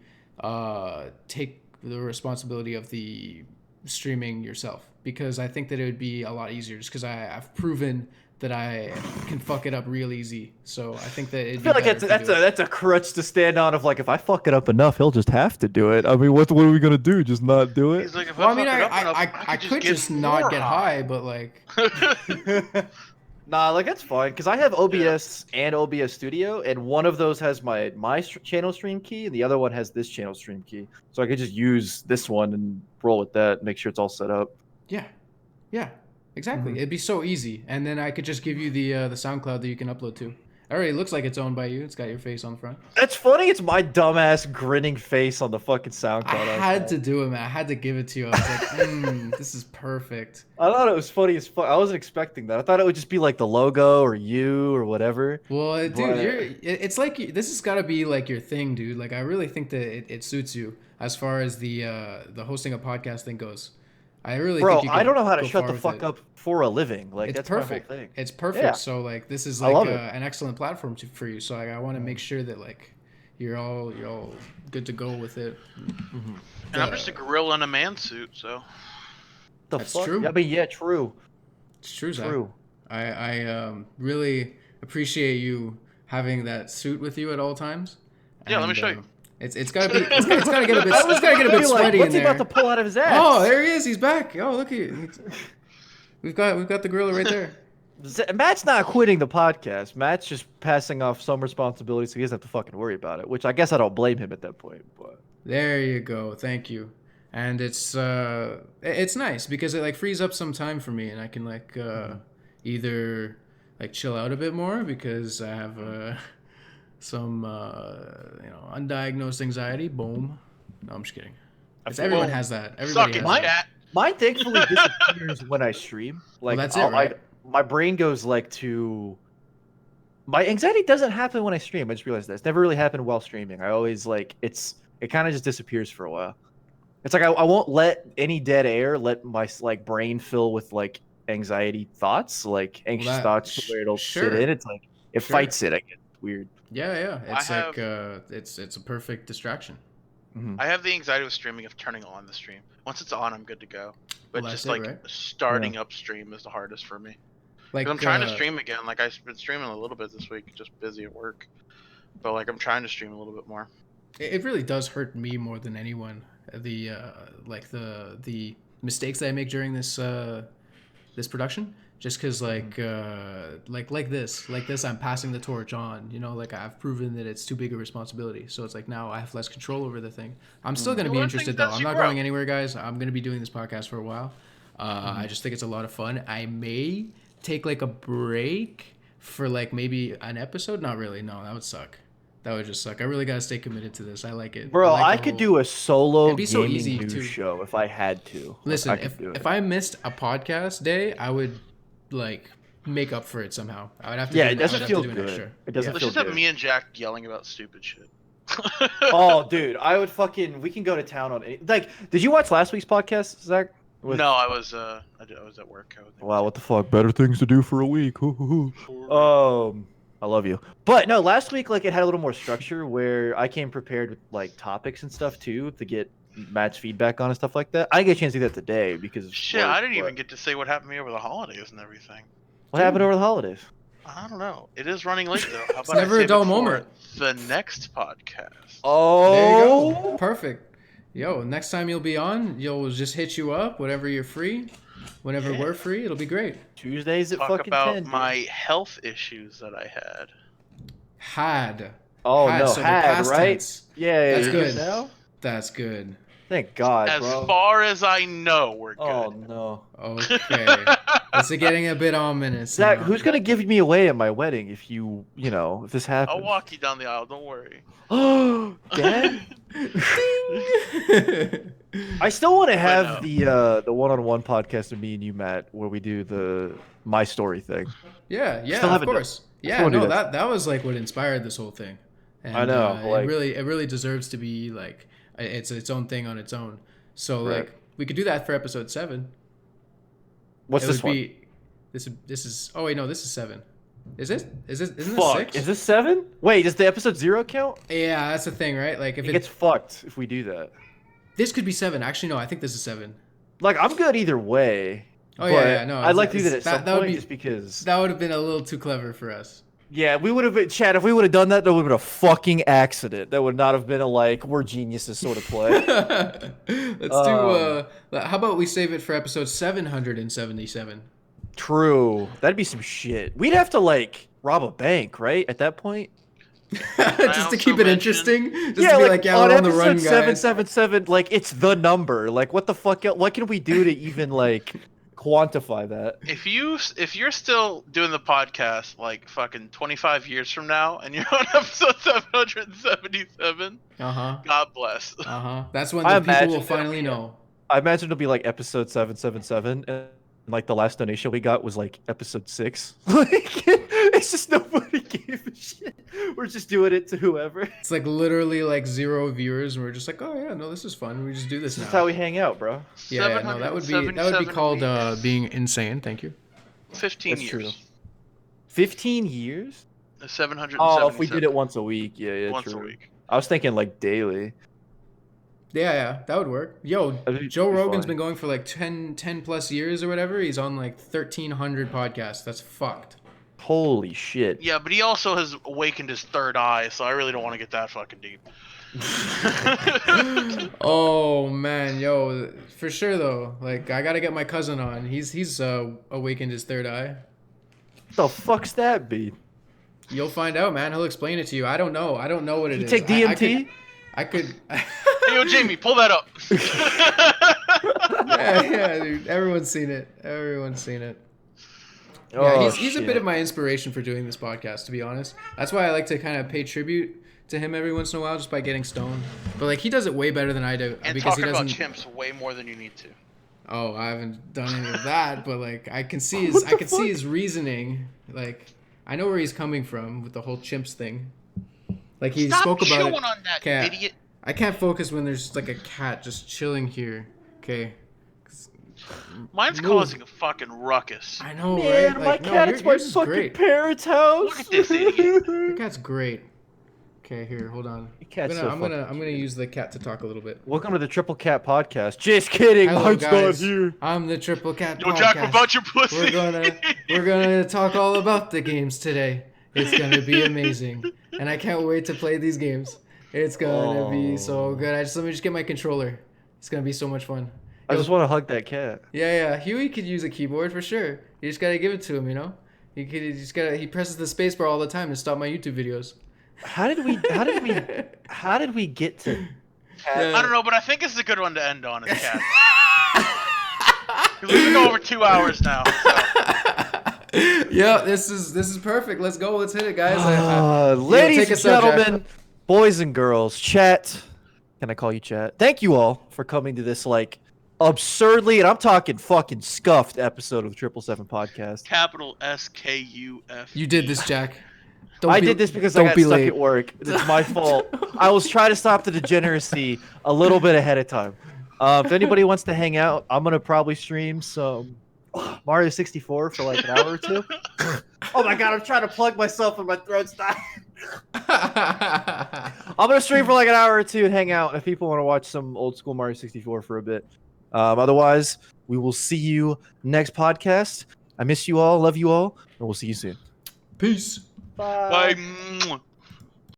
take the responsibility of the streaming yourself, because I think that it would be a lot easier just because I've proven that I can fuck it up real easy. So I think that it'd I feel like that's a crutch to stand on. Of like, if I fuck it up enough, he'll just have to do it. I mean, what are we gonna do? Just not do it? He's like, if Well, I I mean, fuck it up enough, I could just not get high, but like, Nah, like that's fine because I have OBS and OBS Studio, and one of those has my channel stream key, and the other one has this channel stream key. So I could just use this one and roll with that, make sure it's all set up. yeah, exactly. It'd be so easy, and then I could just give you the SoundCloud that you can upload to. It already looks like it's owned by you. It's got your face on the front. That's funny. It's my dumbass grinning face on the fucking SoundCloud. I had to do it, man. I had to give it to you. I was like, this is perfect. I thought it was funny as fuck. I wasn't expecting that. I thought it would just be like the logo or you or whatever. Well, dude, But- it's like this has got to be like your thing, dude. Like I really think that it suits you as far as the hosting a podcast thing goes. I really Bro, think you I don't know how to go shut far the with fuck it. up for a living. Like It's that's perfect. my whole thing. It's perfect. Yeah. So like this is I like love it. an excellent platform for you. So like, I want to make sure that like you're all good to go with it. And I'm just a gorilla in a man suit, so. The That's fuck? true. Yeah, but yeah, true. It's true, Zach. True. I really appreciate you having that suit with you at all times. Yeah, let me show you. It's gotta be it's gotta get a bit sweaty What's in he there. about to pull out of his ass? Oh, there he is. He's back. Oh, look at you. We've got the gorilla right there. Matt's not quitting the podcast. Matt's just passing off some responsibility so he doesn't have to fucking worry about it, which I guess I don't blame him at that point. But There you go. Thank you. And it's nice because it like frees up some time for me, and I can like either like chill out a bit more because I have some undiagnosed anxiety. Boom. No, I'm just kidding. Everyone has that. Everybody Suck it, has that. Matt. mine thankfully disappears when I stream. Like that's it, right? my brain goes like to. My anxiety doesn't happen when I stream. I just realized that it's never really happened while streaming. I always like it kind of just disappears for a while. It's like I won't let any dead air let my like brain fill with like anxiety thoughts, like anxious thoughts where it'll sit in. It's like it fights it. I get weird. Yeah. It's I like it's a perfect distraction. I have the anxiety with streaming of turning on the stream. Once it's on, I'm good to go. But Well, just that's it, like right? starting up stream is the hardest for me. Like 'Cause I'm trying to stream again. Like I've been streaming a little bit this week, just busy at work. But like I'm trying to stream a little bit more. It really does hurt me more than anyone. The the mistakes that I make during this this production, just because like this I'm passing the torch on, you know, like I've proven that it's too big a responsibility, so it's like now I have less control over the thing. I'm still going to be interested though. I'm not going anywhere, guys. I'm going to be doing this podcast for a while. I just think it's a lot of fun. I may take like a break for like maybe an episode. Not really, no, that would suck. That would just suck. I really gotta stay committed to this. I like it, Bro. I could do a solo It'd be so gaming easy news to- show if I had to. Listen, I could do it. if I missed a podcast day, I would like make up for it somehow. I would have to. Yeah, do, it doesn't I would feel have to do an good. extra. It doesn't Yeah. Let's feel just have good. me and Jack yelling about stupid shit. Oh, dude, I would fucking. We can go to town on it. Like, did you watch last week's podcast, Zach? No, I was at work. Wow, what the fuck? Better things to do for a week. I love you. But no, last week like it had a little more structure where I came prepared with like topics and stuff too to get Matt's feedback on and stuff like that. I didn't get a chance to do that today because of Shit, work, I didn't but- even get to say what happened to me over the holidays and everything. What happened over the holidays? I don't know. It is running late though. How about never I a save dull it for moment. the next podcast? Oh, There you go. Perfect. Yo, next time you'll be on, you'll just hit you up whenever you're free. Whenever Yeah. we're free, it'll be great. Tuesdays at Talk fucking about 10. my health issues that I had. Had. Oh had, no, so the had past right? tense. Yeah, That's you're good. Now? That's good. Thank God, As bro. far as I know, we're good. Oh no. Okay. It's getting a bit ominous. Zach, now. who's gonna give me away at my wedding if if this I'll happens? walk you down the aisle. Don't worry. Oh, Dad. Ding! I still want to no. have the one-on-one podcast of me and you, Matt, where we do the my story thing. Yeah, Still yeah, of haven't done- course. I Yeah, still wanna do no, that. that was like what inspired this whole thing. And, I know, like- it really deserves to be like it's its own thing on its own. So Right. like we could do that for episode 7. What's It this would one? be this is oh wait, no, this is 7. Is it? Isn't this Fuck. 6? Is this 7? Wait, does the episode 0 count? Yeah, that's the thing, right? Like if It gets fucked if we do that. this could be 7. Actually, no, I think this is 7. Like, I'm good either way. Oh but yeah, no. I'd like to do that at that some would point be just because. that would have been a little too clever for us. Yeah, we would have been, Chad, if we would have done that, that would have been a fucking accident. That would not have been a, like, we're geniuses sort of play. Let's do how about we save it for episode 777? True. That'd be some shit. We'd have to, like, rob a bank, right? At that point? Just to keep it interesting. Just to be like, yeah, on we're on the episode run, guys. 777, like, it's the number. Like, what the fuck else? What can we do to even, like, quantify that? If you're still doing the podcast like fucking 25 years from now and you're on episode 777, God bless. That's when I the people imagine will it'll finally be- know. I imagine it'll be like episode 777, and like the last donation we got was like episode 6. Like, it's just nobody gave a shit. We're just doing it to whoever. It's like literally like 0 viewers, and we're just like, oh yeah, no, this is fun. We just do this This now. is how we hang out, bro. Yeah, no, that would be called being insane. Thank you. 15 That's years. true. 15 years? 777. Oh, if we did it once a week, yeah, once true. a week. I was thinking like daily. Yeah, that would work. Yo, That'd Joe be Rogan's fun. been going for like 10 plus years or whatever. He's on like 1,300 podcasts. That's fucked. Holy shit. Yeah, but he also has awakened his third eye, so I really don't want to get that fucking deep. Oh man, yo, for sure though. Like I gotta get my cousin on. He's awakened his third eye. What the fuck's that be? You'll find out, man. He'll explain it to you. I don't know. I don't know what it You is. take DMT? I could. Hey, yo, Jamie, pull that up. yeah, dude. Everyone's seen it. Everyone's seen it. Yeah, Oh, he's a bit of my inspiration for doing this podcast, to be honest. That's why I like to kind of pay tribute to him every once in a while, just by getting stoned. But like he does it way better than I do, And because he talking about doesn't. chimps way more than you need to. Oh, I haven't done any of that, but like I can see What the see fuck? his reasoning. Like I know where he's coming from with the whole chimps thing. Like he Stop spoke about chewing it. on that, Cat. idiot. I can't focus when there's like a cat just chilling here. Okay. Mine's Move. causing a fucking ruckus. I know, Man, right? my Like, no, cat, it's my yours is fucking great. parents' house. Look at this idiot. Your cat's great. Okay, here, hold on. Your cat's so I'm fucking gonna use the cat to talk a little bit. Welcome to the Triple Cat Podcast. Just kidding, Hello, mine's not guys. here. I'm the Triple Cat Yo, Podcast. Jack, about your pussy. We're gonna talk all about the games today. It's gonna be amazing, and I can't wait to play these games. It's gonna be so good. Let me just get my controller. It's gonna be so much fun. I just want to hug that cat. Yeah. Huey could use a keyboard for sure. You just gotta give it to him, you know. He presses the spacebar all the time to stop my YouTube videos. How did we get to? I don't know, but I think it's a good one to end on, is cat. Because we've been over 2 hours now. So. Yeah, this is perfect. Let's go. Let's hit it, guys. Ladies take and us out, Jack. gentlemen, boys and girls, chat. Can I call you chat? Thank you all for coming to this like absurdly, and I'm talking fucking scuffed episode of the 777 podcast. Capital SKUF. You did this, Jack. I did this because I don't got be stuck late. at work. It's my fault. I was trying to stop the degeneracy a little bit ahead of time. If anybody wants to hang out, I'm gonna probably stream some Mario 64 for like an hour or two. Oh my god, I'm trying to plug myself and my throat's dying. I'm gonna stream for like an hour or two and hang out if people want to watch some old school Mario 64 for a bit. Otherwise, we will see you next podcast. I miss you all, love you all, and we'll see you soon. Peace. Bye.